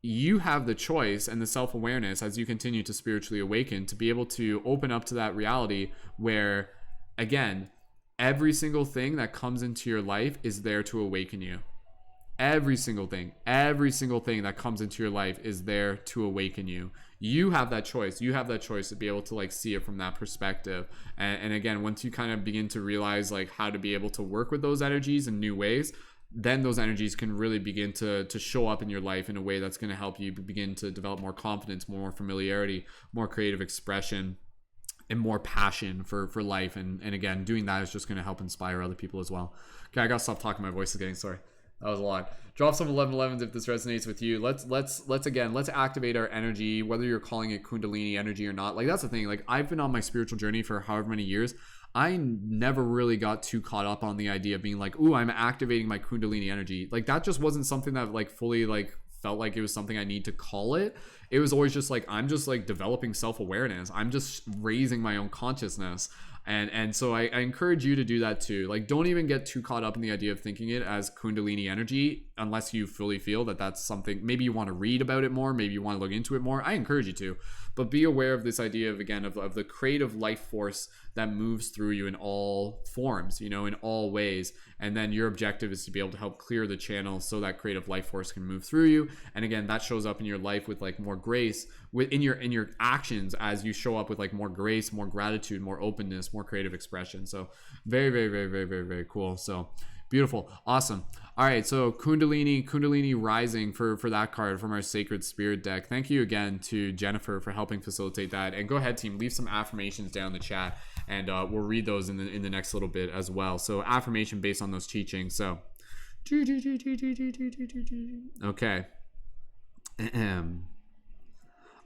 You have the choice and the self-awareness as you continue to spiritually awaken to be able to open up to that reality where, again, every single thing that comes into your life is there to awaken you. Every single thing that comes into your life is there to awaken you. You have that choice. You have that choice to be able to like see it from that perspective. And again, once you kind of begin to realize like how to be able to work with those energies in new ways, then those energies can really begin to show up in your life in a way that's going to help you begin to develop more confidence, more familiarity, more creative expression, and more passion for life. And again, doing that is just going to help inspire other people as well. Okay, I gotta stop talking. My voice is getting sore. That was a lot. Drop some 1111s if this resonates with you. Let's activate our energy, whether you're calling it Kundalini energy or not. Like, that's the thing. Like, I've been on my spiritual journey for however many years. I never really got too caught up on the idea of being like, ooh, I'm activating my Kundalini energy. Like, that just wasn't something that like fully like felt like it was something I need to call it. It was always just like, I'm just like developing self-awareness. I'm just raising my own consciousness. And so I encourage you to do that too. Like, don't even get too caught up in the idea of thinking it as Kundalini energy. unless you fully feel that that's something, maybe you want to read about it more, maybe you want to look into it more, I encourage you to. But be aware of this idea of, again, of the creative life force that moves through you in all forms, you know, in all ways. And then your objective is to be able to help clear the channel so that creative life force can move through you. And again, that shows up in your life with like more grace, in your actions, as you show up with like more grace, more gratitude, more openness, more creative expression. So very, very, very, very, very, very cool. So beautiful. Awesome. All right. So Kundalini Rising for that card from our Sacred Spirit deck. Thank you again to Jennifer for helping facilitate that. And go ahead, team, leave some affirmations down in the chat, and we'll read those in the next little bit as well. So affirmation based on those teachings. So okay.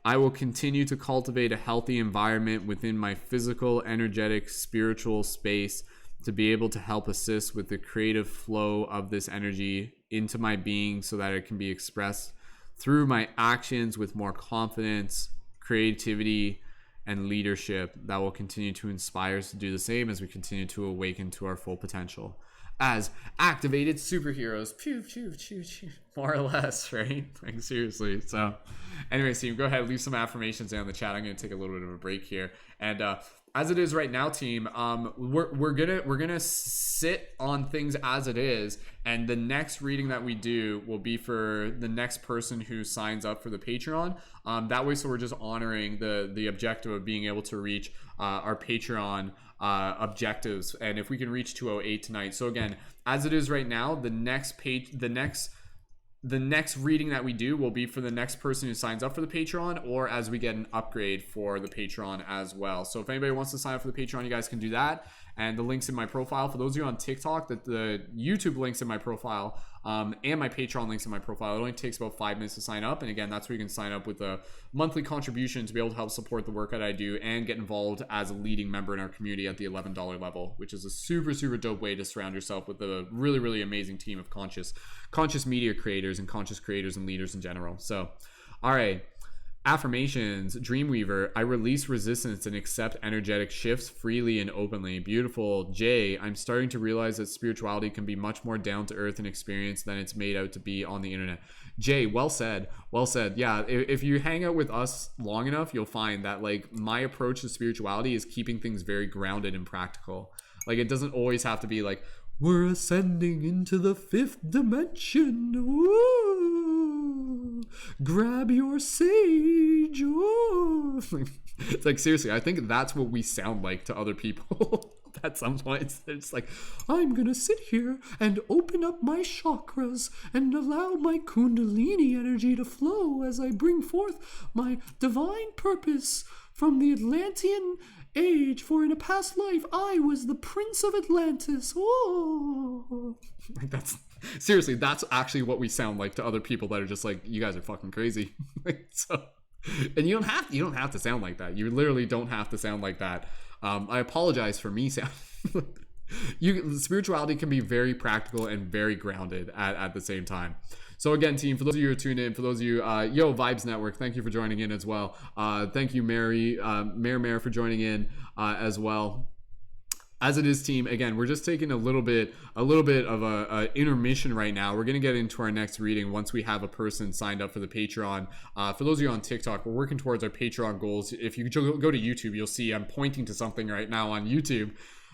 I will continue to cultivate a healthy environment within my physical, energetic, spiritual space to be able to help assist with the creative flow of this energy into my being so that it can be expressed through my actions with more confidence, creativity, and leadership that will continue to inspire us to do the same as we continue to awaken to our full potential as activated superheroes. Pew, pew, pew, pew. More or less, right? Like, seriously. So anyway, Steve, go ahead, leave some affirmations down in the chat. I'm going to take a little bit of a break here. And as it is right now, team, we're gonna sit on things as it is, and the next reading that we do will be for the next person who signs up for the Patreon. That way, so we're just honoring the objective of being able to reach our Patreon objectives, and if we can reach 208 tonight. So again, as it is right now, the next reading that we do will be for the next person who signs up for the Patreon, or as we get an upgrade for the Patreon as well. So if anybody wants to sign up for the Patreon, you guys can do that. And the link's in my profile. For those of you on TikTok, the YouTube link's in my profile, and my Patreon link's in my profile. It only takes about 5 minutes to sign up. And again, that's where you can sign up with a monthly contribution to be able to help support the work that I do and get involved as a leading member in our community at the $11 level, which is a super, super dope way to surround yourself with a really, really amazing team of conscious media creators and conscious creators and leaders in general. So, all right. Affirmations. Dreamweaver, I release resistance and accept energetic shifts freely and openly. Beautiful. Jay, I'm starting to realize that spirituality can be much more down to earth and experience than it's made out to be on the internet. Jay, well said. Well said. Yeah, if you hang out with us long enough, you'll find that like my approach to spirituality is keeping things very grounded and practical. Like, it doesn't always have to be like, we're ascending into the 5th dimension. Ooh, grab your sage. Ooh. It's like, seriously, I think that's what we sound like to other people. At some points, it's like, I'm gonna sit here and open up my chakras and allow my Kundalini energy to flow as I bring forth my divine purpose from the Atlantean age, for in a past life I was the Prince of Atlantis. Oh, like, that's seriously, that's actually what we sound like to other people that are just like, you guys are fucking crazy. So, and you don't have to sound like that. You literally don't have to sound like that. I apologize for me sound. Spirituality can be very practical and very grounded at the same time. So again, team, for those of you who are tuned in, for those of you, Vibes Network, thank you for joining in as well. Thank you, Mary, Mayor, for joining in as well. As it is, team, again, we're just taking a little bit of a intermission right now. We're going to get into our next reading once we have a person signed up for the Patreon. For those of you on TikTok, we're working towards our Patreon goals. If you go to YouTube, you'll see I'm pointing to something right now on YouTube.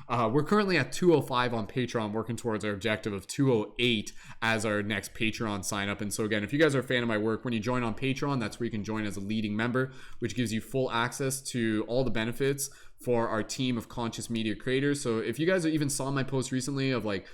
We're currently at 205 on Patreon, working towards our objective of 208 as our next Patreon sign up. And so again, if you guys are a fan of my work, when you join on Patreon, that's where you can join as a leading member, which gives you full access to all the benefits for our team of conscious media creators. So if you guys even saw my post recently of like,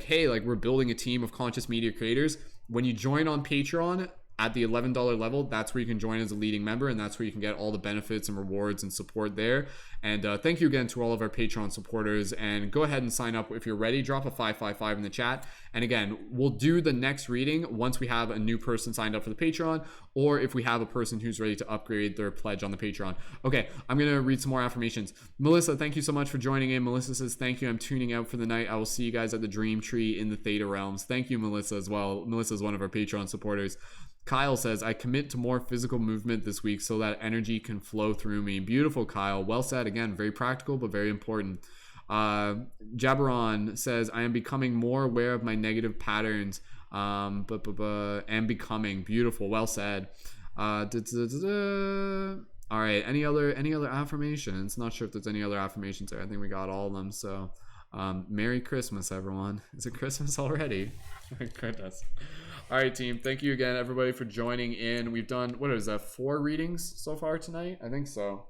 hey, like, we're building a team of conscious media creators, when you join on Patreon at the $11 level, that's where you can join as a leading member, and that's where you can get all the benefits and rewards and support there. And thank you again to all of our Patreon supporters, and go ahead and sign up if you're ready. Drop a 555 in the chat, and again, we'll do the next reading once we have a new person signed up for the Patreon, or if we have a person who's ready to upgrade their pledge on the Patreon. Okay, I'm gonna read some more affirmations. Melissa, thank you so much for joining in. Melissa says, thank you, I'm tuning out for the night. I will see you guys at the Dream Tree in the Theta Realms. Thank you, Melissa, as well. Melissa is one of our Patreon supporters. Kyle says, I commit to more physical movement this week so that energy can flow through me. Beautiful, Kyle. Well said. Again, very practical, but very important. Jabaron says, I am becoming more aware of my negative patterns And becoming. Beautiful. Well said. All right. Any other affirmations? Not sure if there's any other affirmations there. I think we got all of them. So, Merry Christmas, everyone. Is it Christmas already? My goodness. All right, team. Thank you again, everybody, for joining in. We've done, what is that, 4 readings so far tonight? I think so.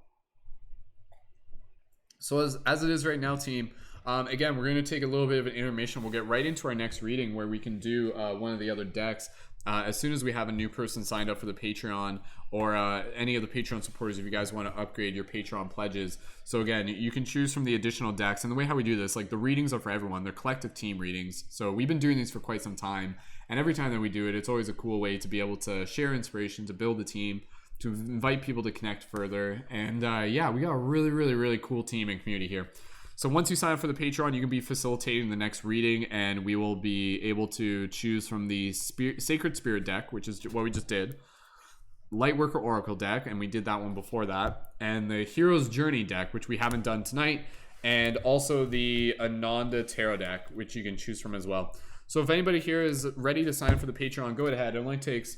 So as it is right now, team, again, we're going to take a little bit of an intermission. We'll get right into our next reading where we can do one of the other decks as soon as we have a new person signed up for the Patreon, or any of the Patreon supporters if you guys want to upgrade your Patreon pledges. So again, you can choose from the additional decks. And the way how we do this, like, the readings are for everyone. They're collective team readings. So we've been doing these for quite some time. And every time that we do it, it's always a cool way to be able to share inspiration, to build a team, to invite people to connect further. And yeah, we got a really cool team and community here. So once you sign up for the Patreon, you can be facilitating the next reading, and we will be able to choose from the Sacred Spirit deck, which is what we just did, Lightworker Oracle deck, and we did that one before that, and the Hero's Journey deck, which we haven't done tonight, and also the Ananda Tarot deck, which you can choose from as well. So if anybody here is ready to sign up for the Patreon, go ahead. It only takes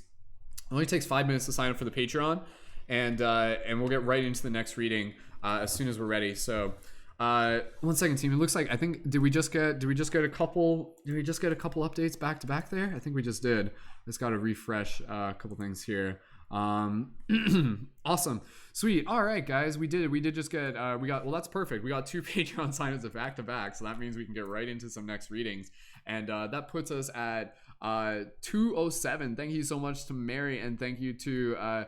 5 minutes to sign up for the Patreon, and we'll get right into the next reading as soon as we're ready. So 1 second, team. It looks like, I think, did we just get a couple updates back to back there? I think we just did. Just got to refresh a couple things here. Awesome, sweet. All right, guys, we did just get well, that's perfect. We got 2 Patreon sign-ups back to back, so that means we can get right into some next readings, and that puts us at 207. Thank you so much to Mary, and thank you to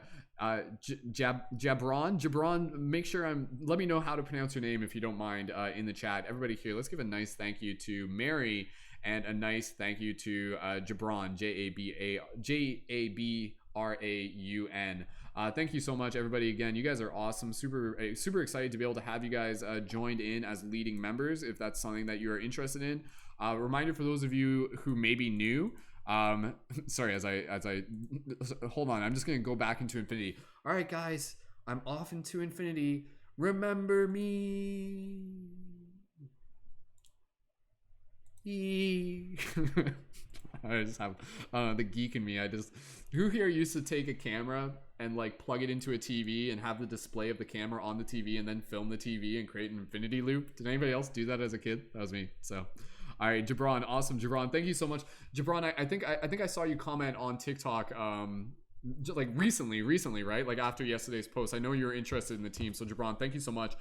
Jabron. Make sure let me know how to pronounce your name if you don't mind in the chat. Everybody here, let's give a nice thank you to Mary, and a nice thank you to Jabron, Jabraun. Thank you so much, everybody. Again, you guys are awesome. Super excited to be able to have you guys joined in as leading members, if that's something that you are interested in. Reminder for those of you who may be new, sorry, as I hold on, I'm just gonna go back into infinity. All right, guys, I'm off into infinity. Remember me. I just have the geek in me. Who here used to take a camera and like plug it into a TV and have the display of the camera on the TV and then film the TV and create an infinity loop? Did anybody else do that as a kid? That was me. So all right, Jabron, awesome. Jabron, thank you so much. Jabron, I think I saw you comment on TikTok just like recently, right? Like after yesterday's post. I know you're interested in the team. So Jabron, thank you so much.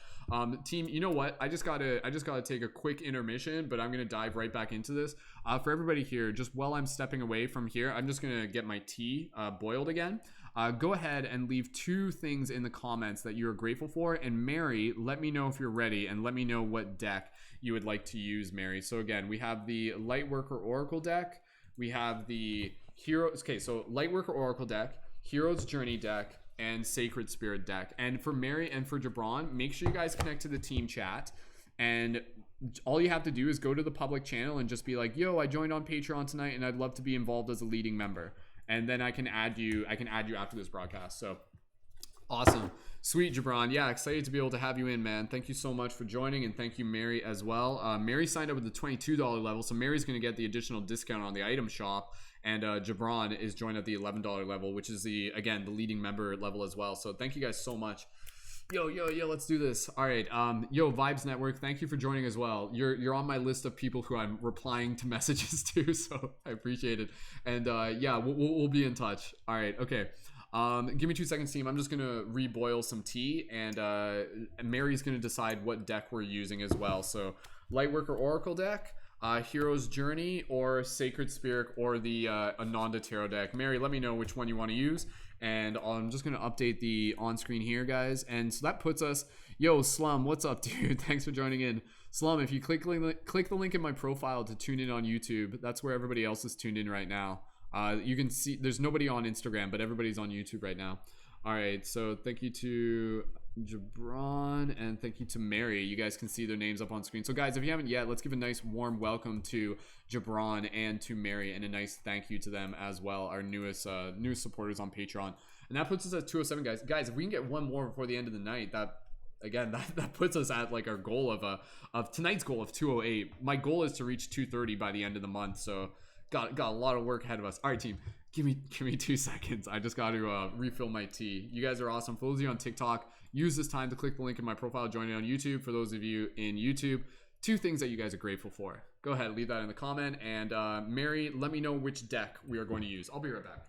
Team, you know what? I just gotta take a quick intermission, but I'm gonna dive right back into this. For everybody here, just while I'm stepping away from here, I'm just gonna get my tea boiled again. Go ahead and leave 2 things in the comments that you're grateful for. And Mary, let me know if you're ready, and let me know what deck you would like to use, Mary. So again, we have the Lightworker Oracle deck. We have the Lightworker Oracle deck, Hero's Journey deck, and Sacred Spirit deck. And for Mary and for Jabron, make sure you guys connect to the team chat. And all you have to do is go to the public channel and just be like, yo, I joined on Patreon tonight and I'd love to be involved as a leading member. And then I can add you after this broadcast. So awesome. Sweet, Jabron. Yeah, excited to be able to have you in, man. Thank you so much for joining, and thank you, Mary, as well. Mary signed up with the $22 level, so Mary's going to get the additional discount on the item shop, and Jabron is joined at the $11 level, which is the leading member level as well. So thank you guys so much. Yo, let's do this. All right. Yo, Vibes Network, thank you for joining as well. You're on my list of people who I'm replying to messages to, so I appreciate it. And yeah, we'll be in touch. All right. Okay. Give me 2 seconds, team. I'm just gonna reboil some tea, and Mary's gonna decide what deck we're using as well. So Lightworker Oracle deck, Hero's Journey, or Sacred Spirit, or the Ananda Tarot deck. Mary, let me know which one you want to use, and I'm just gonna update the on screen here, guys. And so that puts us, yo, Slum, what's up, dude? Thanks for joining in. Slum, if you click the link in my profile to tune in on YouTube, that's where everybody else is tuned in right now. You can see there's nobody on Instagram, but everybody's on YouTube right now. All right, so thank you to Jabron, and thank you to Mary. You guys can see their names up on screen. So guys, if you haven't yet, let's give a nice warm welcome to Jabron and to Mary, and a nice thank you to them as well, our newest supporters on Patreon. And that puts us at 207, guys. Guys, if we can get one more before the end of the night, that puts us at like our goal of tonight's goal of 208. My goal is to reach 230 by the end of the month. So got a lot of work ahead of us. All right, team, give me 2 seconds. I just got to refill my tea. You guys are awesome. For those of you on TikTok, use this time to click the link in my profile, join it on YouTube. For those of you in YouTube, 2 things that you guys are grateful for. Go ahead, leave that in the comment. And Mary, let me know which deck we are going to use. I'll be right back.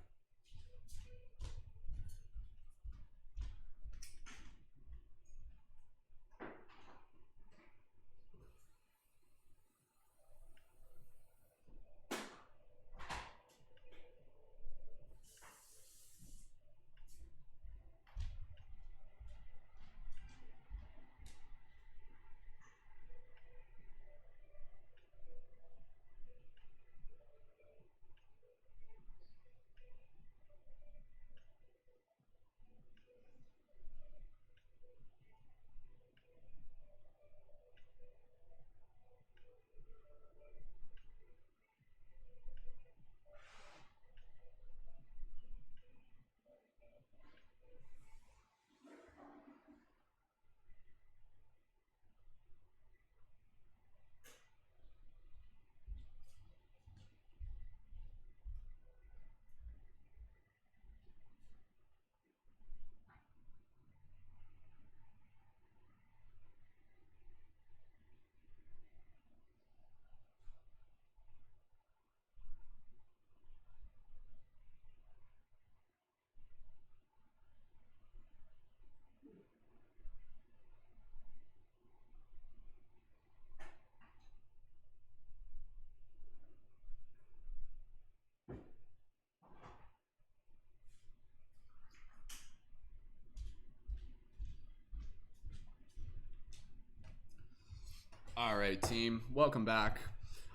All right, team, welcome back.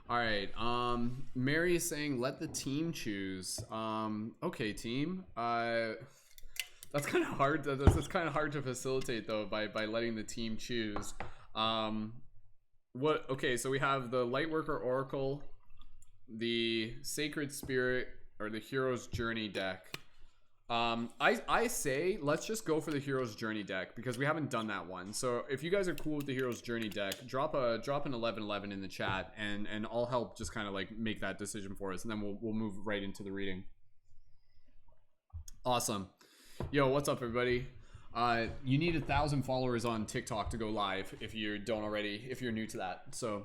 All right, Mary is saying let the team choose. Okay, team. That's kind of hard. That's kind of hard to facilitate though by letting the team choose. What? Okay, so we have the Lightworker Oracle, the Sacred Spirit, or the Hero's Journey deck. I say let's just go for the Hero's Journey deck because we haven't done that one. So if you guys are cool with the Hero's Journey deck, drop an 1111 in the chat, and I'll help just kind of like make that decision for us, and then we'll move right into the reading. Awesome. Yo, what's up, everybody? You need 1,000 followers on TikTok to go live if you don't already, if you're new to that. So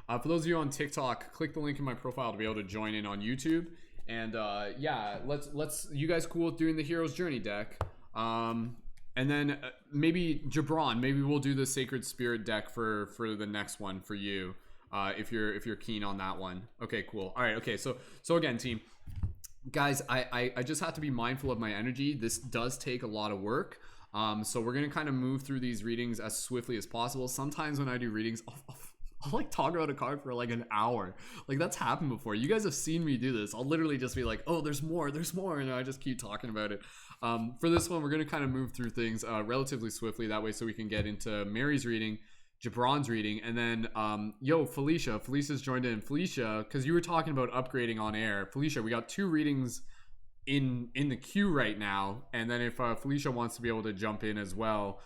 for those of you on TikTok, click the link in my profile to be able to join in on YouTube. And yeah, let's you guys cool with doing the Hero's Journey deck. And then maybe Jabron, maybe we'll do the Sacred Spirit deck for the next one for you, if you're keen on that one. Okay, cool. All right, okay. So again, team, guys, I just have to be mindful of my energy. This does take a lot of work. So we're gonna kind of move through these readings as swiftly as possible. Sometimes when I do readings, I'll like talk about a card for like an hour. Like that's happened before. You guys have seen me do this. I'll literally just be like, oh, there's more, and I just keep talking about it. For this one, we're gonna kind of move through things relatively swiftly, that way so we can get into Mary's reading, Jabron's reading, and then yo, Felicia's joined in. Felicia, because you were talking about upgrading on air. Felicia, we got 2 readings in the queue right now, and then if Felicia wants to be able to jump in as well,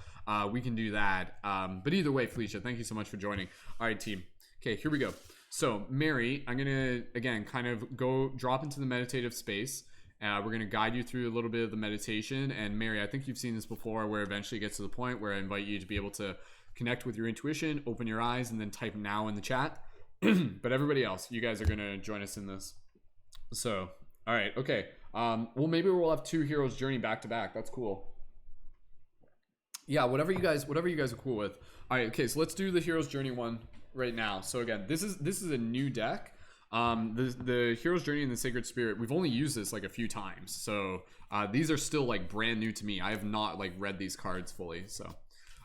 we can do that. But either way, Felicia, thank you so much for joining. All right, team. Okay, here we go. So Mary, I'm gonna again kind of go drop into the meditative space. We're gonna guide you through a little bit of the meditation. And Mary, I think you've seen this before, where eventually it gets to the point where I invite you to be able to connect with your intuition, open your eyes, and then type now in the chat. But everybody else, you guys are gonna join us in this. So all right, okay. Well, maybe we'll have 2 Heroes Journey back to back. That's cool. Yeah, whatever you guys are cool with. All right, okay. So let's do the Hero's Journey one right now. So again, this is a new deck. The Hero's Journey and the Sacred Spirit, we've only used this like a few times. So these are still like brand new to me. I have not like read these cards fully. So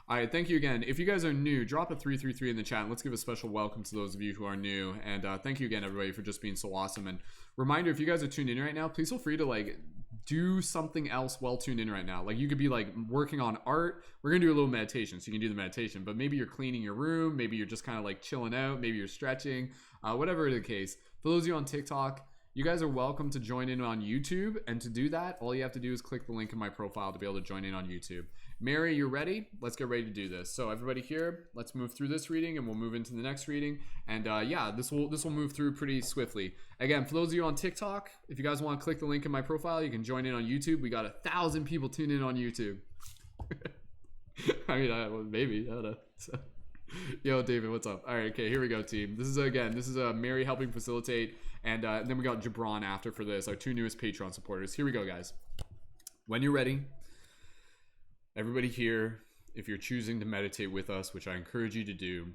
all right, thank you again. If you guys are new, drop a 333 in the chat. Let's give a special welcome to those of you who are new. And thank you again, everybody, for just being so awesome. And reminder, if you guys are tuned in right now, please feel free to like do something else while tuned in right now. Like you could be like working on art. We're gonna do a little meditation, so you can do the meditation. But maybe you're cleaning your room. Maybe you're just kind of like chilling out. Maybe you're stretching. Whatever the case. For those of you on TikTok, you guys are welcome to join in on YouTube. And to do that, all you have to do is click the link in my profile to be able to join in on YouTube. Mary, you're ready? Let's get ready to do this. So everybody here, let's move through this reading and we'll move into the next reading. And yeah, this will move through pretty swiftly. Again, for those of you on TikTok, if you guys want to click the link in my profile, you can join in on YouTube. We got 1,000 people tuned in on YouTube. I mean, maybe, I don't know. So. Yo, David, what's up? All right, okay, here we go, team. This is Mary helping facilitate, and then we got Jabron after for this, our 2 newest Patreon supporters. Here we go, guys. When you're ready, everybody here, if you're choosing to meditate with us, which I encourage you to do,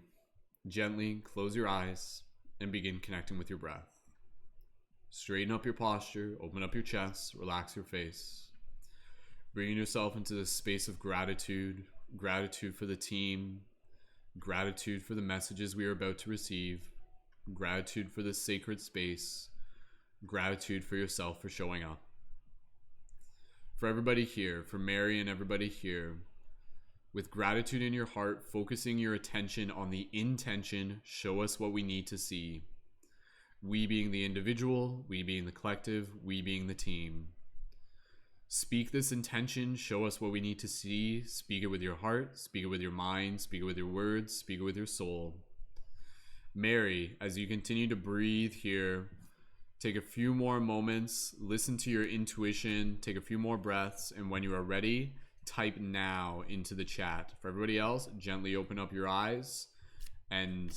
gently close your eyes and begin connecting with your breath. Straighten up your posture, open up your chest, relax your face. Bringing yourself into this space of gratitude for the team, gratitude for the messages we are about to receive, gratitude for this sacred space, gratitude for yourself for showing up. For everybody here, for Mary and everybody here, with gratitude in your heart, focusing your attention on the intention, show us what we need to see. We being the individual, we being the collective, we being the team. Speak this intention, show us what we need to see. Speak it with your heart, speak it with your mind, speak it with your words, speak it with your soul. Mary, as you continue to breathe here, take a few more moments, listen to your intuition, take a few more breaths, and when you are ready, type now into the chat. For everybody else, gently open up your eyes and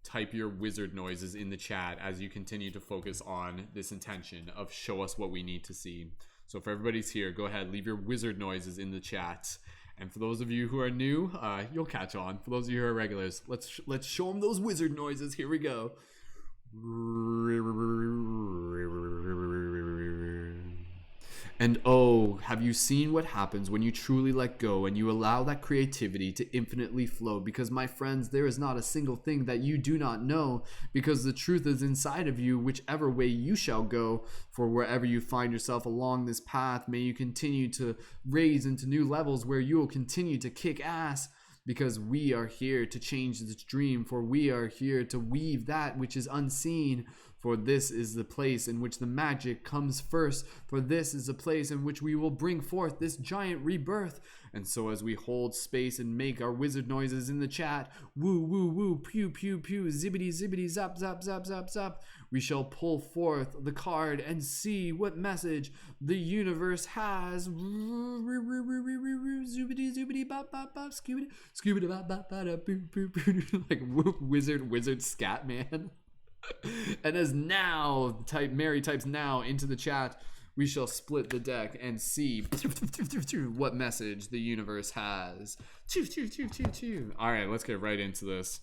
type your wizard noises in the chat as you continue to focus on this intention of show us what we need to see. So for everybody's here, go ahead, leave your wizard noises in the chat. And for those of you who are new, you'll catch on. For those of you who are regulars, let's show them those wizard noises. Here we go. And oh, have you seen what happens when you truly let go and you allow that creativity to infinitely flow? Because my friends, there is not a single thing that you do not know, because the truth is inside of you, whichever way you shall go. For wherever you find yourself along this path, may you continue to raise into new levels where you will continue to kick ass. Because we are here to change this dream, for we are here to weave that which is unseen. For this is the place in which the magic comes first. For this is the place in which we will bring forth this giant rebirth. And so as we hold space and make our wizard noises in the chat, woo, woo, woo, pew, pew, pew, zibbity, zibbity, zap, zap, zap, zap, zap, we shall pull forth the card and see what message the universe has. Zoobity, zoobity, bop, bop, bop, scoobity, scoobity, bop, bop, bop, boo, boo, boo, like wizard scat man. And as now, Mary types now into the chat, we shall split the deck and see what message the universe has. All right, let's get right into this.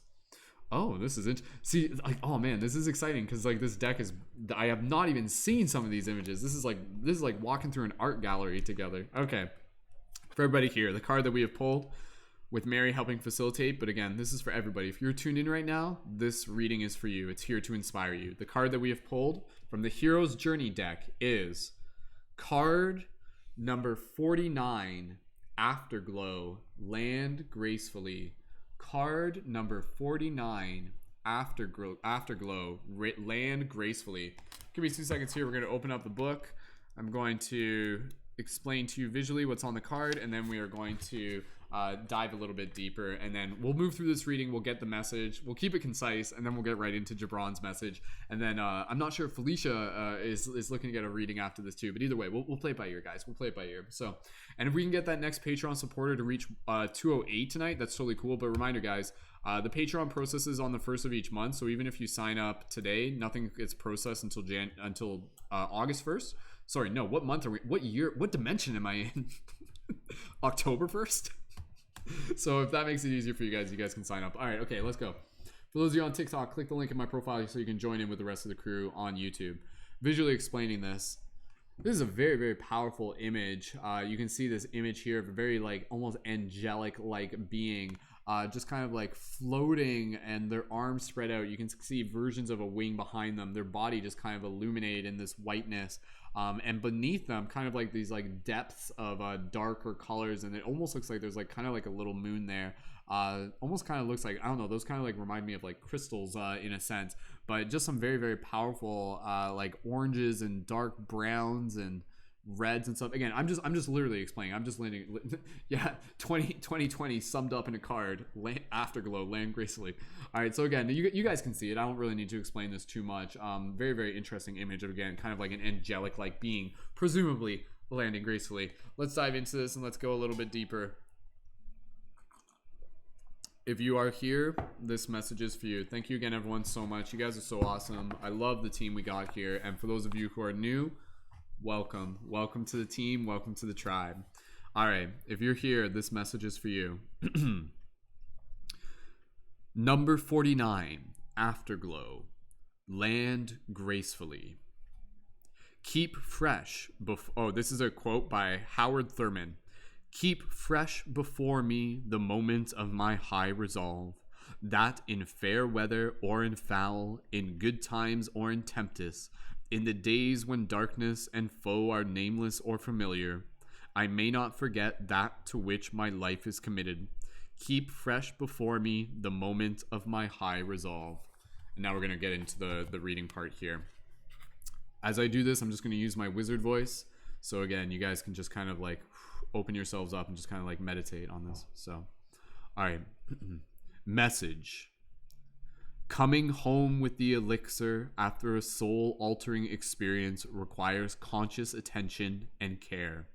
Oh, this is see, like, oh man, this is exciting because like this deck is, I have not even seen some of these images. This is like walking through an art gallery together. Okay, for everybody here, the card that we have pulled, with Mary helping facilitate, but again, this is for everybody. If you're tuned in right now, this reading is for you. It's here to inspire you. The card that we have pulled from the Hero's Journey deck is card number 49, Afterglow, Land Gracefully. Card number 49, Afterglow, Land Gracefully. Give me 2 seconds here. We're going to open up the book. I'm going to explain to you visually what's on the card, and then we are going to dive a little bit deeper, and then we'll move through this reading. We'll get the message, we'll keep it concise, and then we'll get right into Jabron's message. And then I'm not sure if Felicia is looking to get a reading after this too, but either way, we'll play it by ear, guys. We'll play it by ear. So, and if we can get that next Patreon supporter to reach 208 tonight, that's totally cool. But reminder, guys, the Patreon processes on the 1st of each month, so even if you sign up today, nothing gets processed until August 1st. Sorry, no, what month are we, what year, what dimension am I in? October 1st? So if that makes it easier for you guys can sign up. All right, okay, let's go. For those of you on TikTok, click the link in my profile so you can join in with the rest of the crew on YouTube. Visually explaining this. This is a very, very powerful image. You can see this image here of a very like almost angelic like being just kind of like floating, and their arms spread out. You can see versions of a wing behind them. Their body just kind of illuminated in this whiteness. And beneath them, kind of like these like depths of darker colors, and it almost looks like there's like kind of like a little moon there. Almost kind of looks like, I don't know, those kind of like remind me of like crystals in a sense, but just some very, very powerful like oranges and dark browns and reds and stuff. Again, I'm just literally explaining. I'm just landing. Yeah, 2020 summed up in a card. Afterglow, land gracefully. All right, so again, you guys can see it. I don't really need to explain this too much. Very, very interesting image of, again, kind of like an angelic like being, presumably landing gracefully. Let's dive into this and let's go a little bit deeper. If you are here, this message is for you. Thank you again, everyone, so much. You guys are so awesome. I love the team we got here. And for those of you who are new, welcome. Welcome to the team. Welcome to the tribe. All right. If you're here, this message is for you. Number 49, Afterglow. Land gracefully. Keep fresh. Oh, this is a quote by Howard Thurman. Keep fresh before me the moment of my high resolve, that in fair weather or in foul, in good times or in tempest, in the days when darkness and foe are nameless or familiar, I may not forget that to which my life is committed. Keep fresh before me the moment of my high resolve. And now we're going to get into the reading part here. As I do this, I'm just going to use my wizard voice. So again, you guys can just kind of like open yourselves up and just kind of like meditate on this. So, all right. Message. Coming home with the elixir after a soul-altering experience requires conscious attention and care.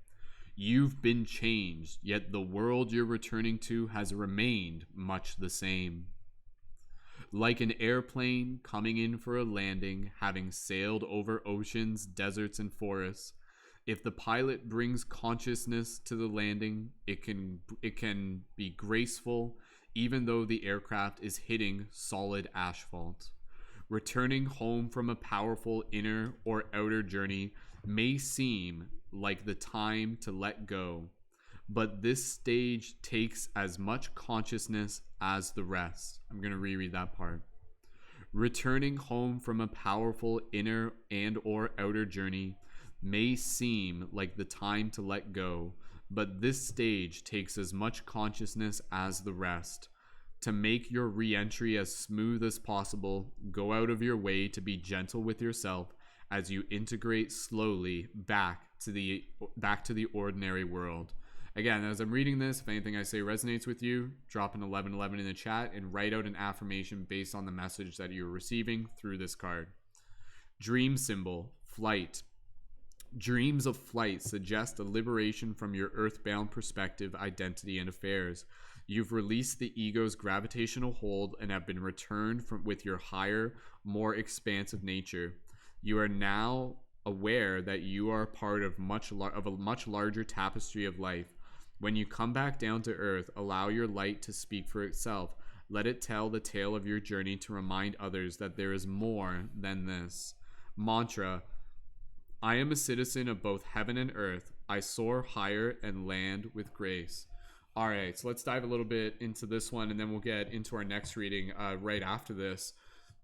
You've been changed, yet the world you're returning to has remained much the same. Like an airplane coming in for a landing, having sailed over oceans, deserts, and forests, if the pilot brings consciousness to the landing, it can be graceful, even though the aircraft is hitting solid asphalt. Returning home from a powerful inner or outer journey may seem like the time to let go, but this stage takes as much consciousness as the rest. I'm going to reread that part. Returning home from a powerful inner and or outer journey may seem like the time to let go, but this stage takes as much consciousness as the rest. To make your re-entry as smooth as possible, go out of your way to be gentle with yourself as you integrate slowly back to the ordinary world. Again, as I'm reading this, if anything I say resonates with you, drop an 1111 in the chat and write out an affirmation based on the message that you're receiving through this card. Dream symbol, flight. Dreams of flight suggest a liberation from your earthbound perspective, identity, and affairs. You've released the ego's gravitational hold and have been returned with your higher, more expansive nature. You are now aware that you are part of a much larger tapestry of life. When you come back down to earth, allow your light to speak for itself. Let it tell the tale of your journey to remind others that there is more than this. Mantra. I am a citizen of both heaven and earth. I soar higher and land with grace. All right, so let's dive a little bit into this one, and then we'll get into our next reading right after this.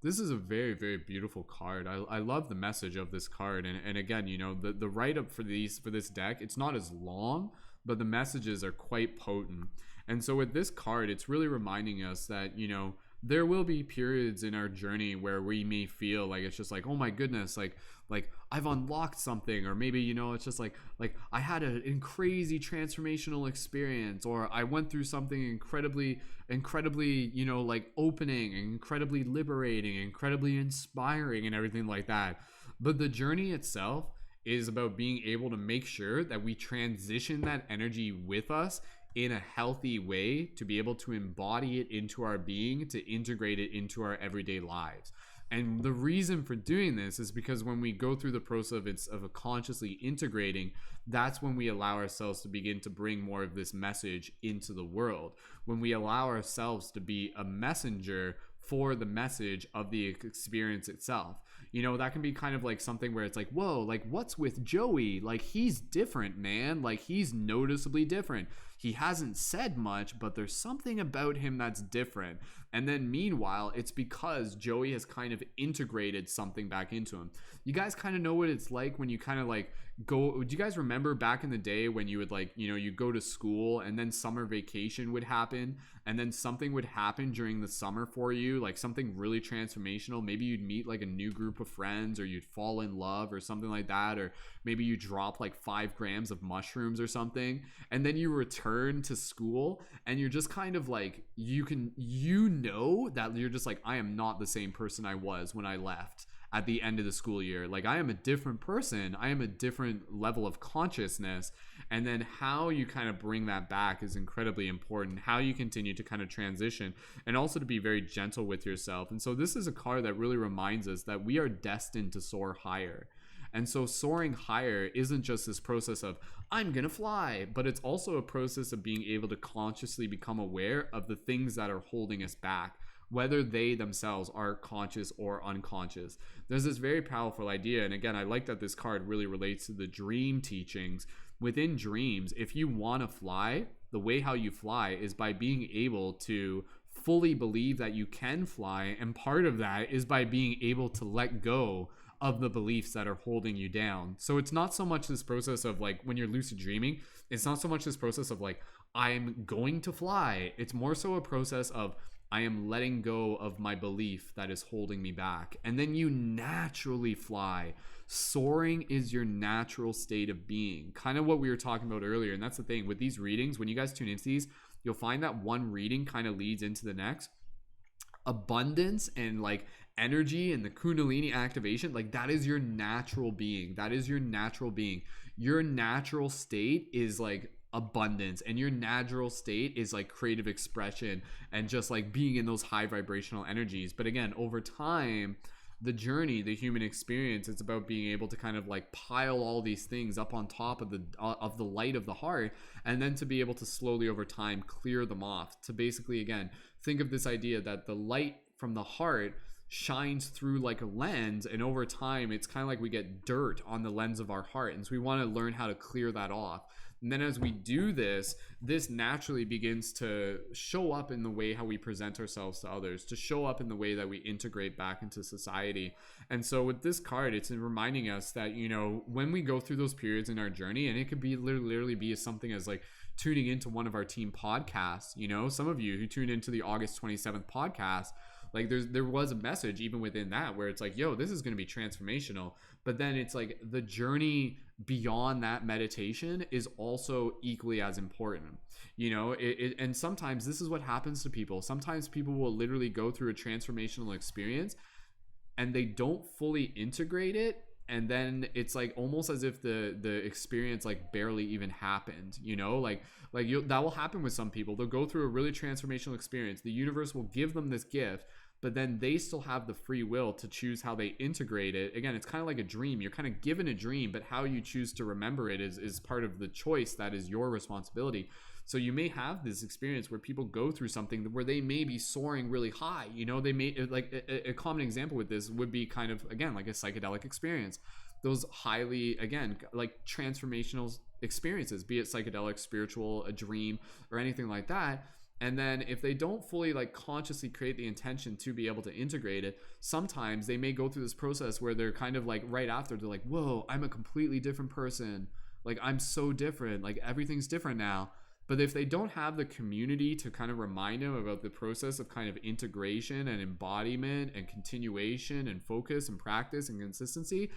This is a very, very beautiful card. I love the message of this card. And again, you know, the write-up for this deck, it's not as long, but the messages are quite potent. And so with this card, it's really reminding us that, you know, there will be periods in our journey where we may feel like it's just like, oh my goodness, like I've unlocked something, or maybe, you know, it's just like I had a crazy transformational experience, or I went through something incredibly, you know, like opening, incredibly liberating, incredibly inspiring, and everything like that. But the journey itself is about being able to make sure that we transition that energy with us in a healthy way, to be able to embody it into our being, to integrate it into our everyday lives. And the reason for doing this is because when we go through the process of consciously integrating, that's when we allow ourselves to begin to bring more of this message into the world. When we allow ourselves to be a messenger for the message of the experience itself. You know, that can be kind of like something where it's like, whoa, like what's with Joey? Like he's different, man. Like he's noticeably different. he hasn't said much, but there's something about him that's different. And then meanwhile, it's because Joey has kind of integrated something back into him. You guys kind of know what it's like when you kind of like go, do you guys remember back in the day when you would like, you know, you go to school and then summer vacation would happen, and then something would happen during the summer for you, like something really transformational. Maybe you'd meet like a new group of friends, or you'd fall in love or something like that, or maybe you drop like 5 grams of mushrooms or something, and then you return to school and you're just kind of like, you know that you're just like, I am not the same person I was when I left at the end of the school year. Like, I am a different person. I am a different level of consciousness. And then how you kind of bring that back is incredibly important. How you continue to kind of transition, and also to be very gentle with yourself. And so this is a card that really reminds us that we are destined to soar higher. And so soaring higher isn't just this process of, I'm gonna fly, but it's also a process of being able to consciously become aware of the things that are holding us back, whether they themselves are conscious or unconscious. There's this very powerful idea, and again, I like that this card really relates to the dream teachings. Within dreams, if you want to fly, the way how you fly is by being able to fully believe that you can fly, and part of that is by being able to let go of the beliefs that are holding you down. So it's not so much this process of like, when you're lucid dreaming, it's not so much this process of like, I'm going to fly. It's more so a process of, I am letting go of my belief that is holding me back. And then you naturally fly. Soaring is your natural state of being. Kind of what we were talking about earlier. And that's the thing with these readings, when you guys tune into these, you'll find that one reading kind of leads into the next. Abundance and like energy and the Kundalini activation, like that is your natural being. That is your natural being. Your natural state is like abundance, and your natural state is like creative expression and just like being in those high vibrational energies. But again, over time, the journey, the human experience, it's about being able to kind of like pile all these things up on top of the light of the heart, and then to be able to slowly over time clear them off. To basically, again, think of this idea that the light from the heart shines through like a lens, and over time it's kind of like we get dirt on the lens of our heart, and so we want to learn how to clear that off. And then as we do this naturally begins to show up in the way how we present ourselves to others, to show up in the way that we integrate back into society. And so with this card, it's reminding us that, you know, when we go through those periods in our journey, and it could be literally be something as like tuning into one of our team podcasts, you know, some of you who tuned into the August 27th podcast, like there was a message even within that where it's like, yo, this is going to be transformational. But then it's like the journey beyond that meditation is also equally as important, you know. And sometimes this is what happens to people. Sometimes people will literally go through a transformational experience and they don't fully integrate it, and then it's like almost as if the experience like barely even happened, you know. Like that will happen with some people. They'll go through a really transformational experience, the universe will give them this gift, but then they still have the free will to choose how they integrate it. Again, it's kind of like a dream. You're kind of given a dream, but how you choose to remember it is part of the choice. That is your responsibility. So you may have this experience where people go through something where they may be soaring really high. You know, they may, like a common example with this would be kind of, again, like a psychedelic experience. Those highly, again, like transformational experiences, be it psychedelic, spiritual, a dream, or anything like that. And then if they don't fully like consciously create the intention to be able to integrate it, sometimes they may go through this process where they're kind of like right after, they're like, whoa, I'm a completely different person. Like, I'm so different. Like, everything's different now. But if they don't have the community to kind of remind them about the process of kind of integration and embodiment and continuation and focus and practice and consistency,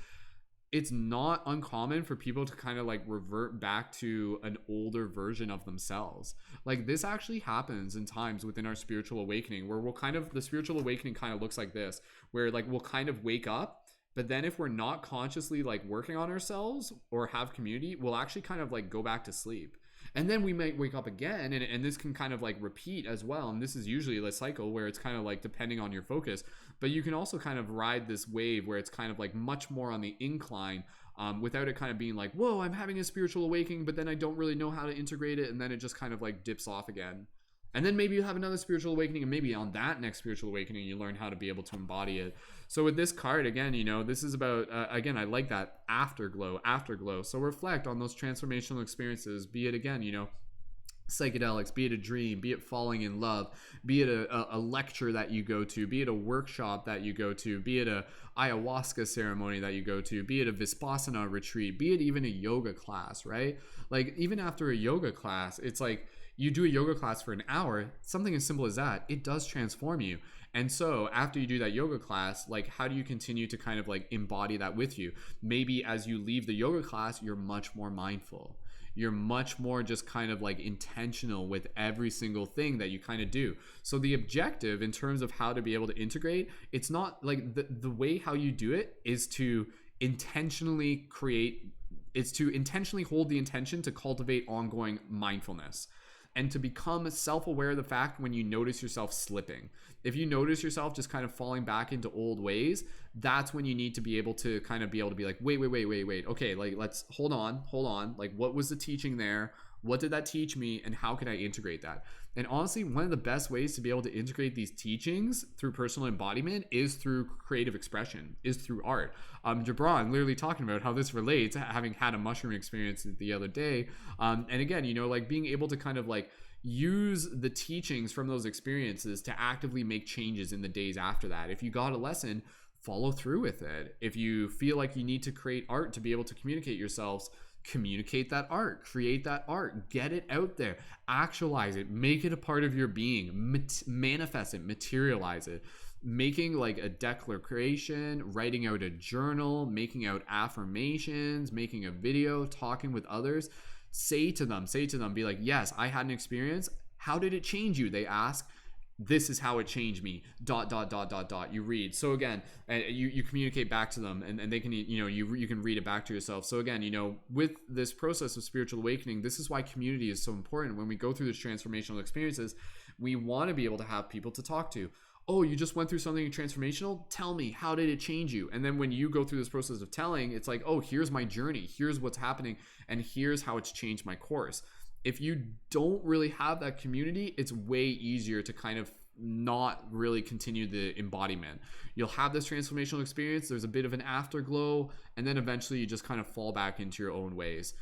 it's not uncommon for people to kind of like revert back to an older version of themselves. Like, this actually happens in times within our spiritual awakening where we'll kind of, the spiritual awakening kind of looks like this, where like we'll kind of wake up, but then if we're not consciously like working on ourselves or have community, we'll actually kind of like go back to sleep. And then we might wake up again, and this can kind of like repeat as well. And this is usually a cycle where it's kind of like depending on your focus, but you can also kind of ride this wave where it's kind of like much more on the incline, without it kind of being like, whoa, I'm having a spiritual awakening, but then I don't really know how to integrate it. And then it just kind of like dips off again. And then maybe you have another spiritual awakening, and maybe on that next spiritual awakening, you learn how to be able to embody it. So with this card, again, you know, this is about, again, I like that afterglow. So reflect on those transformational experiences, be it, again, you know, psychedelics, be it a dream, be it falling in love, be it a lecture that you go to, be it a workshop that you go to, be it a ayahuasca ceremony that you go to, be it a Vipassana retreat, be it even a yoga class, right? Like even after a yoga class, it's like you do a yoga class for an hour, something as simple as that, it does transform you. And so after you do that yoga class, like how do you continue to kind of like embody that with you? Maybe as you leave the yoga class, you're much more mindful. You're much more just kind of like intentional with every single thing that you kind of do. So the objective in terms of how to be able to integrate, it's not like the way how you do it is to intentionally create, it's to intentionally hold the intention to cultivate ongoing mindfulness and to become self-aware of the fact when you notice yourself slipping. If you notice yourself just kind of falling back into old ways, that's when you need to be able to kind of be able to be like, wait. Okay, like let's hold on. Like what was the teaching there? What did that teach me? And how can I integrate that? And honestly, one of the best ways to be able to integrate these teachings through personal embodiment is through creative expression, is through art. Jabron literally talking about how this relates, having had a mushroom experience the other day. And again, you know, like being able to kind of like use the teachings from those experiences to actively make changes in the days after that. If you got a lesson, follow through with it. If you feel like you need to create art to be able to communicate yourselves, communicate that art, create that art, get it out there, actualize it, make it a part of your being, manifest it, materialize it. Making like a declaration, writing out a journal, making out affirmations, making a video, talking with others. Say to them, be like, yes, I had an experience. How did it change you? They ask. This is how it changed me. ... You read. So again, you communicate back to them, and they can, you know, you can read it back to yourself. So again, you know, with this process of spiritual awakening, this is why community is so important. When we go through this transformational experiences, we want to be able to have people to talk to. Oh, you just went through something transformational? Tell me, how did it change you? And then when you go through this process of telling, it's like, oh, here's my journey. Here's what's happening. And here's how it's changed my course. If you don't really have that community, it's way easier to kind of not really continue the embodiment. You'll have this transformational experience, there's a bit of an afterglow, and then eventually you just kind of fall back into your own ways.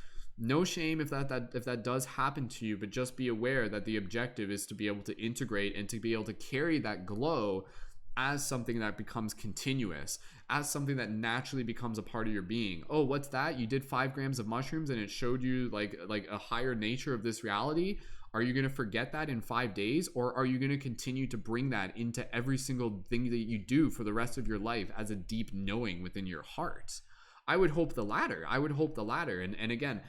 No shame if that does happen to you, but just be aware that the objective is to be able to integrate and to be able to carry that glow as something that becomes continuous, as something that naturally becomes a part of your being. Oh, what's that? You did 5 grams of mushrooms and it showed you like a higher nature of this reality. Are you going to forget that in 5 days, or are you going to continue to bring that into every single thing that you do for the rest of your life as a deep knowing within your heart? I would hope the latter. And again,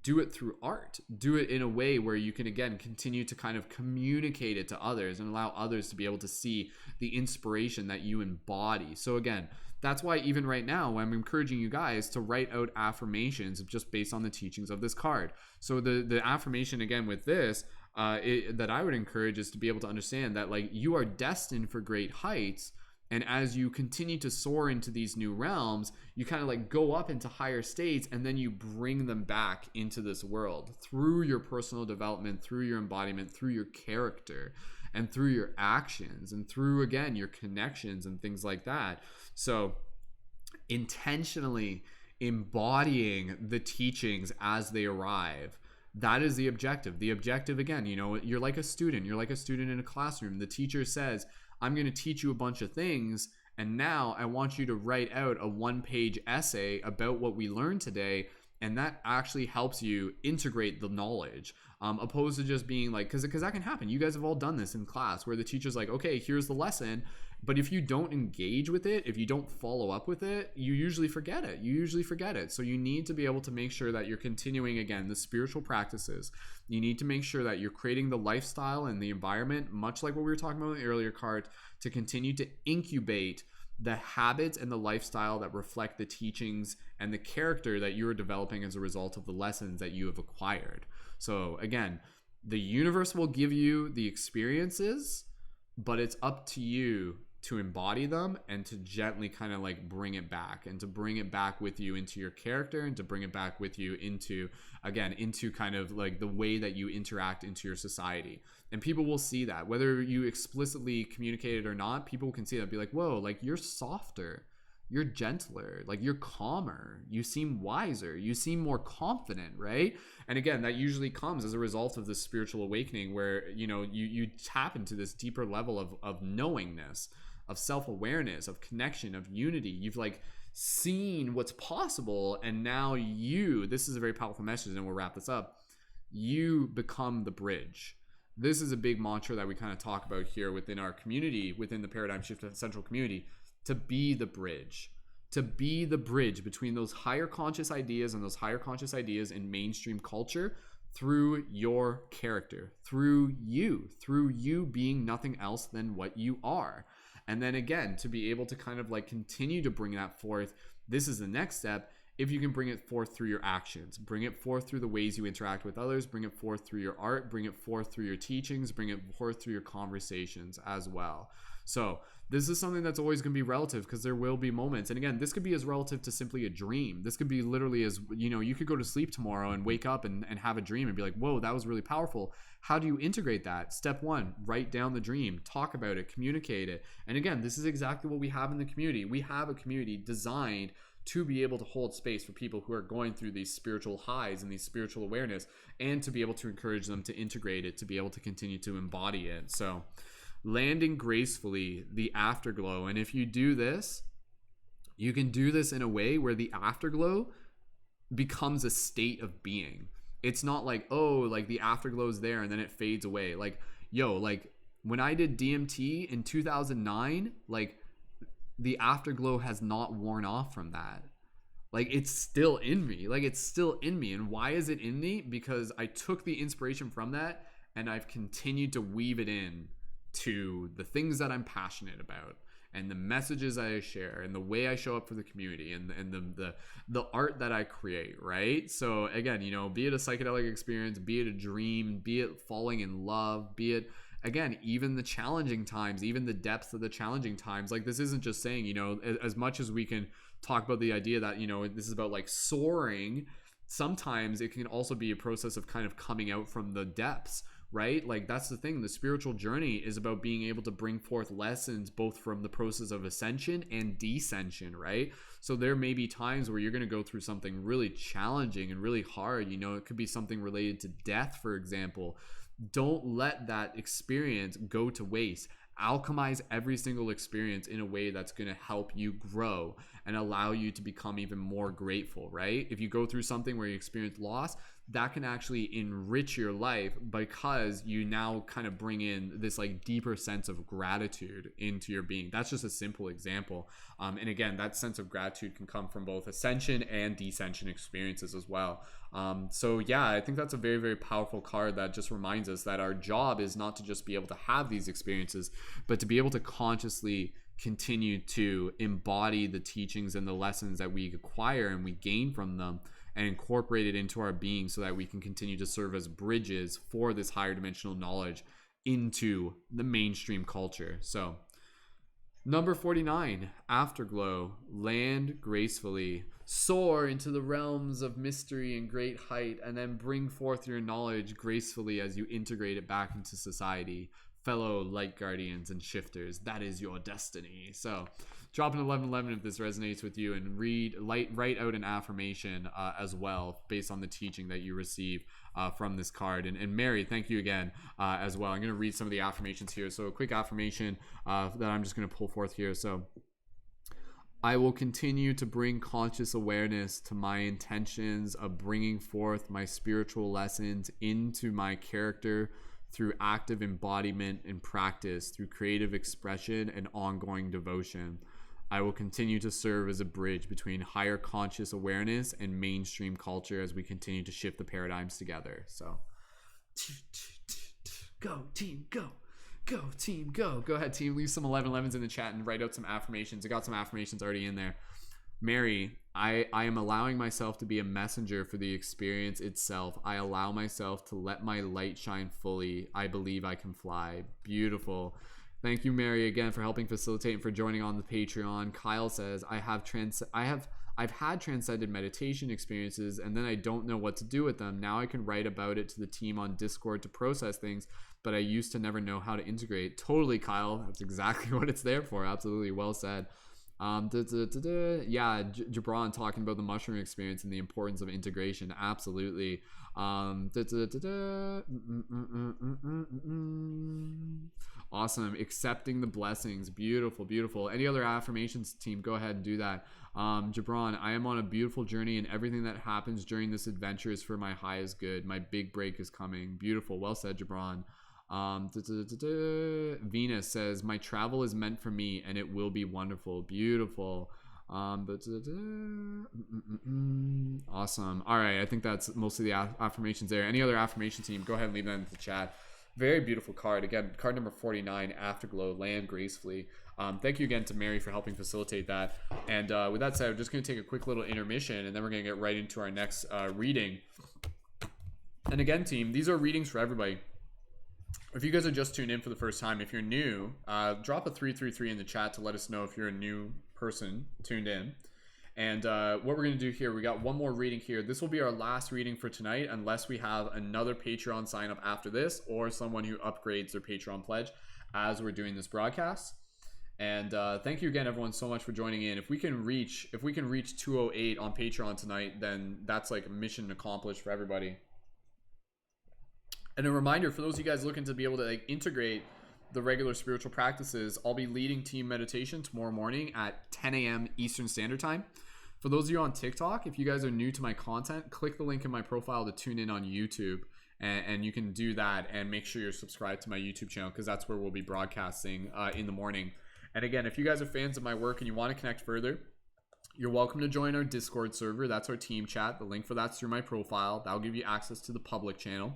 do it through art. Do it in a way where you can, again, continue to kind of communicate it to others and allow others to be able to see the inspiration that you embody. So again, that's why even right now, I'm encouraging you guys to write out affirmations just based on the teachings of this card. So the affirmation, again, with this, that I would encourage is to be able to understand that like you are destined for great heights. And as you continue to soar into these new realms, you kind of like go up into higher states, and then you bring them back into this world through your personal development, through your embodiment, through your character, and through your actions, and through, again, your connections and things like that. So intentionally embodying the teachings as they arrive, that is the objective. The objective, again, you know, you're like a student in a classroom. The teacher says, I'm going to teach you a bunch of things, and now I want you to write out a 1-page essay about what we learned today, and that actually helps you integrate the knowledge, opposed to just being like, because that can happen. You guys have all done this in class where the teacher's like, okay, here's the lesson, but if you don't engage with it, if you don't follow up with it, you usually forget it. So you need to be able to make sure that you're continuing, again, the spiritual practices. You need to make sure that you're creating the lifestyle and the environment, much like what we were talking about in the earlier card, to continue to incubate the habits and the lifestyle that reflect the teachings and the character that you are developing as a result of the lessons that you have acquired. So again, the universe will give you the experiences, but it's up to you to embody them and to gently kind of like bring it back, and to bring it back with you into your character, and to bring it back with you into, again, into kind of like the way that you interact into your society. And people will see that, whether you explicitly communicate it or not. People can see that, be like, whoa, like you're softer you're gentler, like you're calmer, you seem wiser, you seem more confident, right? And again, that usually comes as a result of this spiritual awakening where, you tap into this deeper level of knowingness, of self-awareness, of connection, of unity. You've like seen what's possible, and now this is a very powerful message, and we'll wrap this up. You become the bridge. This is a big mantra that we kind of talk about here within our community, within the Paradigm Shift Central community, to be the bridge. To be the bridge between those higher conscious ideas and those higher conscious ideas in mainstream culture through your character, through you being nothing else than what you are. And then again, to be able to kind of like continue to bring that forth, this is the next step. If you can bring it forth through your actions, bring it forth through the ways you interact with others, bring it forth through your art, bring it forth through your teachings, bring it forth through your conversations as well. So this is something that's always going to be relative, because there will be moments. And again, this could be as relative to simply a dream. This could be literally as, you could go to sleep tomorrow and wake up and have a dream and be like, whoa, that was really powerful. How do you integrate that? Step one, write down the dream, talk about it, communicate it. And again, this is exactly what we have in the community. We have a community designed to be able to hold space for people who are going through these spiritual highs and these spiritual awareness, and to be able to encourage them to integrate it, to be able to continue to embody it. So landing gracefully, the afterglow. And if you do this, you can do this in a way where the afterglow becomes a state of being. It's not like, oh, like the afterglow is there and then it fades away. Like, like when I did DMT in 2009, like the afterglow has not worn off from that. Like it's still in me. And why is it in me? Because I took the inspiration from that and I've continued to weave it in to the things that I'm passionate about, and the messages I share, and the way I show up for the community, and the art that I create, right? So again, be it a psychedelic experience, be it a dream, be it falling in love, be it, again, even the challenging times, even the depth of the challenging times. Like this isn't just saying, as much as we can talk about the idea that, this is about like soaring, sometimes it can also be a process of kind of coming out from the depths, right? Like that's the thing. The spiritual journey is about being able to bring forth lessons both from the process of ascension and descension, right? So there may be times where you're going to go through something really challenging and really hard. It could be something related to death, for example. Don't let that experience go to waste. Alchemize every single experience in a way that's going to help you grow and allow you to become even more grateful, right? If you go through something where you experience loss, that can actually enrich your life because you now kind of bring in this like deeper sense of gratitude into your being. That's just a simple example. And again, that sense of gratitude can come from both ascension and descension experiences as well. So yeah, I think that's a very, very powerful card that just reminds us that our job is not to just be able to have these experiences, but to be able to consciously continue to embody the teachings and the lessons that we acquire and we gain from them, and incorporate it into our being so that we can continue to serve as bridges for this higher dimensional knowledge into the mainstream culture. So number 49, afterglow, land gracefully, soar into the realms of mystery and great height, and then bring forth your knowledge gracefully as you integrate it back into society. Fellow light guardians and shifters, that is your destiny. So drop an 1111 if this resonates with you, and write out an affirmation as well based on the teaching that you receive from this card. And Mary, thank you again as well. I'm going to read some of the affirmations here. So a quick affirmation that I'm just going to pull forth here. So I will continue to bring conscious awareness to my intentions of bringing forth my spiritual lessons into my character through active embodiment and practice, through creative expression and ongoing devotion. I will continue to serve as a bridge between higher conscious awareness and mainstream culture as we continue to shift the paradigms together. So, go team, go. Go team, go. Go ahead, team. Leave some 1111s in the chat and write out some affirmations. I got some affirmations already in there. Mary, I am allowing myself to be a messenger for the experience itself. I allow myself to let my light shine fully. I believe I can fly. Beautiful. Thank you, Mary, again for helping facilitate and for joining on the Patreon. Kyle says, I've had transcended meditation experiences, and then I don't know what to do with them. Now I can write about it to the team on Discord to process things, but I used to never know how to integrate. Totally, Kyle. That's exactly what it's there for. Absolutely. Well said. Yeah, Jabron talking about the mushroom experience and the importance of integration. Absolutely. Awesome. Accepting the blessings. Beautiful, beautiful. Any other affirmations, team? Go ahead and do that. Jabron, I am on a beautiful journey, and everything that happens during this adventure is for my highest good. My big break is coming. Beautiful. Well said, Jabron. Venus says, my travel is meant for me and it will be wonderful. Beautiful. Awesome. All right, I think that's most of the affirmations there. Any other affirmation, team? Go ahead and leave that in the chat. Very beautiful card. Again, card number 49, Afterglow, Land Gracefully. Thank you again to Mary for helping facilitate that. And with that said, I'm just going to take a quick little intermission, and then we're going to get right into our next reading. And again, team, these are readings for everybody. If you guys are just tuned in for the first time, if you're new, drop a 333 in the chat to let us know if you're a new person tuned in. And what we're going to do here, we got one more reading here. This will be our last reading for tonight, unless we have another Patreon sign up after this, or someone who upgrades their Patreon pledge as we're doing this broadcast. And thank you again, everyone, so much for joining in. If we can reach 208 on Patreon tonight, then that's like a mission accomplished for everybody. And a reminder for those of you guys looking to be able to like integrate the regular spiritual practices, I'll be leading team meditation tomorrow morning at 10 a.m. Eastern Standard Time. For those of you on TikTok, if you guys are new to my content, click the link in my profile to tune in on YouTube, and you can do that and make sure you're subscribed to my YouTube channel, because that's where we'll be broadcasting in the morning. And again, if you guys are fans of my work and you want to connect further, you're welcome to join our Discord server. That's our team chat. The link for that's through my profile. That'll give you access to the public channel.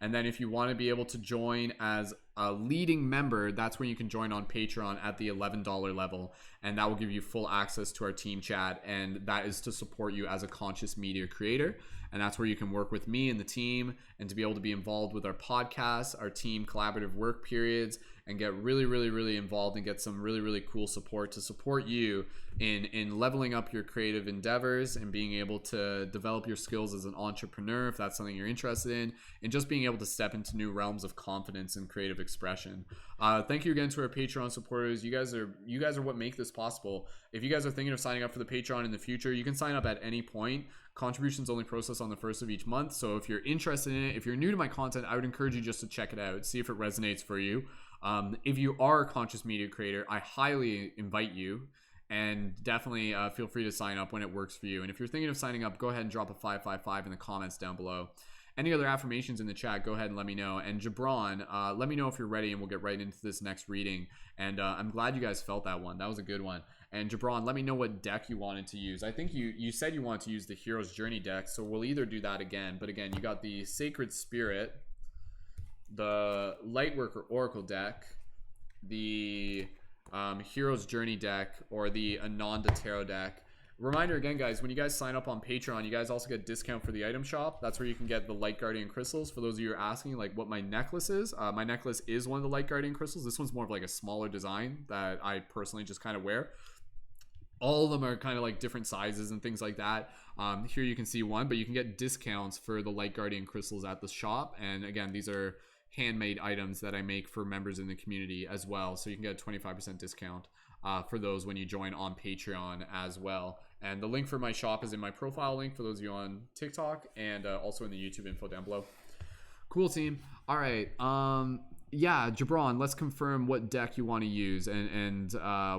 And then if you want to be able to join as a leading member, that's where you can join on Patreon at the $11 level. And that will give you full access to our team chat. And that is to support you as a conscious media creator. And that's where you can work with me and the team, and to be able to be involved with our podcasts, our team collaborative work periods, and get really, really, really involved and get some really, really cool support to support you in leveling up your creative endeavors and being able to develop your skills as an entrepreneur, if that's something you're interested in, and just being able to step into new realms of confidence and creative expression. Thank you again to our Patreon supporters. You guys are what make this possible. If you guys are thinking of signing up for the Patreon in the future, you can sign up at any point. Contributions only processed on the first of each month. So if you're interested in it, if you're new to my content, I would encourage you just to check it out, see if it resonates for you. If you are a conscious media creator, I highly invite you, and definitely feel free to sign up when it works for you. And if you're thinking of signing up, go ahead and drop a 555 in the comments down below. Any other affirmations in the chat, go ahead and let me know. And Jabron, let me know if you're ready, and we'll get right into this next reading. And I'm glad you guys felt that one. That was a good one. And Jabron, let me know what deck you wanted to use. I think you said you wanted to use the Hero's Journey deck, so we'll either do that again. But again, you got the Sacred Spirit, the Lightworker Oracle deck, the Hero's Journey deck, or the Ananda Tarot deck. Reminder again, guys, when you guys sign up on Patreon, you guys also get discount for the item shop. That's where you can get the Light Guardian crystals. For those of you who are asking like what my necklace is, my necklace is one of the Light Guardian crystals. This one's more of like a smaller design that I personally just kind of wear. All of them are kind of like different sizes and things like that. Here you can see one, but you can get discounts for the Light Guardian crystals at the shop. And again, these are handmade items that I make for members in the community as well. So you can get a 25% discount for those when you join on Patreon as well. And the link for my shop is in my profile link for those of you on TikTok, and also in the YouTube info down below. Cool, team. All right. Yeah, Jabron, let's confirm what deck you want to use, and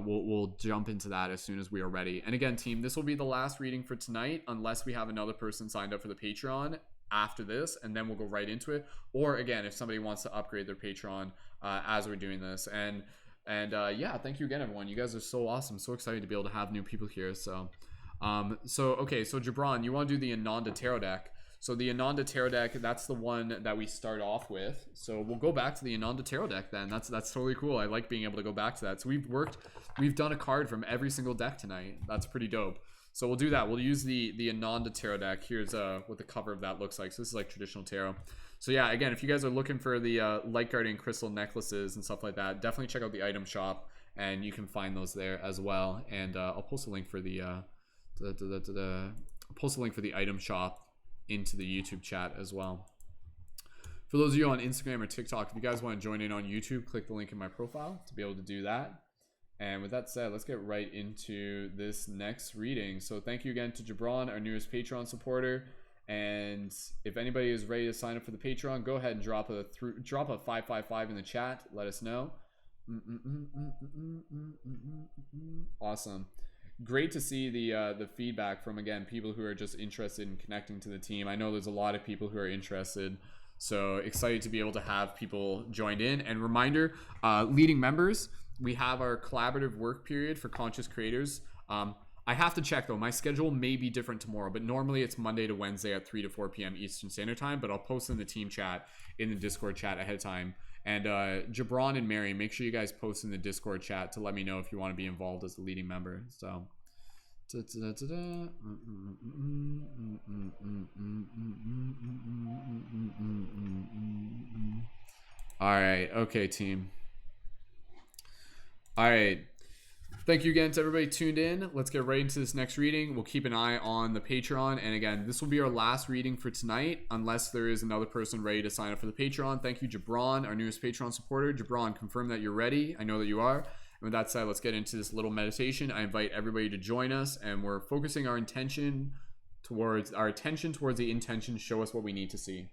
we'll jump into that as soon as we are ready. And again, team, this will be the last reading for tonight, unless we have another person signed up for the Patreon after this, and then we'll go right into it. Or again, if somebody wants to upgrade their Patreon as we're doing this. And yeah, thank you again, everyone. You guys are so awesome. So excited to be able to have new people here. So okay, so Jabron, you want to do the Ananda Tarot deck. So the Ananda Tarot deck, that's the one that we start off with. So we'll go back to the Ananda Tarot deck then. That's totally cool. I like being able to go back to that. So we've done a card from every single deck tonight. That's pretty dope. So we'll do that. We'll use the Ananda Tarot deck. Here's what the cover of that looks like. So this is like traditional tarot. So yeah, again, if you guys are looking for the Light Guardian crystal necklaces and stuff like that, definitely check out the item shop, and you can find those there as well. And I'll post a link for the item shop into the YouTube chat as well. For those of you on Instagram or TikTok, if you guys want to join in on YouTube, click the link in my profile to be able to do that. And with that said, let's get right into this next reading. So thank you again to Jabron, our newest Patreon supporter. And if anybody is ready to sign up for the Patreon, go ahead and drop a 555 in the chat. Let us know. Awesome. Great to see the feedback from, again, people who are just interested in connecting to the team. I know there's a lot of people who are interested. So excited to be able to have people joined in. And reminder, leading members, we have our collaborative work period for conscious creators. I have to check though. My schedule may be different tomorrow, but normally it's Monday to Wednesday at 3 to 4 p.m. Eastern Standard Time. But I'll post in the team chat, in the Discord chat ahead of time. And Jabron and Mary, make sure you guys post in the Discord chat to let me know if you want to be involved as the leading member. So. All right. Okay, team. All right. Thank you again to everybody tuned in. Let's get right into this next reading. We'll keep an eye on the Patreon. And again, this will be our last reading for tonight, unless there is another person ready to sign up for the Patreon. Thank you, Jabron, our newest Patreon supporter. Jabron, confirm that you're ready. I know that you are. And with that said, let's get into this little meditation. I invite everybody to join us, and we're focusing our attention towards the intention. Show us what we need to see.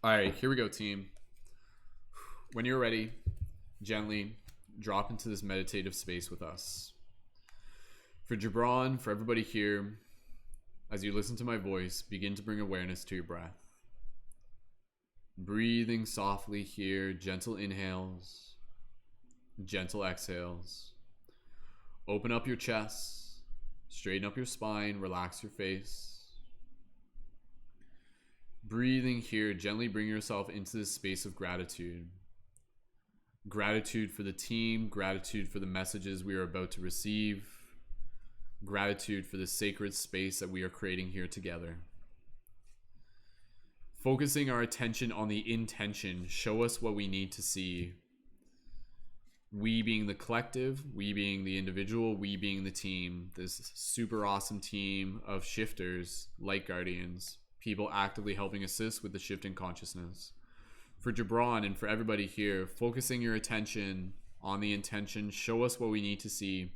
All right, here we go, team. When you're ready, gently drop into this meditative space with us. For Jabron, for everybody here, as you listen to my voice, begin to bring awareness to your breath. Breathing softly here, gentle inhales, gentle exhales. Open up your chest, straighten up your spine, relax your face. Breathing here, gently bring yourself into this space of gratitude. Gratitude for the team, gratitude for the messages we are about to receive, gratitude for the sacred space that we are creating here together. Focusing our attention on the intention, show us what we need to see. We being the collective, we being the individual, we being the team, this super awesome team of shifters, light guardians, people actively helping assist with the shift in consciousness. For Jabron and for everybody here, focusing your attention on the intention, show us what we need to see.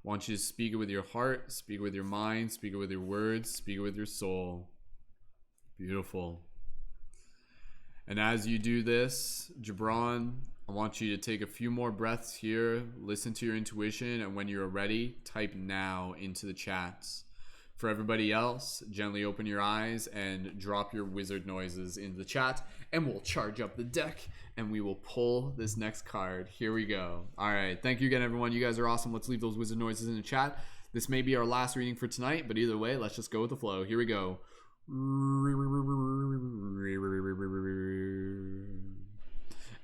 I want you to speak it with your heart, speak it with your mind, speak it with your words, speak it with your soul. Beautiful. And as you do this, Jabron, I want you to take a few more breaths here, listen to your intuition, and when you're ready, type now into the chats. For everybody else, gently open your eyes and drop your wizard noises into the chat, and we'll charge up the deck and we will pull this next card. Here we go. All right. Thank you again, everyone. You guys are awesome. Let's leave those wizard noises in the chat. This may be our last reading for tonight, but either way, let's just go with the flow. Here we go.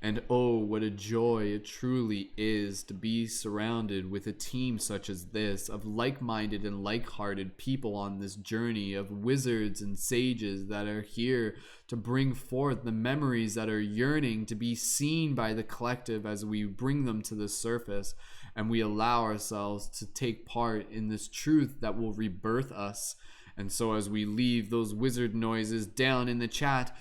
And oh, what a joy it truly is to be surrounded with a team such as this, of like-minded and like-hearted people on this journey, of wizards and sages that are here to bring forth the memories that are yearning to be seen by the collective as we bring them to the surface, and we allow ourselves to take part in this truth that will rebirth us. And so as we leave those wizard noises down in the chat,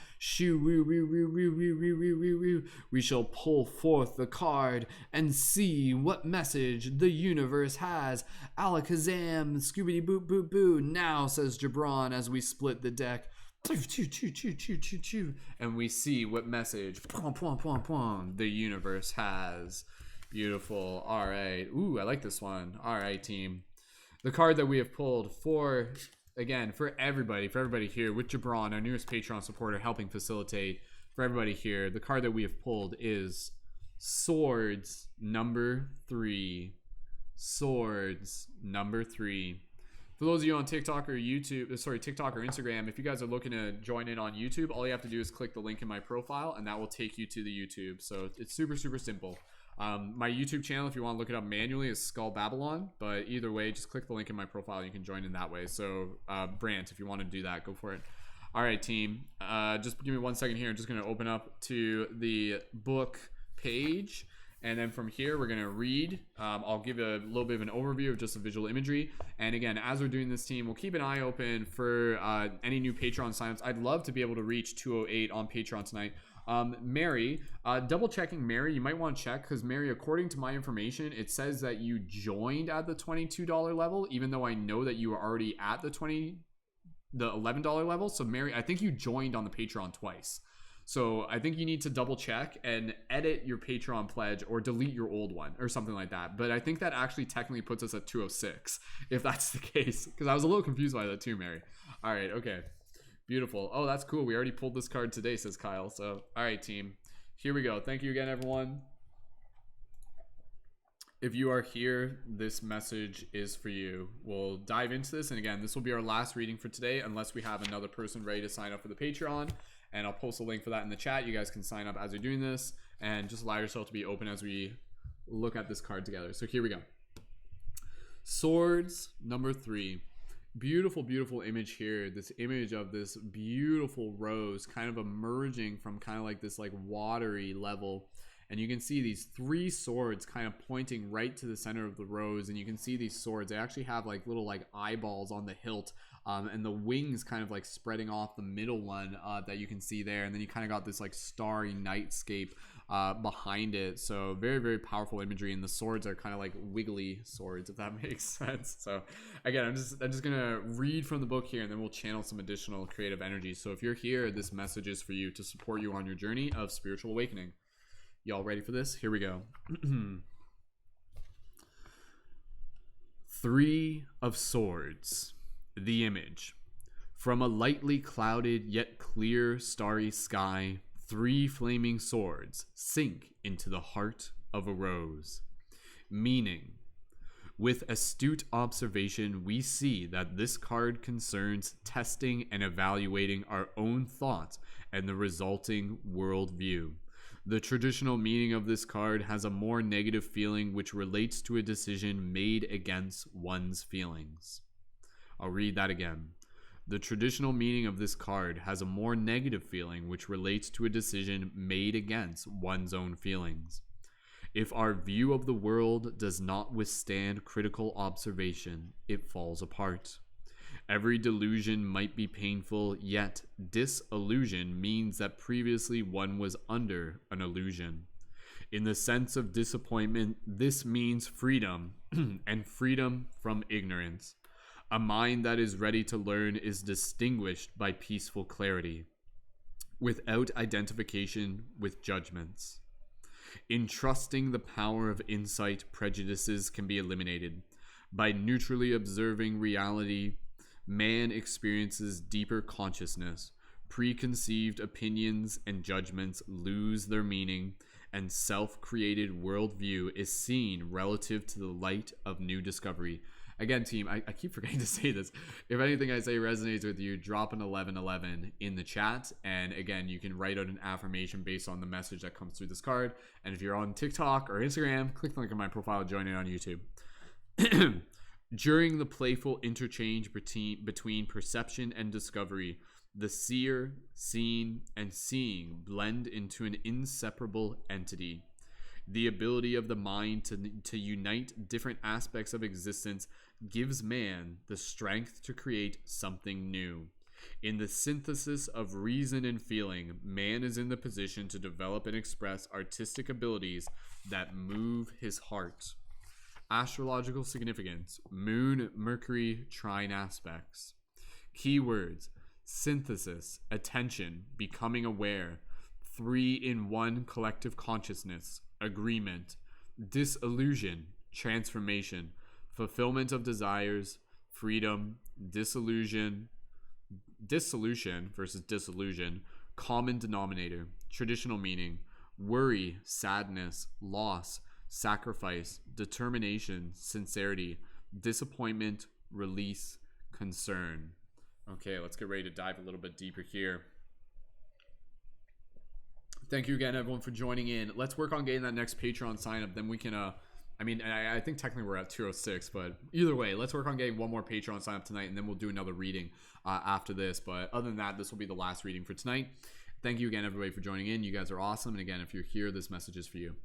we shall pull forth the card and see what message the universe has. Alakazam, Scooby Boop Boop Boo. Now, says Jabron as we split the deck. And we see what message the universe has. Beautiful. All right. Ooh, I like this one. All right, team. The card that we have pulled for... Again, for everybody here, with Jabron, our newest Patreon supporter, helping facilitate, for everybody here, the card that we have pulled is Swords number 3. Swords number 3. For those of you on TikTok or Instagram, if you guys are looking to join in on YouTube, all you have to do is click the link in my profile, and that will take you to the YouTube. So it's super, super simple. My YouTube channel, if you want to look it up manually, is Skull Babylon. But either way, just click the link in my profile and you can join in that way. So, Brant, if you want to do that, go for it. All right, team. Just give me 1 second here. I'm just going to open up to the book page. And then from here, we're going to read. I'll give a little bit of an overview of just the visual imagery. And again, as we're doing this, team, we'll keep an eye open for any new Patreon signups. I'd love to be able to reach 208 on Patreon tonight. Mary, double checking Mary, you might want to check because Mary, according to my information, it says that you joined at the $22 level, even though I know that you were already at the $11 level. So Mary, I think you joined on the Patreon twice. So I think you need to double check and edit your Patreon pledge or delete your old one or something like that. But I think that actually technically puts us at 206 if that's the case, because I was a little confused by that too, Mary. All right, okay. Beautiful. Oh, that's cool. We already pulled this card today, says Kyle. So, all right, team. Here we go. Thank you again, everyone. If you are here, this message is for you. We'll dive into this. And again, this will be our last reading for today, unless we have another person ready to sign up for the Patreon. And I'll post a link for that in the chat. You guys can sign up as you're doing this and just allow yourself to be open as we look at this card together. So here we go. Swords, number 3. Beautiful, beautiful image here. This image of this beautiful rose kind of emerging from kind of like this like watery level. And you can see these 3 swords kind of pointing right to the center of the rose. And you can see these swords, they actually have like little like eyeballs on the hilt, and the wings kind of like spreading off the middle one that you can see there. And then you kind of got this like starry nightscape behind it. So very, very powerful imagery. And the swords are kind of like wiggly swords, if that makes sense. So again, I'm just gonna read from the book here, and then we'll channel some additional creative energy. So if you're here, this message is for you to support you on your journey of spiritual awakening. Y'all ready for this? Here we go. 3 of Swords, the image. From a lightly clouded yet clear starry sky, 3 flaming swords sink into the heart of a rose. Meaning, with astute observation, we see that this card concerns testing and evaluating our own thoughts and the resulting worldview. The traditional meaning of this card has a more negative feeling which relates to a decision made against one's feelings. I'll read that again. The traditional meaning of this card has a more negative feeling which relates to a decision made against one's own feelings. If our view of the world does not withstand critical observation, it falls apart. Every delusion might be painful, yet disillusion means that previously one was under an illusion. In the sense of disappointment, this means freedom, and freedom from ignorance. A mind that is ready to learn is distinguished by peaceful clarity, without identification with judgments. In trusting the power of insight, prejudices can be eliminated. By neutrally observing reality, man experiences deeper consciousness. Preconceived opinions and judgments lose their meaning, and self-created worldview is seen relative to the light of new discovery. Again, team, I keep forgetting to say this. If anything I say resonates with you, drop an 1111 in the chat. And again, you can write out an affirmation based on the message that comes through this card. And if you're on TikTok or Instagram, click the link in my profile, join in on YouTube. During the playful interchange between perception and discovery, the seer, seen, and seeing blend into an inseparable entity. The ability of the mind to unite different aspects of existence gives man the strength to create something new. In the synthesis of reason and feeling, man is in the position to develop and express artistic abilities that move his heart. Astrological significance: Moon, Mercury, trine aspects. Keywords: synthesis, attention, becoming aware, 3-in-1 collective consciousness, agreement, disillusion, transformation, fulfillment of desires, freedom, dissolution versus disillusion, common denominator, traditional meaning, worry, sadness, loss, sacrifice, determination, sincerity, disappointment, release, concern. Okay, let's get ready to dive a little bit deeper here. Thank you again, everyone, for joining in. Let's work on getting that next Patreon sign up. Then we can, I think technically we're at 206, but either way, let's work on getting one more Patreon sign up tonight, and then we'll do another reading after this. But other than that, this will be the last reading for tonight. Thank you again, everybody, for joining in. You guys are awesome. And again, if you're here, this message is for you.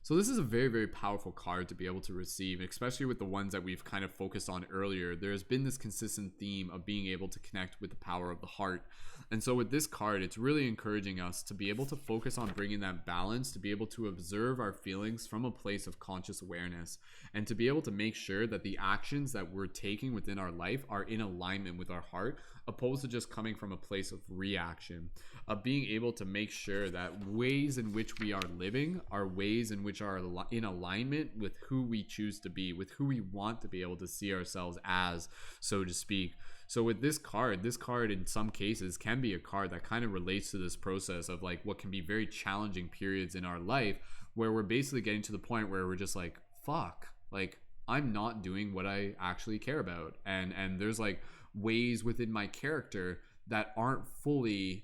So this is a very, very powerful card to be able to receive, especially with the ones that we've kind of focused on earlier. There's been this consistent theme of being able to connect with the power of the heart. And so with this card, it's really encouraging us to be able to focus on bringing that balance, to be able to observe our feelings from a place of conscious awareness, and to be able to make sure that the actions that we're taking within our life are in alignment with our heart, opposed to just coming from a place of reaction, of being able to make sure that ways in which we are living are ways in which are in alignment with who we choose to be, with who we want to be able to see ourselves as, so to speak. So with this card in some cases can be a card that kind of relates to this process of like what can be very challenging periods in our life, where we're basically getting to the point where we're just like, fuck, like I'm not doing what I actually care about, and there's like ways within my character that aren't fully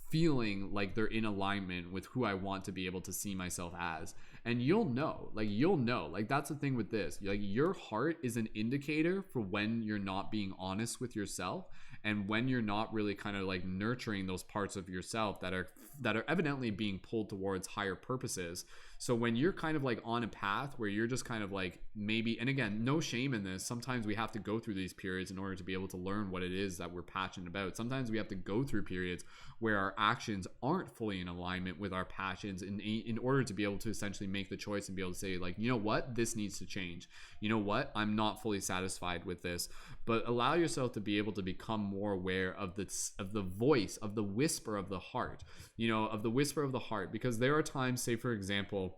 feeling like they're in alignment with who I want to be able to see myself as. And you'll know, like that's the thing with this, like your heart is an indicator for when you're not being honest with yourself, and when you're not really kind of like nurturing those parts of yourself that are evidently being pulled towards higher purposes. So when you're kind of like on a path where you're just kind of like maybe, and again, no shame in this, sometimes we have to go through these periods in order to be able to learn what it is that we're passionate about. Sometimes we have to go through periods where our actions aren't fully in alignment with our passions in order to be able to essentially make the choice and be able to say like, you know what, this needs to change. You know what, I'm not fully satisfied with this. But allow yourself to be able to become more aware of the voice, of the whisper of the heart, you know, of the whisper of the heart. Because there are times, say for example,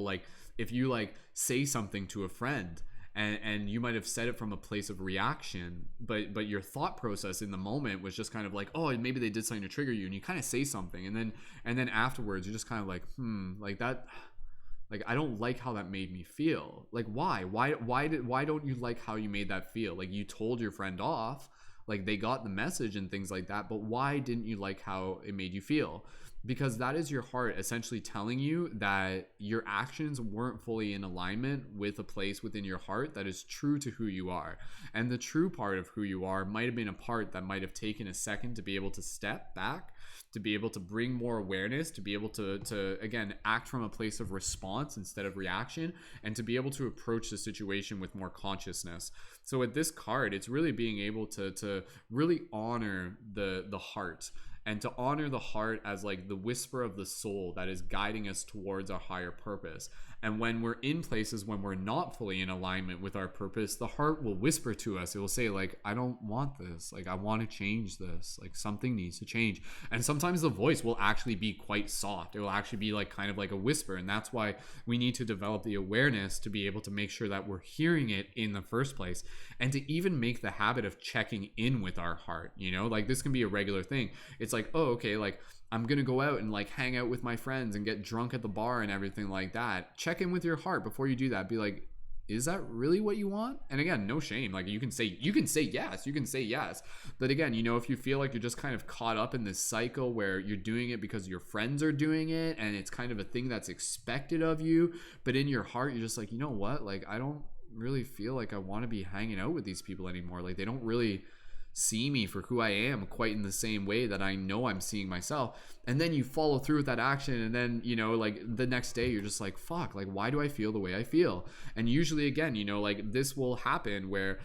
like if you like say something to a friend, and you might have said it from a place of reaction, but your thought process in the moment was just kind of like, oh, maybe they did something to trigger you, and you kind of say something, and then afterwards you're just kind of like, like that, like I don't like how that made me feel. Like why don't you like how you made that feel? Like you told your friend off, like they got the message and things like that, but why didn't you like how it made you feel? Because that is your heart essentially telling you that your actions weren't fully in alignment with a place within your heart that is true to who you are. And the true part of who you are might have been a part that might have taken a second to be able to step back, to be able to bring more awareness, to be able to again act from a place of response instead of reaction, and to be able to approach the situation with more consciousness. So with this card, it's really being able to really honor the heart, and to honor the heart as like the whisper of the soul that is guiding us towards our higher purpose. And when we're in places when we're not fully in alignment with our purpose, the heart will whisper to us. It will say like, I don't want this. Like, I want to change this. Like something needs to change. And sometimes the voice will actually be quite soft. It will actually be like kind of like a whisper. And that's why we need to develop the awareness to be able to make sure that we're hearing it in the first place, and to even make the habit of checking in with our heart. You know, like this can be a regular thing. It's like, oh, okay, like I'm gonna go out and like hang out with my friends and get drunk at the bar and everything like that. Check in with your heart before you do that. Be like, is that really what you want? And again, no shame. Like you can say yes. But again, you know, if you feel like you're just kind of caught up in this cycle where you're doing it because your friends are doing it and it's kind of a thing that's expected of you, but in your heart you're just like, you know what? Like I don't really feel like I want to be hanging out with these people anymore. Like they don't really see me for who I am quite in the same way that I know I'm seeing myself. And then you follow through with that action, and then, you know, like the next day you're just like, fuck, like why do I feel the way I feel? And usually again, you know, like this will happen where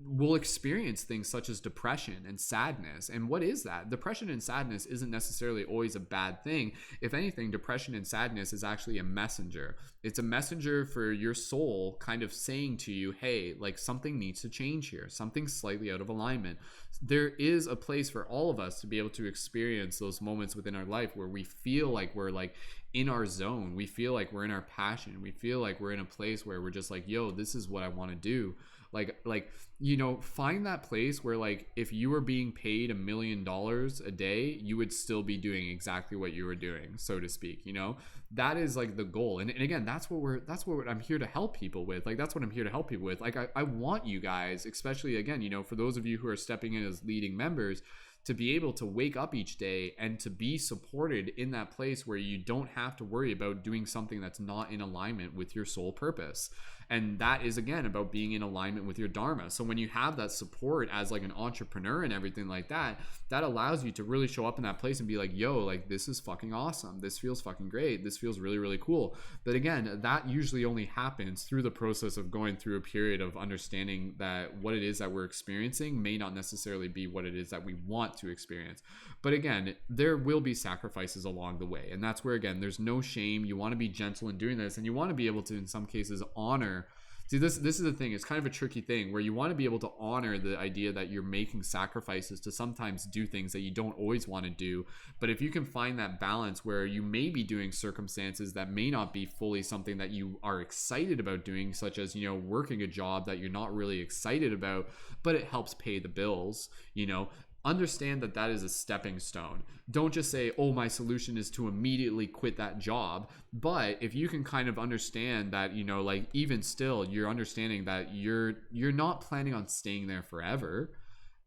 we'll experience things such as depression and sadness. And what is that? Depression and sadness isn't necessarily always a bad thing. If anything, depression and sadness is actually a messenger. It's a messenger for your soul kind of saying to you, hey, like something needs to change here. Something's slightly out of alignment. There is a place for all of us to be able to experience those moments within our life where we feel like we're like in our zone. We feel like we're in our passion. We feel like we're in a place where we're just like, yo, this is what I want to do. Like, you know, find that place where like if you were being paid $1 million a day, you would still be doing exactly what you were doing, so to speak. You know, that is like the goal. And again, that's what I'm here to help people with. Like that's what I'm here to help people with. Like I want you guys, especially again, you know, for those of you who are stepping in as leading members, to be able to wake up each day and to be supported in that place where you don't have to worry about doing something that's not in alignment with your soul purpose. And that is, again, about being in alignment with your dharma. So when you have that support as like an entrepreneur and everything like that, that allows you to really show up in that place and be like, yo, like this is fucking awesome, this feels fucking great, this feels really, really cool. But again, that usually only happens through the process of going through a period of understanding that what it is that we're experiencing may not necessarily be what it is that we want to experience. But again, there will be sacrifices along the way, and that's where, again, there's no shame. You want to be gentle in doing this, and you want to be able to, in some cases, honor. See, this is the thing. It's kind of a tricky thing where you want to be able to honor the idea that you're making sacrifices to sometimes do things that you don't always want to do. But if you can find that balance where you may be doing circumstances that may not be fully something that you are excited about doing, such as, you know, working a job that you're not really excited about, but it helps pay the bills, you know, understand that that is a stepping stone. Don't just say, oh, my solution is to immediately quit that job. But if you can kind of understand that, you know, like even still, you're understanding that you're not planning on staying there forever,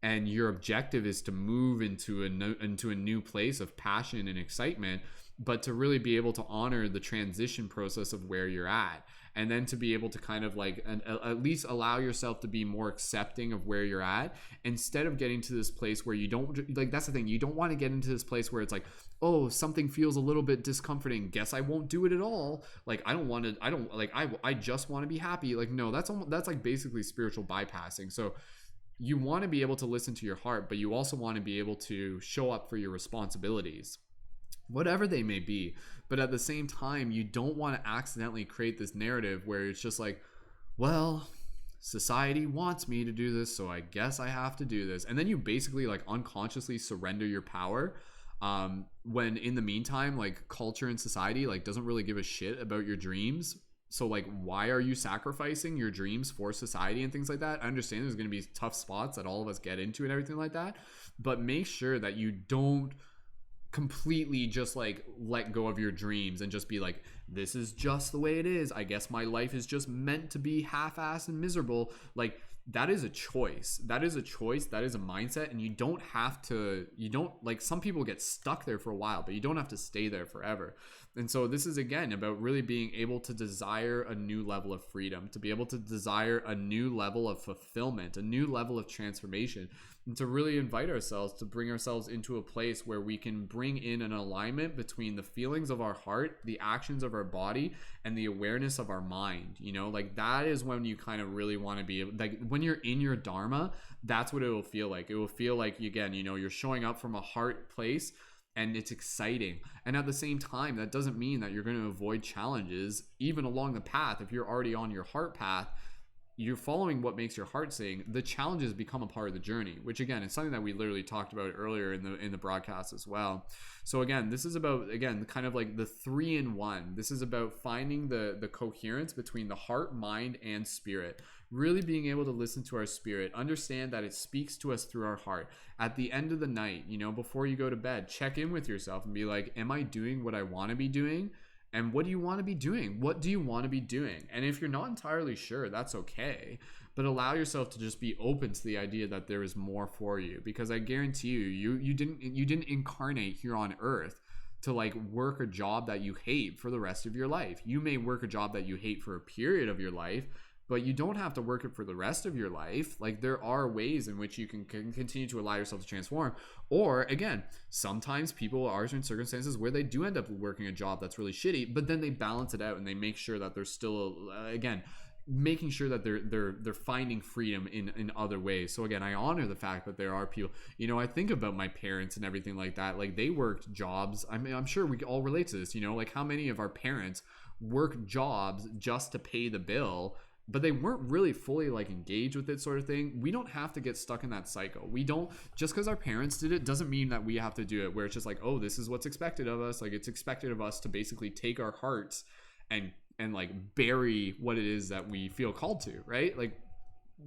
and your objective is to move into a new place of passion and excitement, but to really be able to honor the transition process of where you're at. And then to be able to kind of like at least allow yourself to be more accepting of where you're at, instead of getting to this place where you don't, like, that's the thing, you don't want to get into this place where it's like, oh, something feels a little bit discomforting, guess I won't do it at all. Like, I just want to be happy. Like, no, that's like basically spiritual bypassing. So you want to be able to listen to your heart, but you also want to be able to show up for your responsibilities, whatever they may be. But at the same time, you don't want to accidentally create this narrative where it's just like, well, society wants me to do this, so I guess I have to do this. And then you basically like unconsciously surrender your power, when in the meantime, like, culture and society like doesn't really give a shit about your dreams. So like, why are you sacrificing your dreams for society and things like that? I understand there's going to be tough spots that all of us get into and everything like that, but make sure that you don't completely just like let go of your dreams and just be like, this is just the way it is, I guess my life is just meant to be half-assed and miserable. Like, that is a choice. That is a mindset, and you don't have to, like, some people get stuck there for a while, but you don't have to stay there forever. And so this is, again, about really being able to desire a new level of freedom, to be able to desire a new level of fulfillment, a new level of transformation, and to really invite ourselves to bring ourselves into a place where we can bring in an alignment between the feelings of our heart, the actions of our body, and the awareness of our mind. You know, like, that is when you kind of really want to be able, like, when you're in your dharma, that's what it will feel like. It will feel like, again, you know, you're showing up from a heart place, and it's exciting. And at the same time, that doesn't mean that you're going to avoid challenges even along the path. If you're already on your heart path, you're following what makes your heart sing, the challenges become a part of the journey, which, again, is something that we literally talked about earlier in the broadcast as well. So again, this is about, again, kind of like the 3-in-1. This is about finding the coherence between the heart, mind, and spirit. Really being able to listen to our spirit, understand that it speaks to us through our heart. At the end of the night, you know, before you go to bed, check in with yourself and be like, am I doing what I want to be doing? And what do you want to be doing? What do you want to be doing? And if you're not entirely sure, that's okay. But allow yourself to just be open to the idea that there is more for you. Because I guarantee you didn't incarnate here on Earth to like work a job that you hate for the rest of your life. You may work a job that you hate for a period of your life, but you don't have to work it for the rest of your life. Like, there are ways in which you can continue to allow yourself to transform. Or again, sometimes people are in circumstances where they do end up working a job that's really shitty, but then they balance it out and they make sure that they're still, again, making sure that they're finding freedom in other ways. So again, I honor the fact that there are people, you know, I think about my parents and everything like that. Like, they worked jobs. I mean, I'm sure we all relate to this, you know, like how many of our parents work jobs just to pay the bill, but they weren't really fully like engaged with it, sort of thing. We don't have to get stuck in that cycle. We don't, just because our parents did it doesn't mean that we have to do it, where it's just like, oh, this is what's expected of us. Like, it's expected of us to basically take our hearts and like bury what it is that we feel called to, right? Like,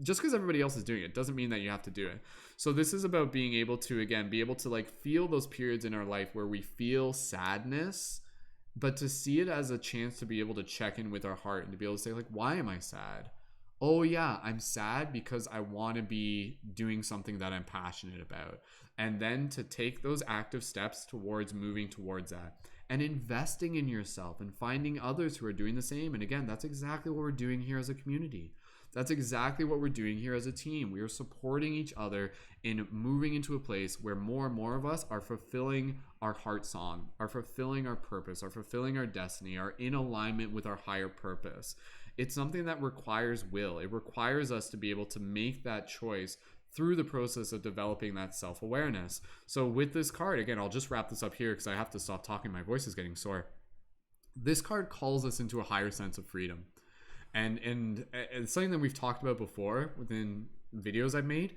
just because everybody else is doing it doesn't mean that you have to do it. So this is about being able to, again, be able to like feel those periods in our life where we feel sadness, but to see it as a chance to be able to check in with our heart and to be able to say, like, why am I sad? oh yeah, I'm sad because I want to be doing something that I'm passionate about. And then to take those active steps towards moving towards that and investing in yourself and finding others who are doing the same. And again, that's exactly what we're doing here as a community. That's exactly what we're doing here as a team. We are supporting each other in moving into a place where more and more of us are fulfilling our heart song, are fulfilling our purpose, are fulfilling our destiny, are in alignment with our higher purpose. It's something that requires will. It requires us to be able to make that choice through the process of developing that self-awareness. So with this card, again, I'll just wrap this up here because I have to stop talking. My voice is getting sore. This card calls us into a higher sense of freedom. And it's something that we've talked about before within videos I've made,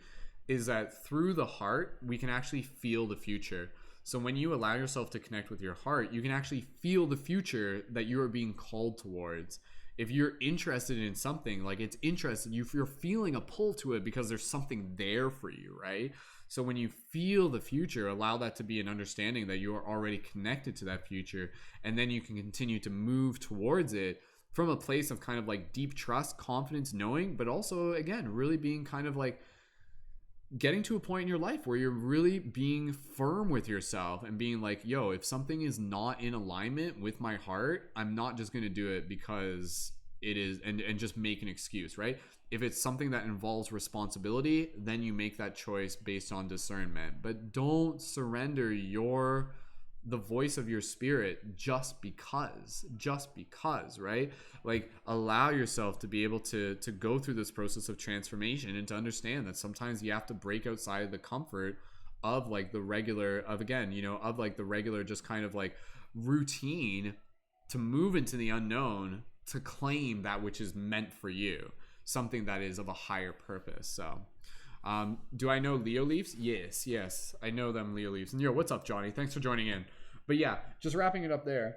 is that through the heart, we can actually feel the future. So when you allow yourself to connect with your heart, you can actually feel the future that you are being called towards. If you're interested in something, like it's interested, you're feeling a pull to it because there's something there for you, right? So when you feel the future, allow that to be an understanding that you are already connected to that future, and then you can continue to move towards it from a place of kind of like deep trust, confidence, knowing, but also, again, really being kind of like getting to a point in your life where you're really being firm with yourself and being like, yo, if something is not in alignment with my heart, I'm not just going to do it because it is, and just make an excuse, right? If it's something that involves responsibility, then you make that choice based on discernment. But don't surrender the voice of your spirit just because, right? Like, allow yourself to be able to go through this process of transformation and to understand that sometimes you have to break outside of the comfort of like the regular, of again, of like the regular just kind of like routine, to move into the unknown, to claim that which is meant for you, something that is of a higher purpose. So do I know Leo Leafs? Yes, I know them Leo Leafs. And yo, what's up, Johnny? Thanks for joining in. But yeah, just wrapping it up there.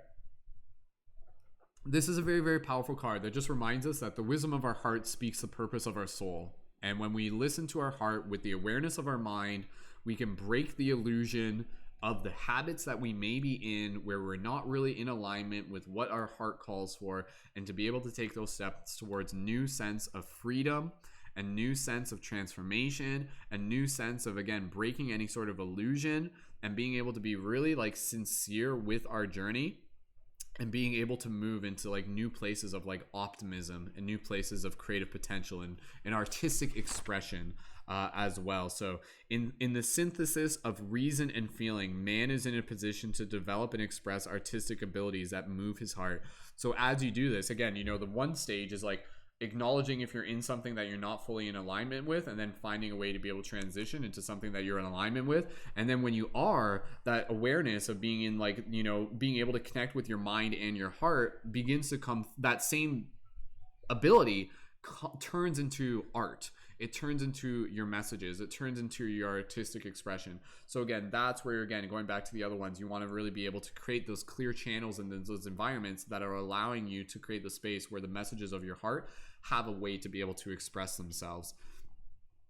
This is a very, very powerful card that just reminds us that the wisdom of our heart speaks the purpose of our soul. And when we listen to our heart with the awareness of our mind, we can break the illusion of the habits that we may be in where we're not really in alignment with what our heart calls for, and to be able to take those steps towards new sense of freedom, a new sense of transformation, a new sense of, again, breaking any sort of illusion and being able to be really like sincere with our journey, and being able to move into like new places of like optimism and new places of creative potential and artistic expression as well. So in the synthesis of reason and feeling, man is in a position to develop and express artistic abilities that move his heart. So as you do this, again, the one stage is like acknowledging if you're in something that you're not fully in alignment with, and then finding a way to be able to transition into something that you're in alignment with. And then when you are, that awareness of being in like, being able to connect with your mind and your heart begins to come, that same ability turns into art. It turns into your messages. It turns into your artistic expression. So again, that's where, again, going back to the other ones, you want to really be able to create those clear channels and those environments that are allowing you to create the space where the messages of your heart have a way to be able to express themselves.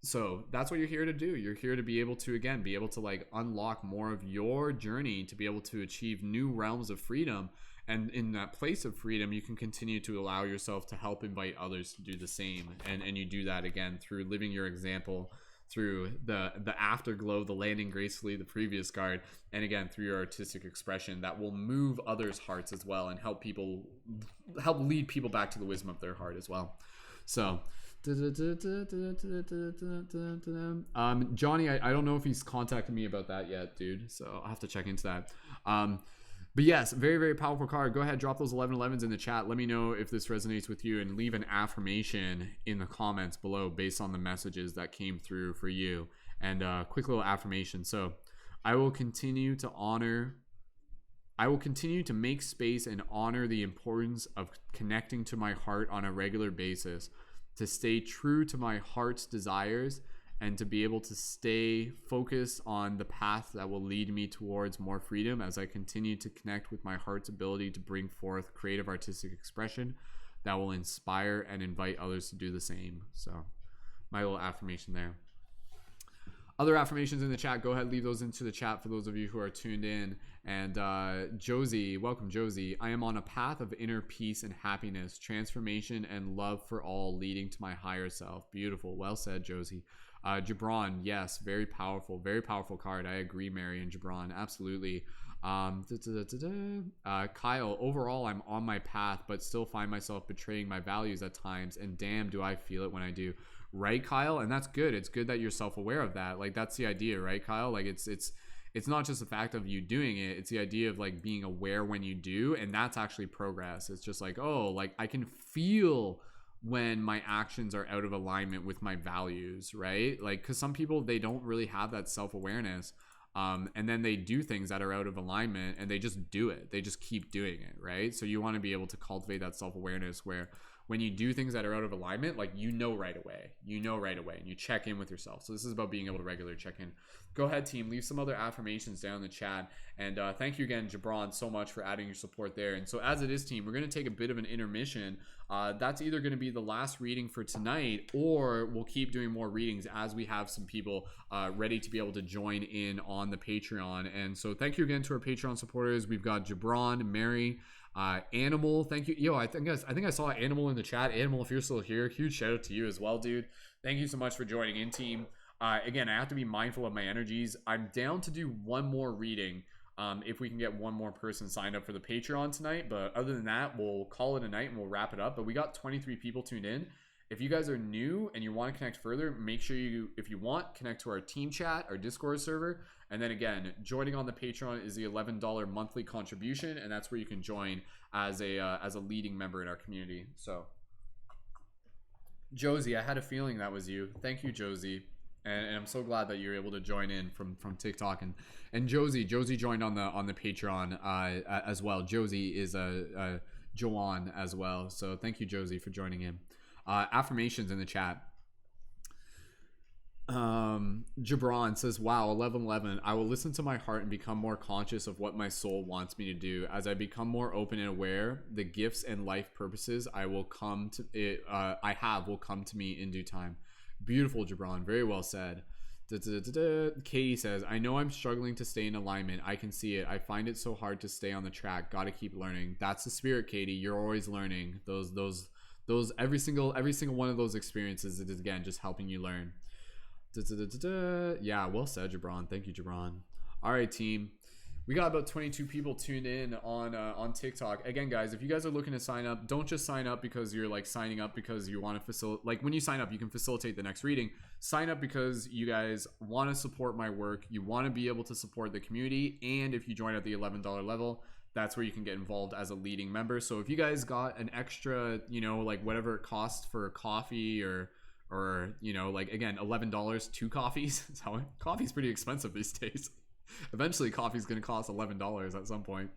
So that's what you're here to do. You're here to be able to, again, be able to like unlock more of your journey to be able to achieve new realms of freedom. And in that place of freedom, you can continue to allow yourself to help invite others to do the same. And you do that, again, through living your example, through the afterglow, the landing gracefully, the previous card, and again, through your artistic expression that will move others' hearts as well and help lead people back to the wisdom of their heart as well. So Johnny, I don't know if he's contacted me about that yet, dude, so I'll have to check into that. But yes, very, very powerful card. Go ahead, drop those 1111s in the chat. Let me know if this resonates with you, and leave an affirmation in the comments below based on the messages that came through for you. And quick little affirmation. So I will continue to make space and honor the importance of connecting to my heart on a regular basis, to stay true to my heart's desires, and to be able to stay focused on the path that will lead me towards more freedom as I continue to connect with my heart's ability to bring forth creative artistic expression that will inspire and invite others to do the same. So my little affirmation there. Other affirmations in the chat, go ahead, leave those into the chat for those of you who are tuned in. And Josie, welcome, Josie. I am on a path of inner peace and happiness, transformation, and love for all, leading to my higher self. Beautiful. Well said, Josie. Gibran, yes, very powerful card. I agree, Mary and Gibran, absolutely. Kyle, overall, I'm on my path, but still find myself betraying my values at times, and damn, do I feel it when I do. Right, Kyle? And that's good. It's good that you're self-aware of that. Like, that's the idea, right, Kyle? Like, it's not just the fact of you doing it, it's the idea of like being aware when you do, and that's actually progress. It's just like, oh, like I can feel when my actions are out of alignment with my values, right? Like, because some people, they don't really have that self-awareness, and then they do things that are out of alignment and they just do it. They just keep doing it, right? So you want to be able to cultivate that self-awareness where when you do things that are out of alignment, like you know right away, and you check in with yourself. So this is about being able to regularly check in. Go ahead, team, leave some other affirmations down in the chat. And thank you again, Gibran, so much for adding your support there. And so as it is, team, we're going to take a bit of an intermission. That's either going to be the last reading for tonight, or we'll keep doing more readings as we have some people ready to be able to join in on the Patreon. And so thank you again to our Patreon supporters. We've got Gibran, Mary, Animal, thank you. Yo, I think I saw Animal in the chat. Animal, if you're still here, huge shout out to you as well, dude. Thank you so much for joining in, team. Again, I have to be mindful of my energies. I'm down to do one more reading if we can get one more person signed up for the Patreon tonight. But other than that, we'll call it a night and we'll wrap it up. But we got 23 people tuned in. If you guys are new and you want to connect further, make sure you, if you want, connect to our team chat, our Discord server. And then again, joining on the Patreon is the $11 monthly contribution, and that's where you can join as a leading member in our community. So, Josie, I had a feeling that was you. Thank you, Josie. And I'm so glad that you're able to join in from TikTok. And Josie joined on the Patreon as well. Josie is a Joanne as well. So thank you, Josie, for joining in. Affirmations in the chat. Gibran says, wow, 11:11. I will listen to my heart and become more conscious of what my soul wants me to do. As I become more open and aware, the gifts and life purposes will come to me in due time. Beautiful, Gibran. Very well said. Katie says, I know I'm struggling to stay in alignment. I can see it. I find it so hard to stay on the track. Gotta keep learning. That's the spirit, Katie. You're always learning. Those every single one of those experiences is, again, just helping you learn. Yeah, well said, Gibran. Thank you, Gibran. All right, team. We got about 22 people tuned in on TikTok. Again, guys, if you guys are looking to sign up, don't just sign up because you're like signing up because you want to facilitate. Like, when you sign up, you can facilitate the next reading. Sign up because you guys want to support my work. You want to be able to support the community. And if you join at the $11 level, that's where you can get involved as a leading member. So if you guys got an extra, like whatever it costs for a coffee or like, again, $11, 2 coffees. Coffee's pretty expensive these days. Eventually coffee's going to cost $11 at some point.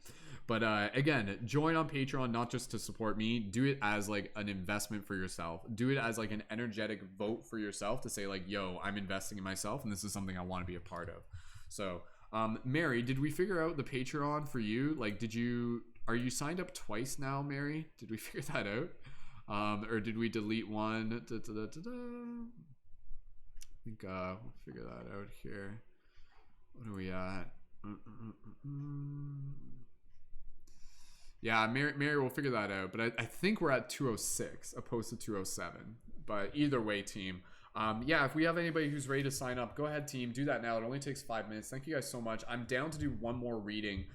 But again, join on Patreon, not just to support me. Do it as like an investment for yourself. Do it as like an energetic vote for yourself to say like, yo, I'm investing in myself and this is something I want to be a part of. So Mary, did we figure out the Patreon for you? Like, are you signed up twice now, Mary? Did we figure that out? Or did we delete one? I think we'll figure that out here. What are we at? Yeah, Mary will figure that out. But I think we're at 206 opposed to 207. But either way, team. Yeah, if we have anybody who's ready to sign up, go ahead, team. Do that now. It only takes 5 minutes. Thank you guys so much. I'm down to do one more reading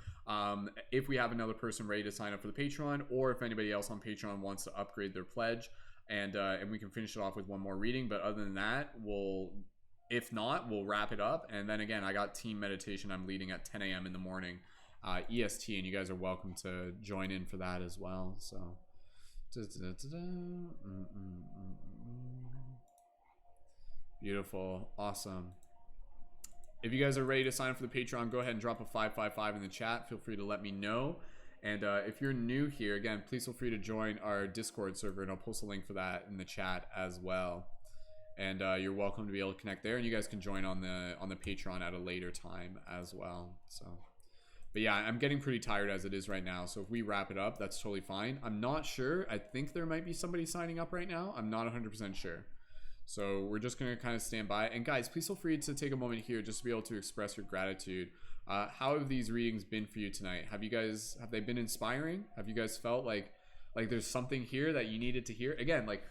if we have another person ready to sign up for the Patreon, or if anybody else on Patreon wants to upgrade their pledge. And we can finish it off with one more reading. But other than that, if not, we'll wrap it up. And then again, I got team meditation I'm leading at 10 a.m. in the morning, EST, and you guys are welcome to join in for that as well. So, beautiful, awesome. If you guys are ready to sign up for the Patreon, go ahead and drop a 555 in the chat. Feel free to let me know. And if you're new here, again, please feel free to join our Discord server, and I'll post a link for that in the chat as well. And you're welcome to be able to connect there, and you guys can join on the Patreon at a later time as well. So, but yeah, I'm getting pretty tired as it is right now. So if we wrap it up, that's totally fine. I'm not sure. I think there might be somebody signing up right now. I'm not 100% sure. So we're just going to kind of stand by. And guys, please feel free to take a moment here just to be able to express your gratitude. How have these readings been for you tonight? Have they been inspiring? Have you guys felt like there's something here that you needed to hear? Again, like,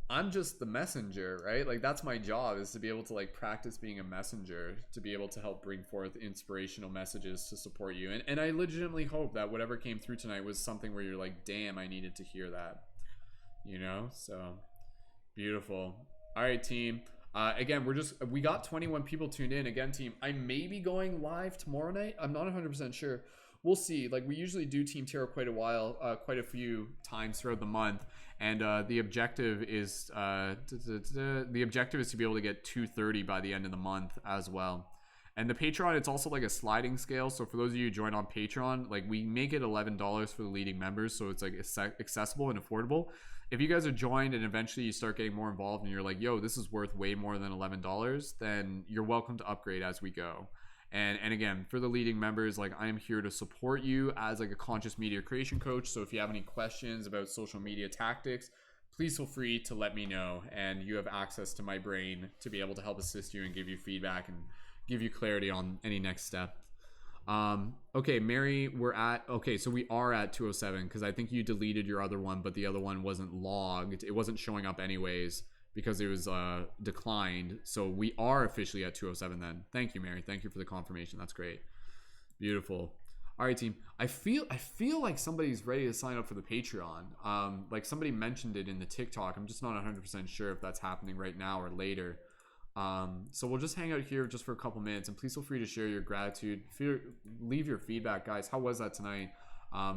I'm just the messenger, right? Like, that's my job, is to be able to like practice being a messenger, to be able to help bring forth inspirational messages to support you. And I legitimately hope that whatever came through tonight was something where you're like, damn, I needed to hear that, you know? So beautiful. All right, team. Again, we got 21 people tuned in. Again, team, I may be going live tomorrow night. I'm not 100% sure. We'll see. Like, we usually do Team Tarot quite a few times throughout the month, and the objective is to be able to get 230 by the end of the month as well. And the Patreon, it's also like a sliding scale. So for those of you who join on Patreon, like, we make it $11 for the leading members, so it's like accessible and affordable. If you guys are joined and eventually you start getting more involved and you're like, yo, this is worth way more than $11, then you're welcome to upgrade as we go. And again, for the leading members, like, I am here to support you as like a conscious media creation coach. So if you have any questions about social media tactics, please feel free to let me know, and you have access to my brain to be able to help assist you and give you feedback and give you clarity on any next step. Okay, Mary, so we are at 207 because I think you deleted your other one, but the other one wasn't logged. It wasn't showing up anyways because it was declined. So we are officially at 207 then. Thank you, Mary. Thank you for the confirmation. That's great. Beautiful. All right, team. I feel like somebody's ready to sign up for the Patreon. Like, somebody mentioned it in the TikTok. I'm just not 100% sure if that's happening right now or later. So we'll just hang out here just for a couple minutes, and please feel free to share your gratitude. Leave your feedback, guys. How was that tonight?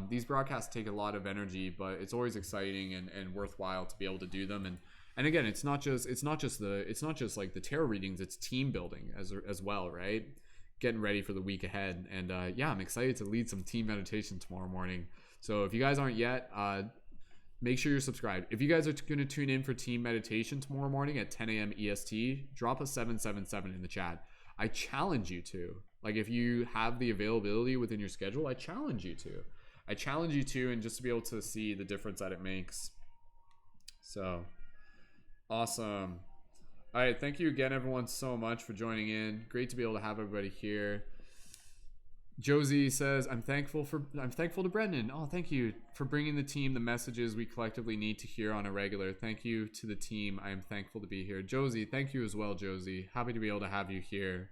These broadcasts take a lot of energy, but it's always exciting and worthwhile to be able to do them. And again, it's not just like the tarot readings, it's team building as well, right? Getting ready for the week ahead. And yeah, I'm excited to lead some team meditation tomorrow morning. So if you guys aren't yet, make sure you're subscribed. If you guys are going to tune in for team meditation tomorrow morning at 10 a.m. EST, drop a 777 in the chat. I challenge you to. Like, if you have the availability within your schedule, I challenge you to. And just to be able to see the difference that it makes. So, awesome. All right, thank you again, everyone, so much for joining in. Great to be able to have everybody here. Josie says, I'm thankful to Brendan. Oh, thank you for bringing the team the messages we collectively need to hear on a regular. Thank you to the team. I am thankful to be here. Josie, thank you as well, Josie. Happy to be able to have you here.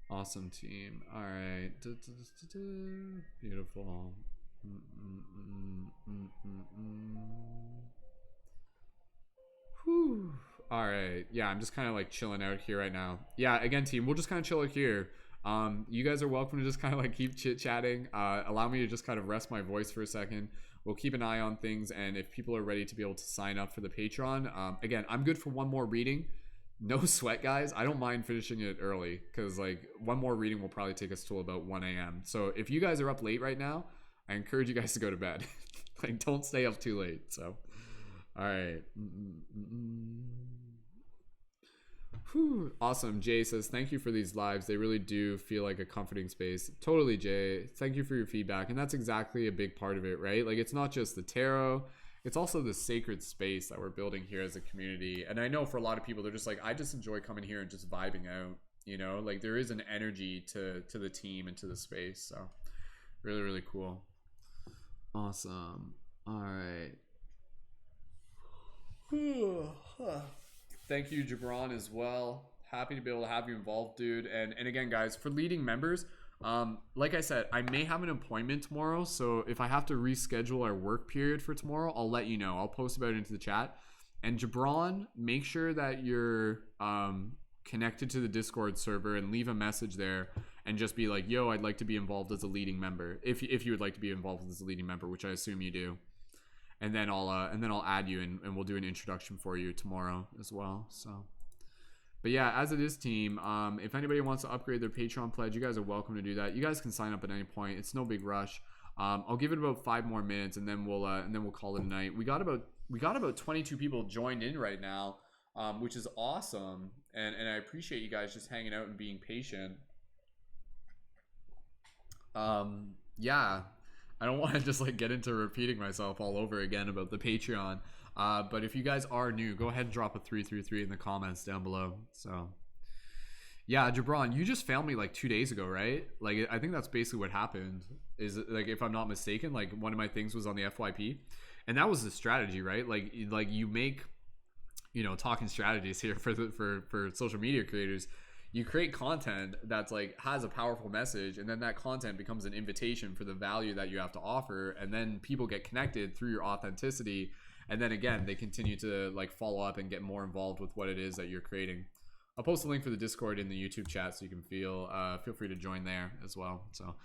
Awesome, team. All right. Beautiful. Whew. All right. Yeah, I'm just kind of like chilling out here right now. Yeah, again, team, we'll just kind of chill out here. You guys are welcome to just kind of like keep chit-chatting. Allow me to just kind of rest my voice for a second. We'll keep an eye on things, and if people are ready to be able to sign up for the Patreon, again, I'm good for one more reading. No sweat, guys. I don't mind finishing it early because like one more reading will probably take us till about 1 a.m. So if you guys are up late right now, I encourage you guys to go to bed. Like, don't stay up too late. So, all right. Whew. Awesome. Jay says, thank you for these lives. They really do feel like a comforting space. Totally, Jay. Thank you for your feedback. And that's exactly a big part of it, right? Like, it's not just the tarot. It's also the sacred space that we're building here as a community. And I know for a lot of people, they're just like, I just enjoy coming here and just vibing out, you know? Like, there is an energy to the team and to the space. So, really, really cool. Awesome. All right. Thank you, Jabron, as well. Happy to be able to have you involved, dude. And again, guys, for leading members, like I said, I may have an appointment tomorrow. So if I have to reschedule our work period for tomorrow, I'll let you know. I'll post about it into the chat. And Jabron, make sure that you're connected to the Discord server and leave a message there and just be like, yo, I'd like to be involved as a leading member. If you would like to be involved as a leading member, which I assume you do. And then I'll add you and we'll do an introduction for you tomorrow as well. So, but yeah, as it is, team, if anybody wants to upgrade their Patreon pledge, you guys are welcome to do that. You guys can sign up at any point. It's no big rush. I'll give it about 5 more minutes and then we'll call it a night. We got about 22 people joined in right now, which is awesome. And I appreciate you guys just hanging out and being patient. Yeah. I don't want to just like get into repeating myself all over again about the Patreon. But if you guys are new, go ahead and drop a 333 in the comments down below. So yeah, Jabron, you just found me like 2 days ago, right? Like, I think that's basically what happened. Is like, if I'm not mistaken, like one of my things was on the FYP, and that was the strategy, right? Like you make, talking strategies here for social media creators. You create content that's like has a powerful message, and then that content becomes an invitation for the value that you have to offer, and then people get connected through your authenticity, and then again they continue to like follow up and get more involved with what it is that you're creating. I'll post a link for the Discord in the YouTube chat so you can feel free to join there as well. So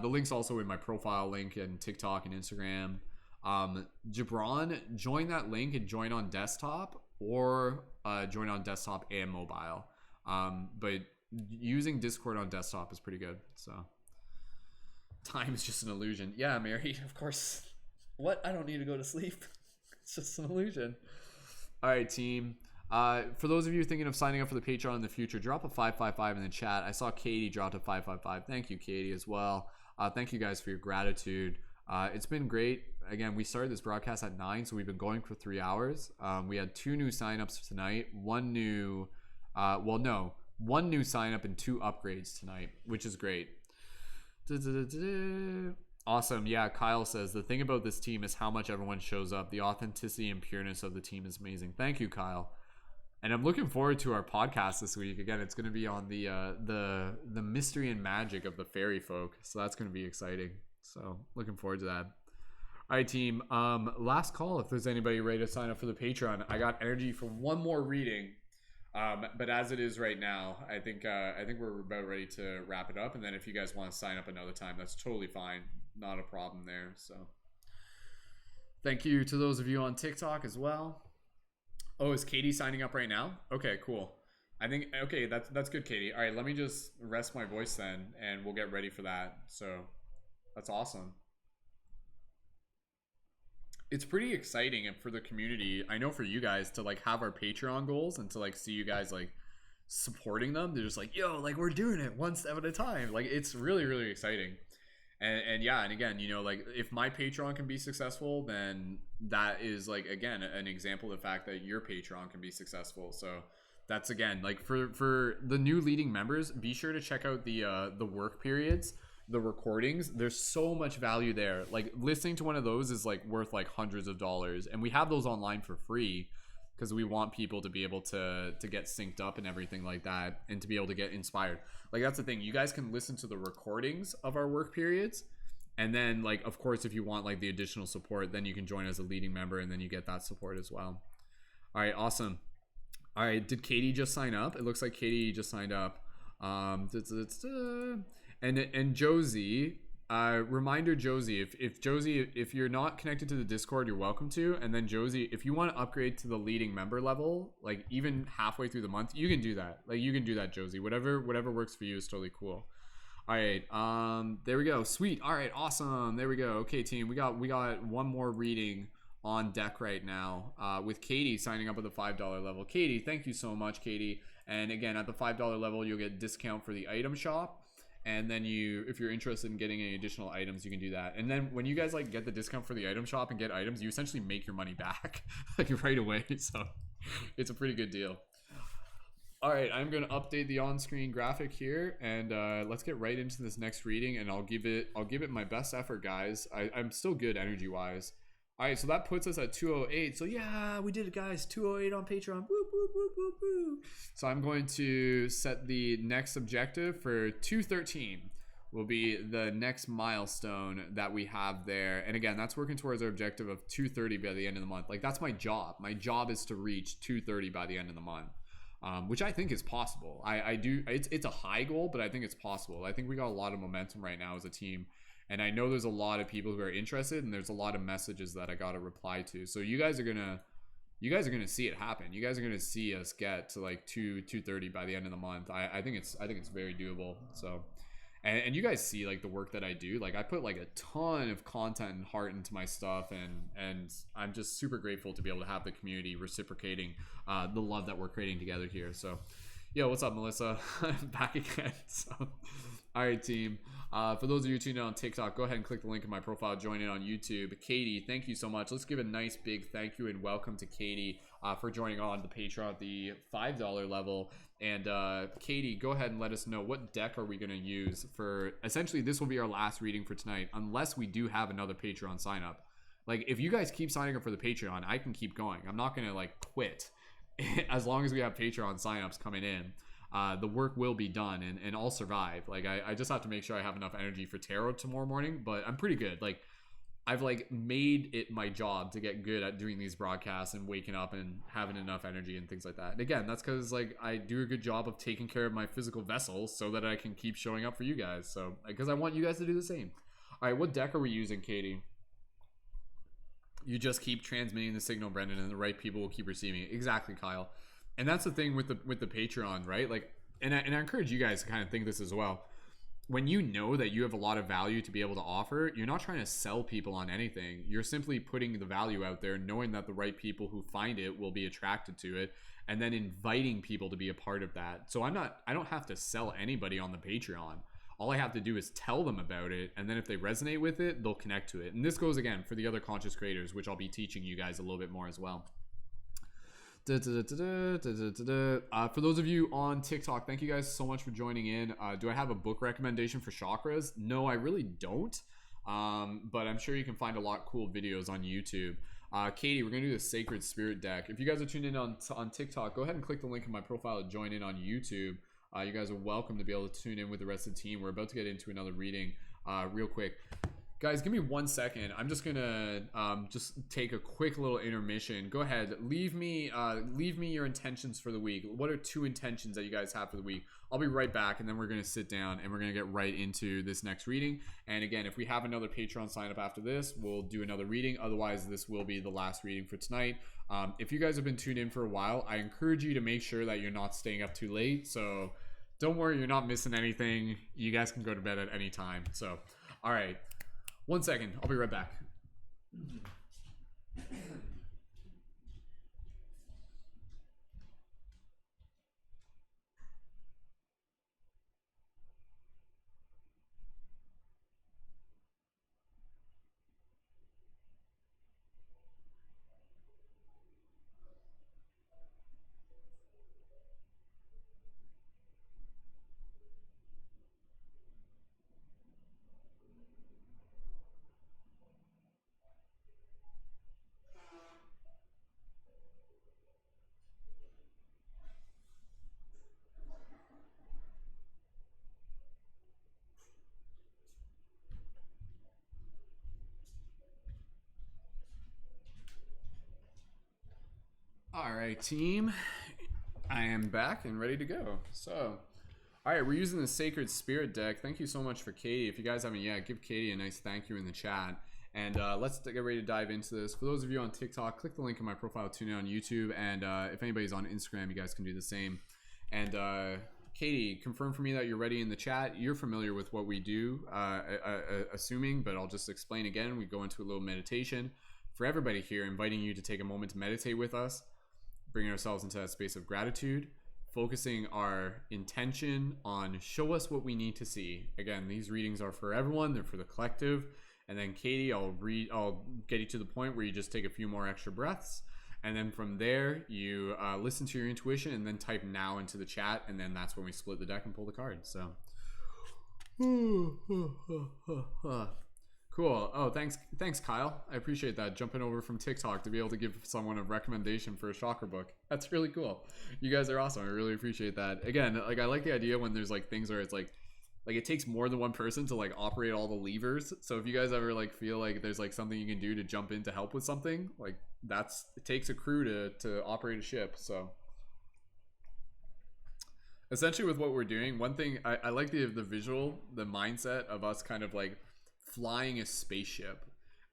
the link's also in my profile link and TikTok and Instagram. Jabron, join that link and join on desktop or join on desktop and mobile. But using Discord on desktop is pretty good. So time is just an illusion. Yeah, Mary, of course. What? I don't need to go to sleep. It's just an illusion. All right, team. For those of you thinking of signing up for the Patreon in the future, drop a 555 in the chat. I saw Katie dropped a 555. Thank you, Katie, as well. Thank you guys for your gratitude. It's been great. Again, we started this broadcast at 9, so we've been going for 3 hours. We had 2 new signups tonight, one new sign-up and 2 upgrades tonight, which is great. Awesome. Yeah, Kyle says, the thing about this team is how much everyone shows up. The authenticity and pureness of the team is amazing. Thank you, Kyle. And I'm looking forward to our podcast this week. Again, it's going to be on the mystery and magic of the fairy folk. So that's going to be exciting. So looking forward to that. All right, team. Last call if there's anybody ready to sign up for the Patreon. I got energy for one more reading. But as it is right now, I think we're about ready to wrap it up. And then if you guys want to sign up another time, that's totally fine. Not a problem there. So thank you to those of you on TikTok as well. Oh, is Katie signing up right now? Okay, cool. Okay, that's good, Katie. All right, let me just rest my voice then, and we'll get ready for that. So that's awesome. It's pretty exciting and for the community. I know for you guys to like have our Patreon goals and to like see you guys like supporting them. They're just like, yo, like we're doing it one step at a time. Like it's really, really exciting. And yeah, and again, like if my Patreon can be successful, then that is like, again, an example of the fact that your Patreon can be successful. So that's, again, like for the new leading members, be sure to check out the work periods, the recordings. There's so much value there. Like listening to one of those is like worth like hundreds of dollars, and we have those online for free because we want people to be able to get synced up and everything like that, and to be able to get inspired. Like that's the thing, you guys can listen to the recordings of our work periods, and then like of course if you want like the additional support, then you can join as a leading member and then you get that support as well. All right, awesome. All right, did Katie just sign up? It looks like Katie just signed up. And Josie, reminder, Josie, if Josie, if you're not connected to the Discord, you're welcome to. And then Josie, if you want to upgrade to the leading member level, like even halfway through the month, you can do that. Like you can do that, Josie. Whatever works for you is totally cool. All right, there we go. Sweet. All right, awesome. There we go. Okay, team, we got one more reading on deck right now, with Katie signing up at the $5 level. Katie, thank you so much, Katie. And again, at the $5 level, you'll get discount for the item shop. And then if you're interested in getting any additional items, you can do that. And then when you guys like get the discount for the item shop and get items, you essentially make your money back like right away. So it's a pretty good deal. All right, I'm going to update the on-screen graphic here, and let's get right into this next reading. And I'll give it my best effort, guys. I'm still good energy-wise. All right, so that puts us at 208. So yeah, we did it, guys. 208 on Patreon. Woo, woo, woo, woo, woo. So I'm going to set the next objective for 213. Will be the next milestone that we have there. And again, that's working towards our objective of 230 by the end of the month. Like that's my job. My job is to reach 230 by the end of the month. Which I think is possible. It's a high goal, but I think it's possible. I think we got a lot of momentum right now as a team. And I know there's a lot of people who are interested, and there's a lot of messages that I got to reply to. So you guys are gonna see it happen. You guys are gonna see us get to like 230 by the end of the month. I think it's very doable. So, and you guys see like the work that I do. Like I put like a ton of content and heart into my stuff, and I'm just super grateful to be able to have the community reciprocating the love that we're creating together here. So Yo, what's up, Melissa? I'm back again. So, all right, team. For those of you tuning in on TikTok, go ahead and click the link in my profile. Join in on YouTube. Katie, thank you so much. Let's give a nice big thank you and welcome to Katie for joining on the Patreon at the $5 level. And Katie, go ahead and let us know what deck are we going to use for. Essentially, this will be our last reading for tonight, unless we do have another Patreon sign up. Like, if you guys keep signing up for the Patreon, I can keep going. I'm not going to like quit. As long as we have Patreon signups coming in, the work will be done, and I'll survive. Like, I just have to make sure I have enough energy for tarot tomorrow morning, but I'm pretty good. Like, I've like made it my job to get good at doing these broadcasts and waking up and having enough energy and things like that. And again, that's because like I do a good job of taking care of my physical vessels so that I can keep showing up for you guys. So because I want you guys to do the same. All right, what deck are we using, Katie? You just keep transmitting the signal, Brendan, and the right people will keep receiving it. Exactly, Kyle. And that's the thing with the Patreon, right? Like, and I encourage you guys to kind of think this as well. When you know that you have a lot of value to be able to offer, you're not trying to sell people on anything. You're simply putting the value out there, knowing that the right people who find it will be attracted to it, and then inviting people to be a part of that. So I don't have to sell anybody on the Patreon. All I have to do is tell them about it, and then if they resonate with it, they'll connect to it. And this goes again for the other conscious creators, which I'll be teaching you guys a little bit more as well. For those of you on TikTok, thank you guys so much for joining in. Do I have a book recommendation for chakras? No, I really don't. But I'm sure you can find a lot of cool videos on YouTube. Katie, we're going to do the Sacred Spirit deck. If you guys are tuned in on TikTok, go ahead and click the link in my profile to join in on YouTube. You guys are welcome to be able to tune in with the rest of the team. We're about to get into another reading real quick. Guys, give me 1 second. I'm just gonna just take a quick little intermission. Go ahead, leave me your intentions for the week. What are 2 intentions that you guys have for the week? I'll be right back, and then we're gonna sit down and we're gonna get right into this next reading. And again, if we have another Patreon sign up after this, we'll do another reading. Otherwise, this will be the last reading for tonight. If you guys have been tuned in for a while, I encourage you to make sure that you're not staying up too late. So don't worry, you're not missing anything. You guys can go to bed at any time. So, all right. 1 second. I'll be right back. All right, team. I am back and ready to go. So, all right, we're using the Sacred Spirit deck. Thank you so much for Katie. If you guys haven't yet, give Katie a nice thank you in the chat. And let's get ready to dive into this. For those of you on TikTok, click the link in my profile, tune in on YouTube. And if anybody's on Instagram, you guys can do the same. And Katie, confirm for me that you're ready in the chat. You're familiar with what we do, assuming, but I'll just explain again. We go into a little meditation. For everybody here, inviting you to take a moment to meditate with us, bringing ourselves into that space of gratitude, focusing our intention on show us what we need to see. Again, these readings are for everyone. They're for the collective. And then Katie, I'll get you to the point where you just take a few more extra breaths. And then from there, you listen to your intuition and then type now into the chat. And then that's when we split the deck and pull the card. So cool. Oh, thanks, Kyle. I appreciate that. Jumping over from TikTok to be able to give someone a recommendation for a chakra book. That's really cool. You guys are awesome. I really appreciate that. Again, like I like the idea when there's like things where it's like it takes more than one person to like operate all the levers. So if you guys ever like feel like there's like something you can do to jump in to help with something, like it takes a crew to operate a ship. So essentially with what we're doing, one thing I like the visual, the mindset of us kind of like flying a spaceship.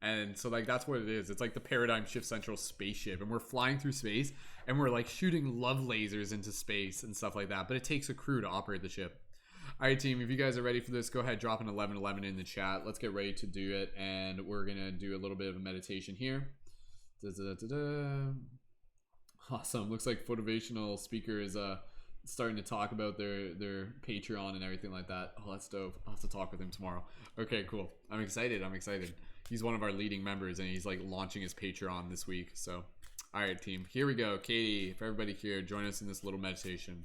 And so like that's what it is. It's like the Paradigm Shift Central spaceship, and we're flying through space and we're like shooting love lasers into space and stuff like that, but it takes a crew to operate the ship. All right, team, if you guys are ready for this, go ahead, drop an 1111 in the chat. Let's get ready to do it, and we're gonna do a little bit of a meditation here. Awesome. Looks like motivational speaker is starting to talk about their Patreon and everything like that. Oh, that's dope. I'll have to talk with him tomorrow. Okay, cool. I'm excited. He's one of our leading members, and he's like launching his Patreon this week. So, all right, team, here we go. Katie, for everybody here, join us in this little meditation.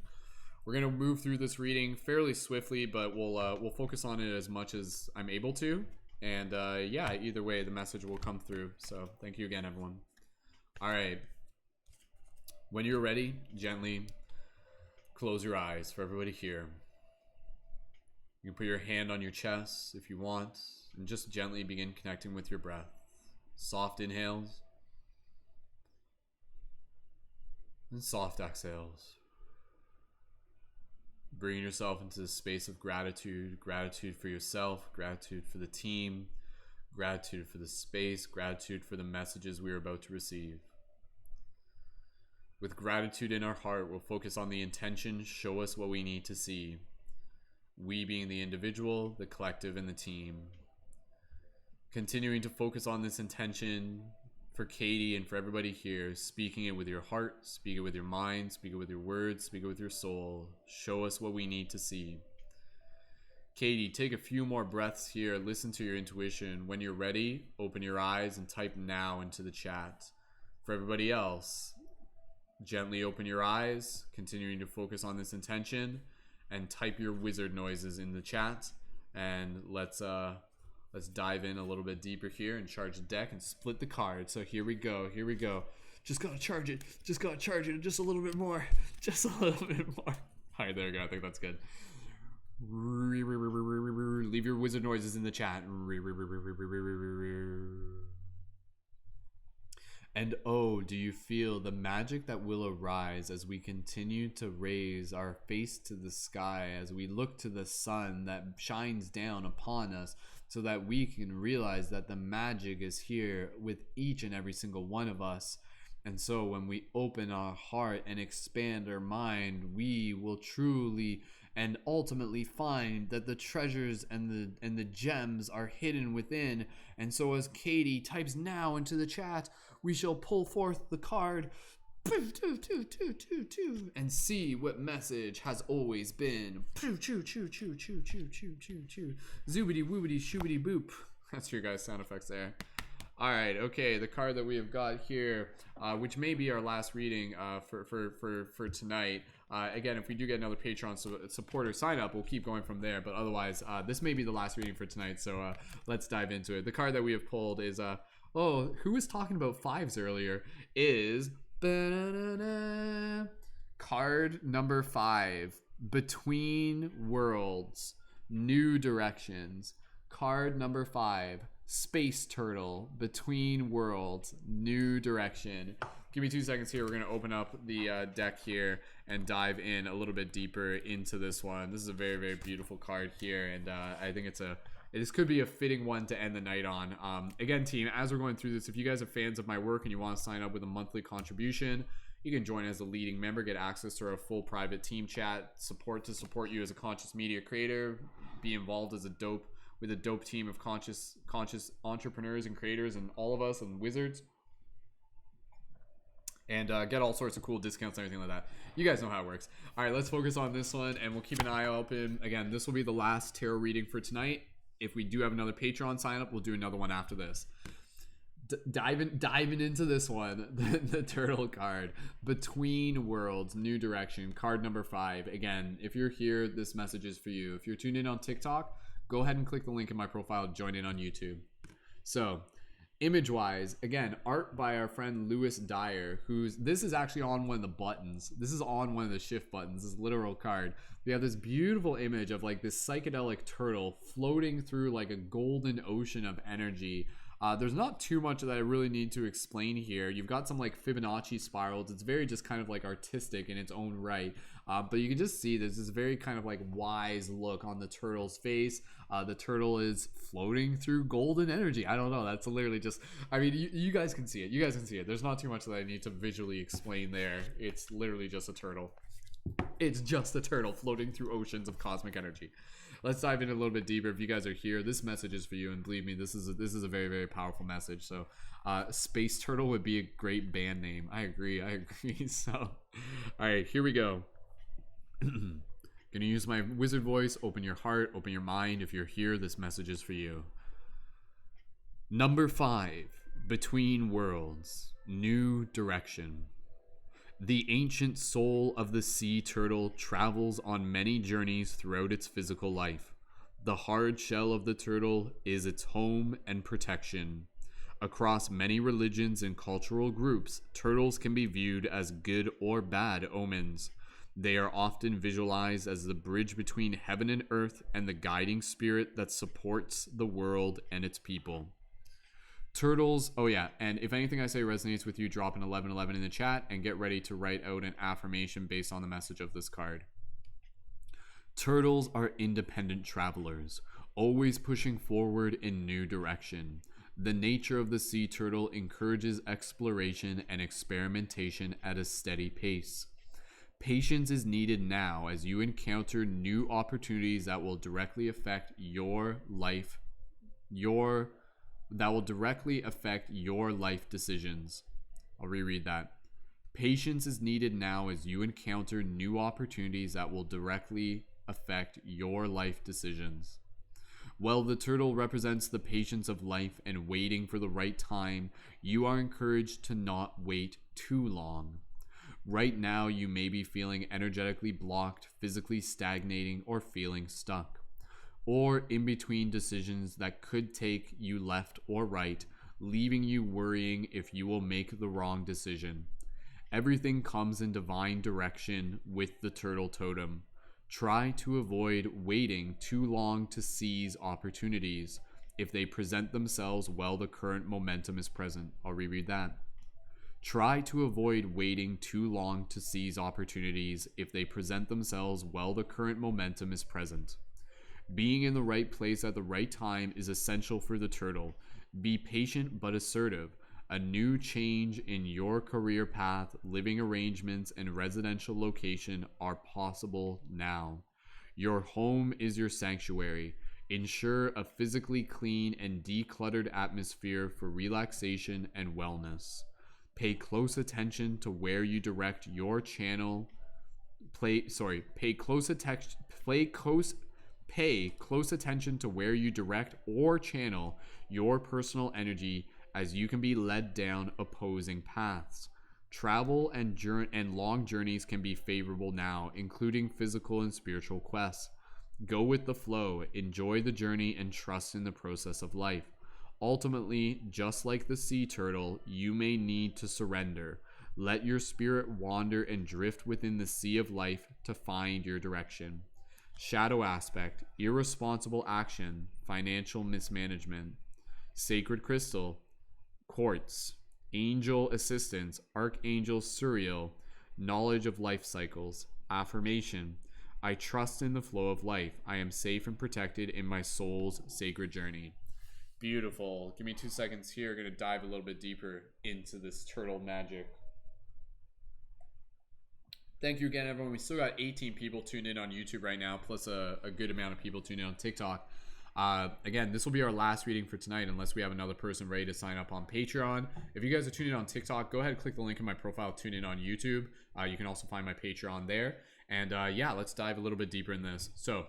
We're gonna move through this reading fairly swiftly, but we'll focus on it as much as I'm able to. And yeah, either way, the message will come through. So thank you again, everyone. All right. When you're ready, gently close your eyes for everybody here. You can put your hand on your chest if you want, and just gently begin connecting with your breath. Soft inhales and soft exhales. Bringing yourself into the space of gratitude. Gratitude for yourself, gratitude for the team, gratitude for the space, gratitude for the messages we are about to receive. With gratitude in our heart, we'll focus on the intention, show us what we need to see. We being the individual, the collective, and the team. Continuing to focus on this intention for Katie and for everybody here, speaking it with your heart, speak it with your mind, speak it with your words, speak it with your soul. Show us what we need to see. Katie, take a few more breaths here. Listen to your intuition. When you're ready, open your eyes and type now into the chat. For everybody else, gently open your eyes, continuing to focus on this intention, and type your wizard noises in the chat. And let's dive in a little bit deeper here and charge the deck and split the card. So here we go. Just gotta charge it just a little bit more. Just a little bit more. All right, there we go. I think that's good. Leave your wizard noises in the chat. And oh, do you feel the magic that will arise as we continue to raise our face to the sky, as we look to the sun that shines down upon us, so that we can realize that the magic is here with each and every single one of us. And so when we open our heart and expand our mind, we will truly and ultimately find that the treasures and the gems are hidden within. And so as Katie types now into the chat, we shall pull forth the card and see what message has always been. Zoobity woobity shoobity boop. That's your guys' sound effects there. All right, okay, the card that we have got here, which may be our last reading for tonight. Again, if we do get another Patreon supporter sign up, we'll keep going from there. But otherwise, this may be the last reading for tonight. So let's dive into it. The card that we have pulled is, who was talking about fives earlier? Is card number 5, Between Worlds, New Directions. Card number 5, Space Turtle, Between Worlds, New Direction. Give me 2 seconds here. We're going to open up the deck here and dive in a little bit deeper into this one. This is a very, very beautiful card here, and I think this could be a fitting one to end the night on. Again, team, as we're going through this, if you guys are fans of my work and you want to sign up with a monthly contribution, you can join as a leading member, get access to our full private team chat, support you as a conscious media creator, be involved as with a dope team of conscious entrepreneurs and creators and all of us and wizards, and get all sorts of cool discounts and everything like that. You guys know how it works. All right, let's focus on this one, and we'll keep an eye open. Again, this will be the last tarot reading for tonight. If we do have another Patreon sign up, we'll do another one after this. Diving into this one, the turtle card, Between Worlds, New Direction, card number 5. Again, if you're here, this message is for you. If you're tuned in on TikTok, go ahead and click the link in my profile, join in on YouTube. So, image-wise, again, art by our friend Lewis Dyer, this is actually on one of the buttons. This is on one of the shift buttons, this literal card. We have this beautiful image of like this psychedelic turtle floating through like a golden ocean of energy. There's not too much that I really need to explain here. You've got some like Fibonacci spirals. It's very just kind of like artistic in its own right. But you can just see there's this very kind of like wise look on the turtle's face. The turtle is floating through golden energy. I don't know. That's literally just, I mean, you guys can see it. You guys can see it. There's not too much that I need to visually explain there. It's literally just a turtle. It's just a turtle floating through oceans of cosmic energy. Let's dive in a little bit deeper. If you guys are here, this message is for you, and believe me, this is a very, very powerful message. So Space Turtle would be a great band name. I agree. So all right, here we go. Gonna use my wizard voice. Open your heart, open your mind. If you're here, this message is for you. Number 5, Between Worlds, New Direction. The ancient soul of the sea turtle travels on many journeys throughout its physical life. The hard shell of the turtle is its home and protection. Across many religions and cultural groups, turtles can be viewed as good or bad omens. They are often visualized as the bridge between heaven and earth and the guiding spirit that supports the world and its people. Turtles, oh yeah, and if anything I say resonates with you, drop an 1111 in the chat and get ready to write out an affirmation based on the message of this card. Turtles are independent travelers, always pushing forward in new direction. The nature of the sea turtle encourages exploration and experimentation at a steady pace. Patience is needed now as you encounter new opportunities that will directly affect your life, decisions. I'll reread that. Patience is needed now as you encounter new opportunities that will directly affect your life decisions. While the turtle represents the patience of life and waiting for the right time, you are encouraged to not wait too long. Right now, you may be feeling energetically blocked, physically stagnating, or feeling stuck, or in between decisions that could take you left or right, leaving you worrying if you will make the wrong decision. Everything comes in divine direction with the turtle totem. Try to avoid waiting too long to seize opportunities if they present themselves while the current momentum is present. I'll reread that. Try to avoid waiting too long to seize opportunities if they present themselves while the current momentum is present. Being in the right place at the right time is essential for the turtle. Be patient but assertive. A new change in your career path, living arrangements, and residential location are possible now. Your home is your sanctuary. Ensure a physically clean and decluttered atmosphere for relaxation and wellness. Pay close attention to where you direct your channel. Pay close attention to where you direct or channel your personal energy, as you can be led down opposing paths. Travel and long journeys can be favorable now, including physical and spiritual quests. Go with the flow, enjoy the journey, and trust in the process of life. Ultimately, just like the sea turtle, you may need to surrender. Let your spirit wander and drift within the sea of life to find your direction. Shadow aspect, irresponsible action, financial mismanagement. Sacred crystal, quartz. Angel assistance, archangel Suriel, knowledge of life cycles. Affirmation, I trust in the flow of life. I am safe and protected in my soul's sacred journey. Beautiful. Give me 2 seconds here. I'm going to dive a little bit deeper into this turtle magic. Thank you again, everyone. We still got 18 people tuned in on YouTube right now, plus a good amount of people tuned in on TikTok. Again, this will be our last reading for tonight, unless we have another person ready to sign up on Patreon. If you guys are tuning in on TikTok, go ahead and click the link in my profile, tune in on YouTube. You can also find my Patreon there. And yeah, let's dive a little bit deeper in this. So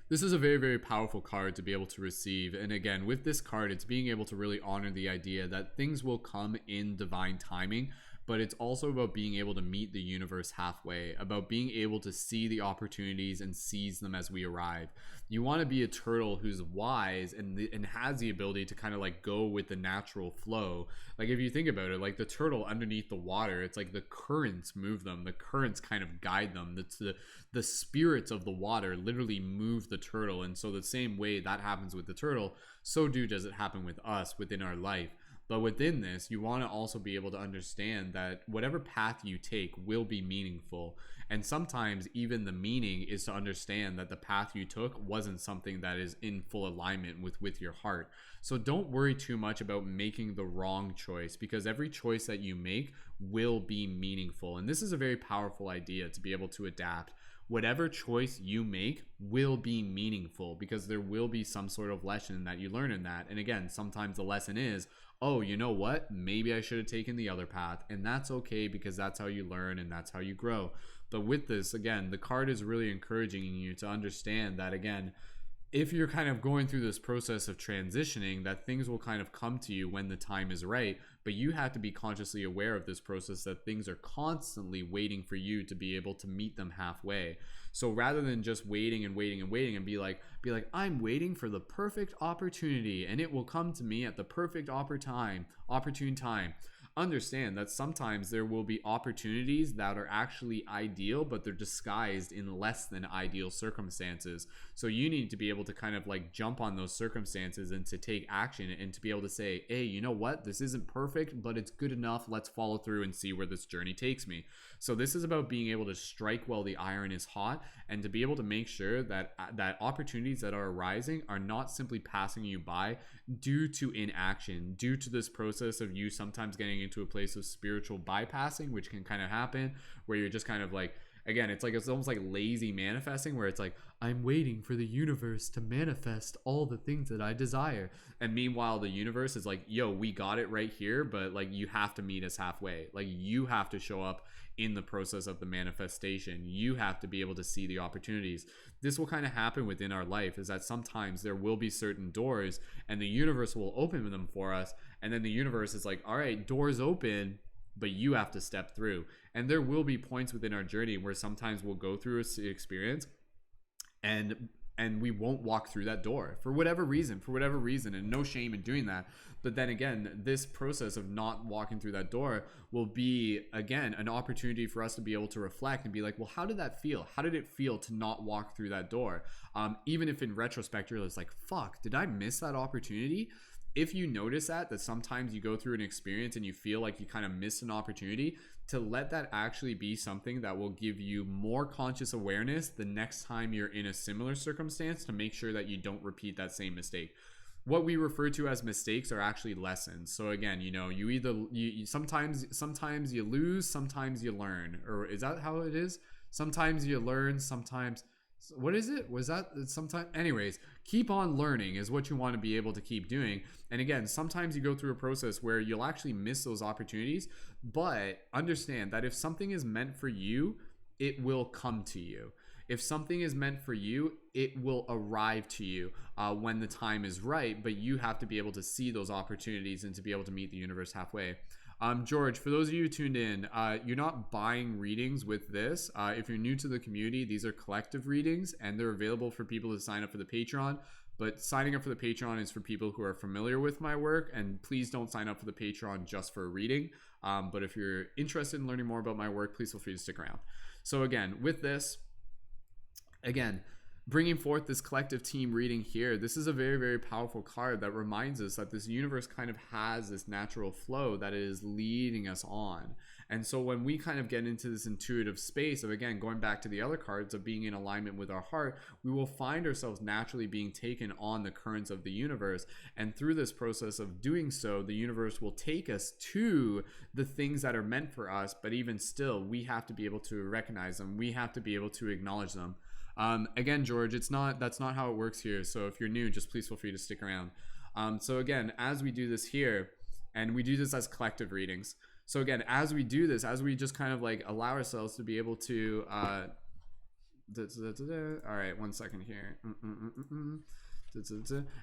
this is a very, very powerful card to be able to receive. And again, with this card, it's being able to really honor the idea that things will come in divine timing, but it's also about being able to meet the universe halfway, about being able to see the opportunities and seize them as we arrive. You want to be a turtle who's wise and has the ability to kind of like go with the natural flow. Like if you think about it, like the turtle underneath the water, it's like the currents move them. The currents kind of guide them. It's the spirits of the water literally move the turtle. And so the same way that happens with the turtle, so does it happen with us within our life. But within this, you want to also be able to understand that whatever path you take will be meaningful. And sometimes even the meaning is to understand that the path you took wasn't something that is in full alignment with your heart. So don't worry too much about making the wrong choice, because every choice that you make will be meaningful. And this is a very powerful idea to be able to adapt. Whatever choice you make will be meaningful, because there will be some sort of lesson that you learn in that. And again, sometimes the lesson is oh, you know what? Maybe I should have taken the other path. And that's okay, because that's how you learn and that's how you grow. But with this, again, the card is really encouraging you to understand that, again, if you're kind of going through this process of transitioning, that things will kind of come to you when the time is right, but you have to be consciously aware of this process, that things are constantly waiting for you to be able to meet them halfway. So rather than just waiting and waiting and waiting and be like I'm waiting for the perfect opportunity and it will come to me at the perfect opportune time. Understand that sometimes there will be opportunities that are actually ideal, but they're disguised in less than ideal circumstances. So you need to be able to kind of like jump on those circumstances and to take action, and to be able to say, hey, you know what? This isn't perfect, but it's good enough. Let's follow through and see where this journey takes me. So this is about being able to strike while the iron is hot, and to be able to make sure that opportunities that are arising are not simply passing you by due to inaction, due to this process of you sometimes getting into a place of spiritual bypassing, which can kind of happen where you're just kind of like, again, it's almost like lazy manifesting, where it's like, I'm waiting for the universe to manifest all the things that I desire. And meanwhile, the universe is like, yo, we got it right here, but like, you have to meet us halfway. Like, you have to show up in the process of the manifestation. You have to be able to see the opportunities. This will kind of happen within our life, is that sometimes there will be certain doors and the universe will open them for us. And then the universe is like, all right, doors open, but you have to step through. And there will be points within our journey where sometimes we'll go through an experience and we won't walk through that door for whatever reason, and no shame in doing that. But then again, this process of not walking through that door will be, again, an opportunity for us to be able to reflect and be like, well, how did that feel? How did it feel to not walk through that door? Even if in retrospect, you're just like, fuck, did I miss that opportunity? If you notice that sometimes you go through an experience and you feel like you kind of missed an opportunity, to let that actually be something that will give you more conscious awareness the next time you're in a similar circumstance, to make sure that you don't repeat that same mistake. What we refer to as mistakes are actually lessons. So again, you sometimes you lose, sometimes you learn. Or is that how it is? Sometimes you learn, sometimes, what is it? Was that sometimes? Anyways, keep on learning is what you want to be able to keep doing. And again, sometimes you go through a process where you'll actually miss those opportunities, but understand that if something is meant for you, it will come to you. If something is meant for you, it will arrive to you when the time is right, but you have to be able to see those opportunities and to be able to meet the universe halfway. George, for those of you tuned in, you're not buying readings with this. If you're new to the community, these are collective readings and they're available for people to sign up for the Patreon. But signing up for the Patreon is for people who are familiar with my work, and please don't sign up for the Patreon just for a reading. But if you're interested in learning more about my work, please feel free to stick around. So again, with this, bringing forth this collective team reading here, this is a very, very powerful card that reminds us that this universe kind of has this natural flow that is leading us on. And so when we kind of get into this intuitive space of, again, going back to the other cards of being in alignment with our heart, we will find ourselves naturally being taken on the currents of the universe. And through this process of doing so, the universe will take us to the things that are meant for us. But even still, we have to be able to recognize them. We have to be able to acknowledge them. Again, George, that's not how it works here. So if you're new, just please feel free to stick around. So again, as we do this here, and we do this as collective readings. So again, as we do this, as we just kind of like allow ourselves to be able to, all right, 1 second here.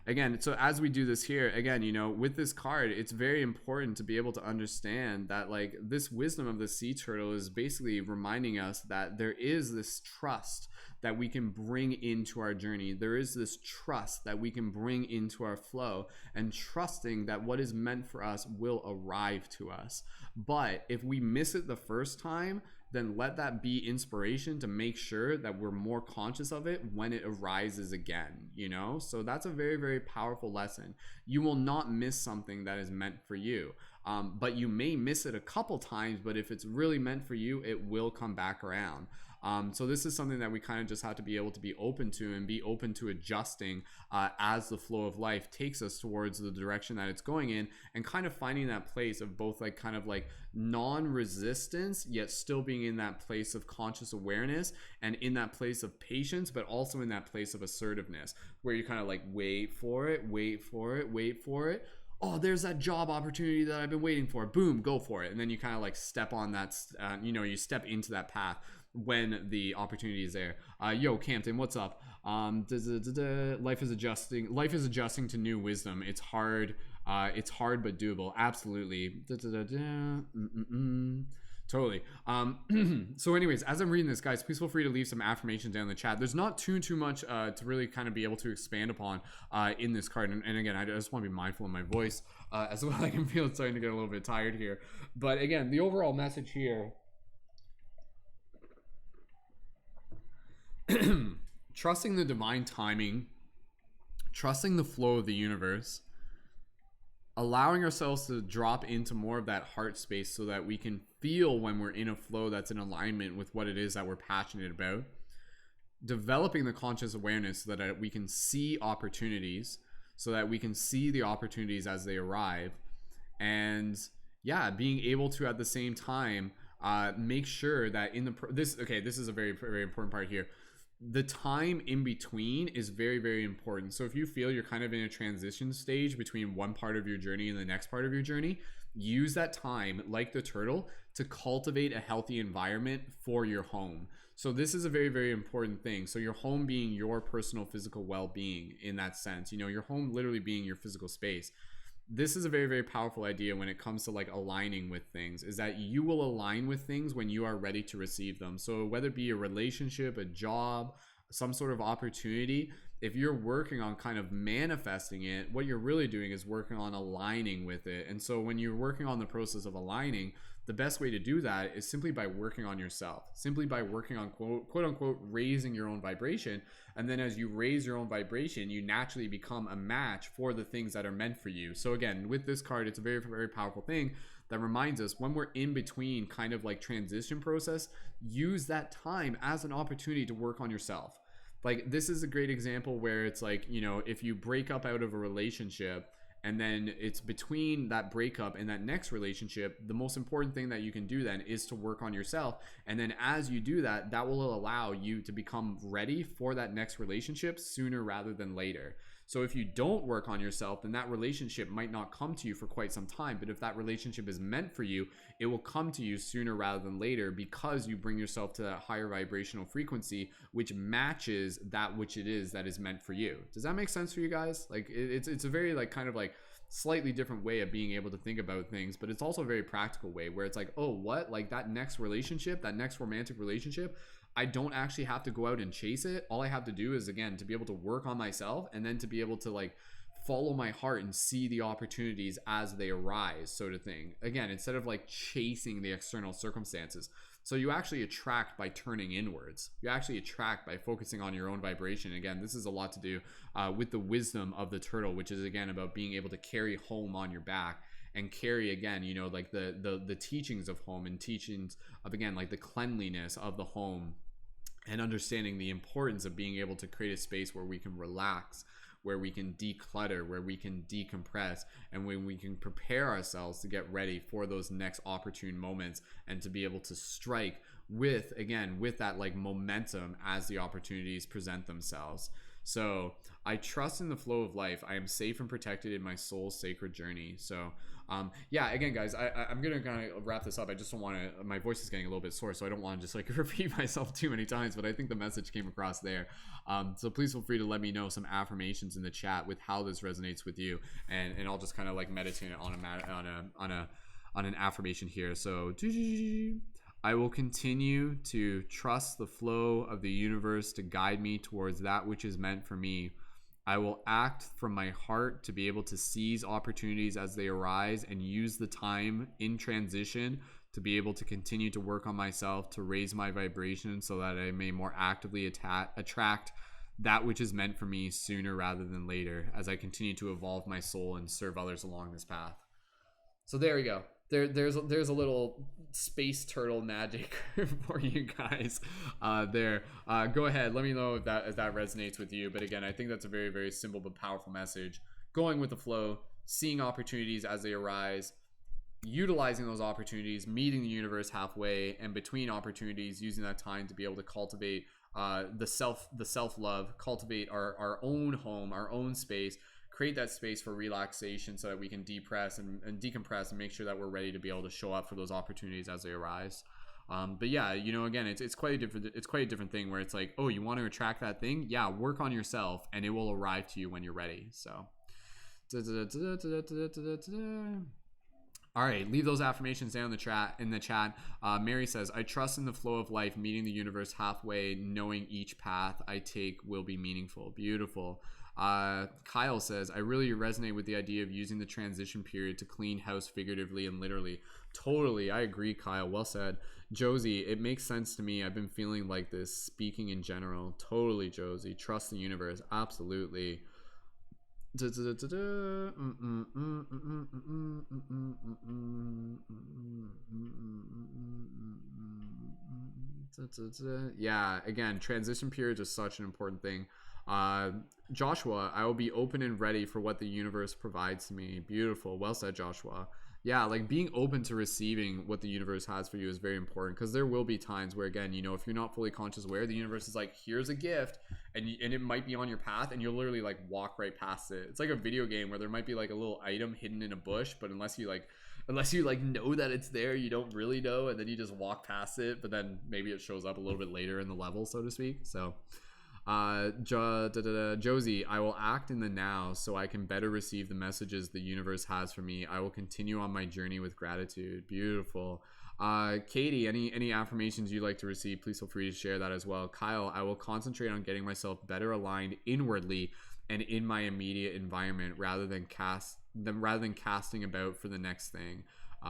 Again, so as we do this here, again, with this card, it's very important to be able to understand that like this wisdom of the sea turtle is basically reminding us that there is this trust that we can bring into our journey. There is this trust that we can bring into our flow, and trusting that what is meant for us will arrive to us. But if we miss it the first time, then let that be inspiration to make sure that we're more conscious of it when it arises again, So that's a very, very powerful lesson. You will not miss something that is meant for you. But you may miss it a couple times, but if it's really meant for you, it will come back around. So this is something that we kind of just have to be able to be open to, and be open to adjusting as the flow of life takes us towards the direction that it's going in, and kind of finding that place of both like kind of like non-resistance, yet still being in that place of conscious awareness, and in that place of patience, but also in that place of assertiveness, where you kind of like wait for it, oh, there's that job opportunity that I've been waiting for. Boom, go for it. And then you kind of like step on that, you step into that path when the opportunity is there. Yo, Campton, what's up? Life is adjusting. Life is adjusting to new wisdom. It's hard. It's hard but doable. Absolutely. Totally. So anyways, as I'm reading this, guys, please feel free to leave some affirmations down in the chat. There's not too much to really kind of be able to expand upon in this card. And again, I just want to be mindful of my voice as well. I can feel it's starting to get a little bit tired here. But again, the overall message here, trusting the divine timing, trusting the flow of the universe, allowing ourselves to drop into more of that heart space so that we can feel when we're in a flow that's in alignment with what it is that we're passionate about, developing the conscious awareness so that we can see opportunities, so that we can see the opportunities as they arrive, and being able to at the same time make sure that in the this is a very, very important part here. The time in between is very, very important. So if you feel you're kind of in a transition stage between one part of your journey and the next part of your journey, use that time, like the turtle, to cultivate a healthy environment for your home. So this is a very, very important thing. So your home being your personal physical well-being in that sense, your home literally being your physical space. This is a very, very powerful idea when it comes to like aligning with things, is that you will align with things when you are ready to receive them. So whether it be a relationship, a job, some sort of opportunity, if you're working on kind of manifesting it, what you're really doing is working on aligning with it. And so when you're working on the process of aligning, the best way to do that is simply by working on yourself, simply by working on quote unquote raising your own vibration. And then as you raise your own vibration, you naturally become a match for the things that are meant for you. So again, with this card, it's a very, very powerful thing that reminds us when we're in between kind of like transition process, use that time as an opportunity to work on yourself. Like this is a great example where it's like, if you break up out of a relationship and then it's between that breakup and that next relationship, the most important thing that you can do then is to work on yourself. And then as you do that, that will allow you to become ready for that next relationship sooner rather than later. So if you don't work on yourself, then that relationship might not come to you for quite some time. But if that relationship is meant for you, it will come to you sooner rather than later, because you bring yourself to that higher vibrational frequency, which matches that which it is that is meant for you. Does that make sense for you guys? Like it's a very like kind of like slightly different way of being able to think about things, but it's also a very practical way where it's like, oh, what? Like that next relationship, that next romantic relationship, I don't actually have to go out and chase it. All I have to do is, again, to be able to work on myself and then to be able to like follow my heart and see the opportunities as they arise, sort of thing. Again, instead of like chasing the external circumstances. So you actually attract by turning inwards. You actually attract by focusing on your own vibration. Again, this is a lot to do with the wisdom of the turtle, which is again about being able to carry home on your back and carry, again, like the teachings of home and teachings of, again, like the cleanliness of the home, and understanding the importance of being able to create a space where we can relax, where we can declutter, where we can decompress, and when we can prepare ourselves to get ready for those next opportune moments and to be able to strike with, again, with that like momentum as the opportunities present themselves. So I trust in the flow of life. I am safe and protected in my soul's sacred journey. So again, guys, I'm gonna kind of wrap this up. I just don't want to, my voice is getting a little bit sore, so I don't want to just like repeat myself too many times, but I think the message came across there. So please feel free to let me know some affirmations in the chat with how this resonates with you, and I'll just kind of like meditate on an affirmation here. So I will continue to trust the flow of the universe to guide me towards that which is meant for me. I will act from my heart to be able to seize opportunities as they arise and use the time in transition to be able to continue to work on myself, to raise my vibration so that I may more actively attract that which is meant for me sooner rather than later as I continue to evolve my soul and serve others along this path. So there we go. There's a little space turtle magic for you guys there. Go ahead, let me know if that resonates with you. But again, I think that's a very, very simple but powerful message. Going with the flow, seeing opportunities as they arise, utilizing those opportunities, meeting the universe halfway, and between opportunities, using that time to be able to cultivate the self-love, cultivate our own home, our own space, create that space for relaxation so that we can depress and decompress and make sure that we're ready to be able to show up for those opportunities as they arise. But yeah, again, it's quite a different thing where it's like, oh, you want to attract that thing? Yeah, work on yourself and it will arrive to you when you're ready. So all right, leave those affirmations down in the chat. Mary says, I trust in the flow of life, meeting the universe halfway, knowing each path I take will be meaningful. Beautiful. Kyle says, I really resonate with the idea of using the transition period to clean house figuratively and literally. Totally, I agree, Kyle. Well said. Josie, it makes sense to me. I've been feeling like this, speaking in general. Totally, Josie. Trust the universe. Absolutely. Yeah, again, transition periods are such an important thing. Joshua, I will be open and ready for what the universe provides to me. Beautiful. Well said, Joshua. Yeah, like being open to receiving what the universe has for you is very important, because there will be times where, again, if you're not fully conscious aware, the universe is like, here's a gift, and it might be on your path, and you'll literally like walk right past it. It's like a video game where there might be like a little item hidden in a bush, but unless you know that it's there, you don't really know, and then you just walk past it, but then maybe it shows up a little bit later in the level, so to speak. So Josie, I will act in the now so I can better receive the messages the universe has for me. I will continue on my journey with gratitude. Beautiful. Katie, any affirmations you'd like to receive, please feel free to share that as well. Kyle, I will concentrate on getting myself better aligned inwardly and in my immediate environment rather than casting about for the next thing.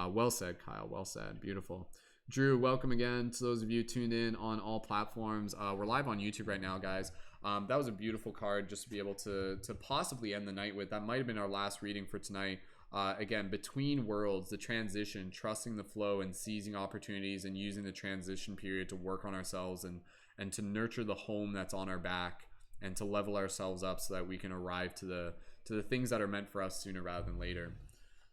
Well said, Kyle. Well said. Beautiful. Drew, welcome again to those of you tuned in on all platforms. We're live on YouTube right now, guys. That was a beautiful card just to be able to possibly end the night with. That might have been our last reading for tonight. Again, between worlds, the transition, trusting the flow and seizing opportunities and using the transition period to work on ourselves and to nurture the home that's on our back and to level ourselves up so that we can arrive to the things that are meant for us sooner rather than later.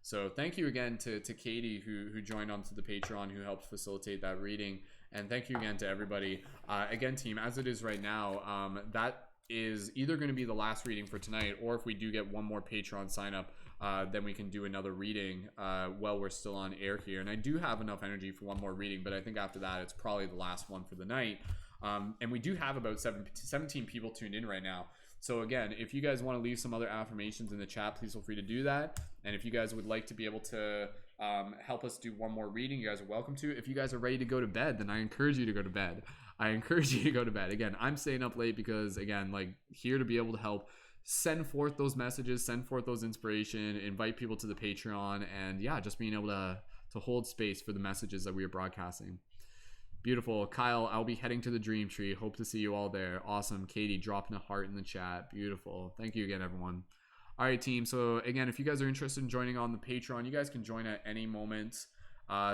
So thank you again to Katie who joined onto the Patreon, who helped facilitate that reading. And thank you again to everybody. Again, team, as it is right now, that is either going to be the last reading for tonight, or if we do get one more Patreon sign up, then we can do another reading while we're still on air here. And I do have enough energy for one more reading, but I think after that, it's probably the last one for the night. And we do have about 17 people tuned in right now. So again, if you guys want to leave some other affirmations in the chat, please feel free to do that. And if you guys would like to be able to help us do one more reading, you guys are welcome to. If you guys are ready to go to bed, then I encourage you to go to bed. Again, I'm staying up late because, again, like, here to be able to help send forth those messages, send forth those inspiration, invite people to the Patreon, and yeah, just being able to hold space for the messages that we are broadcasting. Beautiful. Kyle, I'll be heading to the Dream Tree. Hope to see you all there. Awesome. Katie, dropping a heart in the chat. Beautiful. Thank you again, everyone. All right, team. So again, if you guys are interested in joining on the Patreon, you guys can join at any moment.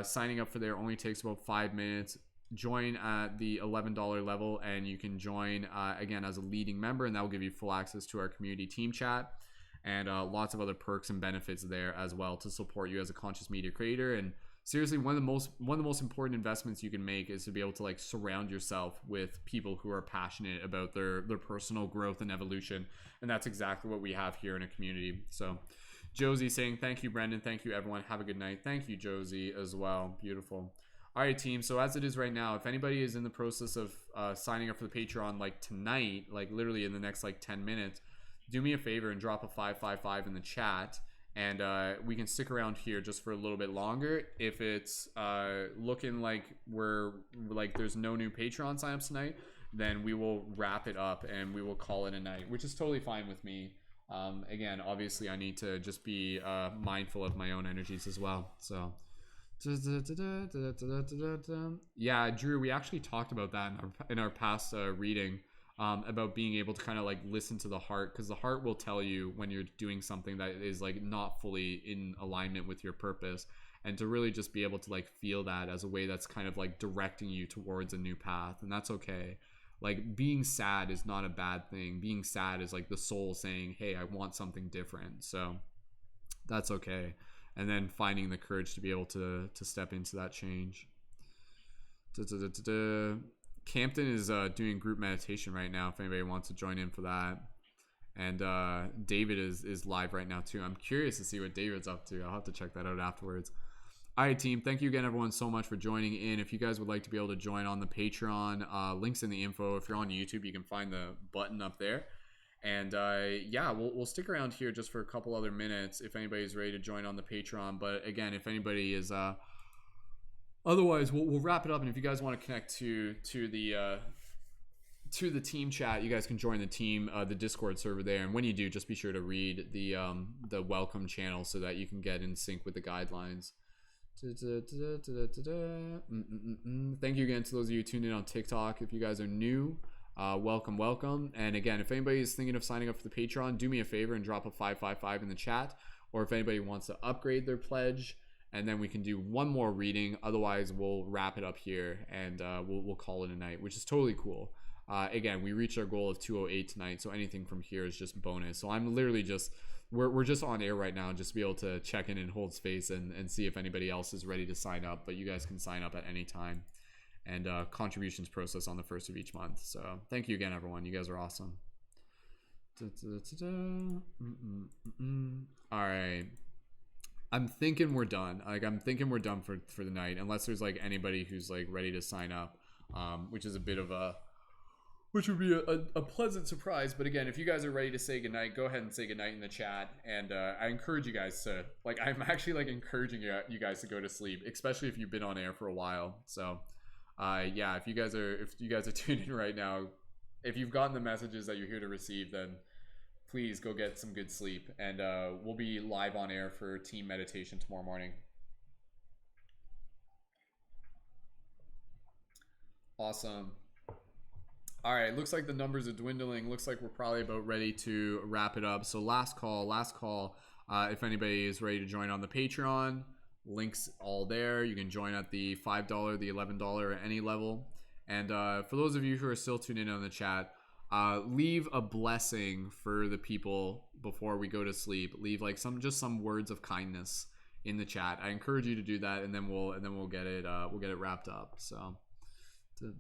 Signing up for there only takes about 5 minutes. Join at the $11 level, and you can join again as a leading member, and that will give you full access to our community team chat and lots of other perks and benefits there as well to support you as a conscious media creator. And seriously, one of the most important investments you can make is to be able to like surround yourself with people who are passionate about their personal growth and evolution, and that's exactly what we have here in a community. So Josie saying thank you, Brendan. Thank you, everyone. Have a good night. Thank you, Josie, as well. Beautiful. All right, team. So as it is right now, if anybody is in the process of signing up for the Patreon like tonight, like literally in the next like 10 minutes, do me a favor and drop a 555 in the chat. And we can stick around here just for a little bit longer. If it's looking like there's no new Patreon signups tonight, then we will wrap it up and we will call it a night, which is totally fine with me. Again, obviously, I need to just be mindful of my own energies as well. So, yeah, Drew, we actually talked about that in our past reading. About being able to kind of like listen to the heart, because the heart will tell you when you're doing something that is like not fully in alignment with your purpose, and to really just be able to like feel that as a way that's kind of like directing you towards a new path. And that's okay. Like, being sad is not a bad thing. Being sad is like the soul saying, hey, I want something different. So that's okay. And then finding the courage to be able to step into that change. Campton is doing group meditation right now if anybody wants to join in for that. And David is live right now too. I'm curious to see what David's up to. I'll have to check that out afterwards. All right, team. Thank you again, everyone, so much for joining in. If you guys would like to be able to join on the Patreon, links in the info. If you're on YouTube, you can find the button up there. And yeah, we'll stick around here just for a couple other minutes if anybody's ready to join on the Patreon. But again, if anybody is, otherwise, we'll wrap it up. And if you guys want to connect to the team chat, you guys can join the team, the Discord server there. And when you do, just be sure to read the welcome channel so that you can get in sync with the guidelines. Thank you again to those of you tuned in on TikTok. If you guys are new, welcome. And again, if anybody is thinking of signing up for the Patreon, do me a favor and drop a 555 in the chat. Or if anybody wants to upgrade their pledge, and then we can do one more reading. Otherwise, we'll wrap it up here and we'll call it a night, which is totally cool. Again, we reached our goal of 208 tonight, so anything from here is just bonus. So I'm literally just we're just on air right now, just to be able to check in and hold space and see if anybody else is ready to sign up. But you guys can sign up at any time, and contributions process on the first of each month. So thank you again, everyone. You guys are awesome. All right. I'm thinking we're done. I'm thinking we're done for the night, unless there's anybody who's ready to sign up, which is a bit of which would be a pleasant surprise. But again, if you guys are ready to say goodnight, go ahead and say goodnight in the chat. And I encourage you guys to I'm actually encouraging you guys to go to sleep, especially if you've been on air for a while. So yeah, if you guys are tuned in right now, if you've gotten the messages that you're here to receive, then please go get some good sleep. And we'll be live on air for team meditation tomorrow morning. Awesome. All right, looks like the numbers are dwindling. Looks like we're probably about ready to wrap it up. So last call. If anybody is ready to join on the Patreon, links all there. You can join at the $5, the $11, or any level. And for those of you who are still tuned in on the chat, leave a blessing for the people before we go to sleep. Leave some words of kindness in the chat. I encourage you to do that, and then we'll get it wrapped up. So. But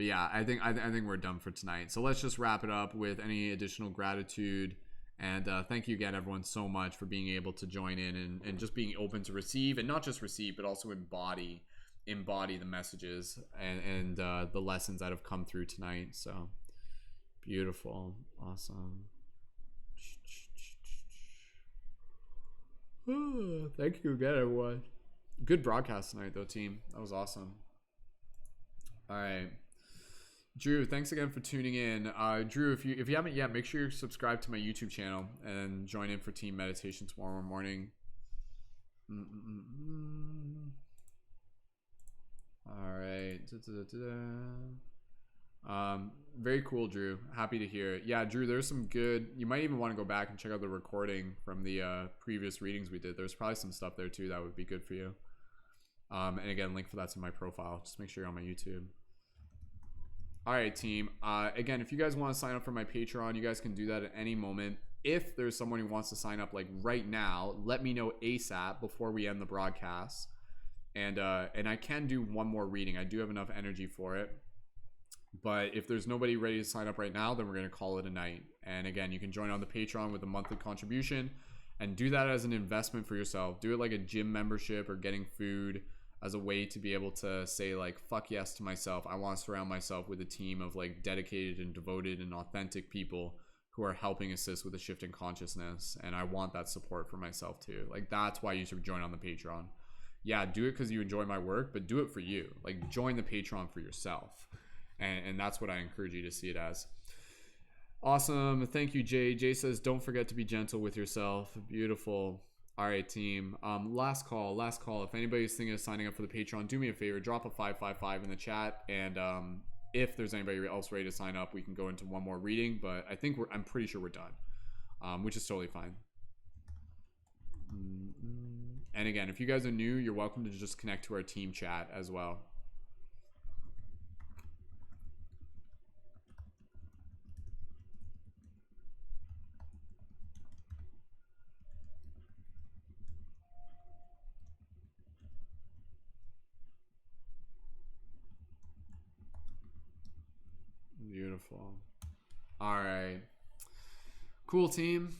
yeah, I think we're done for tonight. So let's just wrap it up with any additional gratitude. And thank you again, everyone, so much for being able to join in and just being open to receive, and not just receive, but also embody the messages and the lessons that have come through tonight. So beautiful. Awesome. Thank you again, everyone. Good broadcast tonight, though, team. That was awesome. All right, Drew, thanks again for tuning in. Drew, if you haven't yet, make sure you're subscribed to my YouTube channel and join in for team meditation tomorrow morning. All right. Very cool, Drew. Happy to hear it. Yeah, Drew, there's some good. You might even want to go back and check out the recording from the previous readings we did. There's probably some stuff there too that would be good for you. And again, link for that's in my profile. Just make sure you're on my YouTube. All right, team. Again, if you guys want to sign up for my Patreon, you guys can do that at any moment. If there's someone who wants to sign up right now, let me know ASAP before we end the broadcast. And I can do one more reading. I do have enough energy for it. But if there's nobody ready to sign up right now, then we're going to call it a night. And again, you can join on the Patreon with a monthly contribution and do that as an investment for yourself. Do it like a gym membership or getting food as a way to be able to say fuck yes to myself. I want to surround myself with a team of dedicated and devoted and authentic people who are helping assist with a shift in consciousness. And I want that support for myself too. That's why you should join on the Patreon. Yeah, do it because you enjoy my work, but do it for you. Join the Patreon for yourself. And that's what I encourage you to see it as. Awesome. Thank you, Jay. Jay says, don't forget to be gentle with yourself. Beautiful. All right, team. Last call. If anybody's thinking of signing up for the Patreon, do me a favor. Drop a 555 in the chat. And if there's anybody else ready to sign up, we can go into one more reading. But I'm pretty sure we're done, which is totally fine. And again, if you guys are new, you're welcome to just connect to our team chat as well. Beautiful. Beautiful. All right. Cool, team.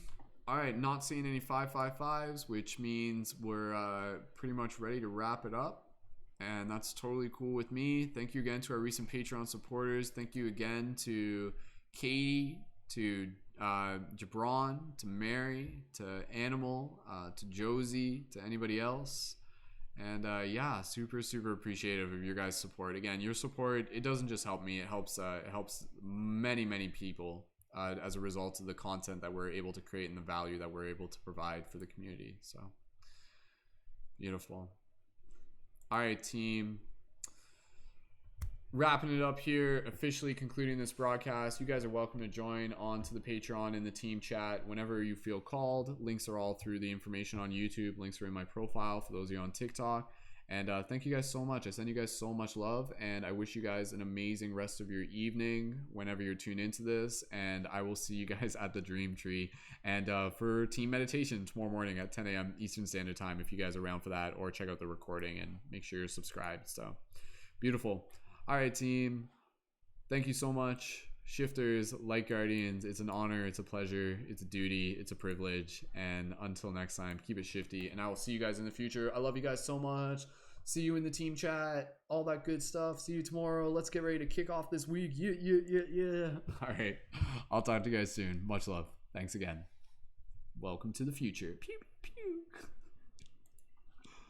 All right, not seeing any 555s, which means we're pretty much ready to wrap it up. And that's totally cool with me. Thank you again to our recent Patreon supporters. Thank you again to Katie, to Jabron, to Mary, to Animal, to Josie, to anybody else. And yeah, super appreciative of your guys' support. Again, your support, it doesn't just help me, it helps many people as a result of the content that we're able to create and the value that we're able to provide for the community. So beautiful. All right, team, wrapping it up here, officially concluding this broadcast. You guys are welcome to join on to the Patreon and the team chat whenever you feel called. Links are all through the information on YouTube. Links are in my profile for those of you on TikTok. And thank you guys so much. I send you guys so much love, and I wish you guys an amazing rest of your evening whenever you're tuned into this. And I will see you guys at the Dream Tree and for team meditation tomorrow morning at 10 a.m. Eastern Standard Time, if you guys are around for that, or check out the recording and make sure you're subscribed. So beautiful. All right, team. Thank you so much. Shifters, Light Guardians, it's an honor, it's a pleasure, it's a duty, it's a privilege. And until next time, keep it shifty. And I will see you guys in the future. I love you guys so much. See you in the team chat, all that good stuff. See you tomorrow. Let's get ready to kick off this week. Yeah. All right. I'll talk to you guys soon. Much love. Thanks again. Welcome to the future. Pew, pew.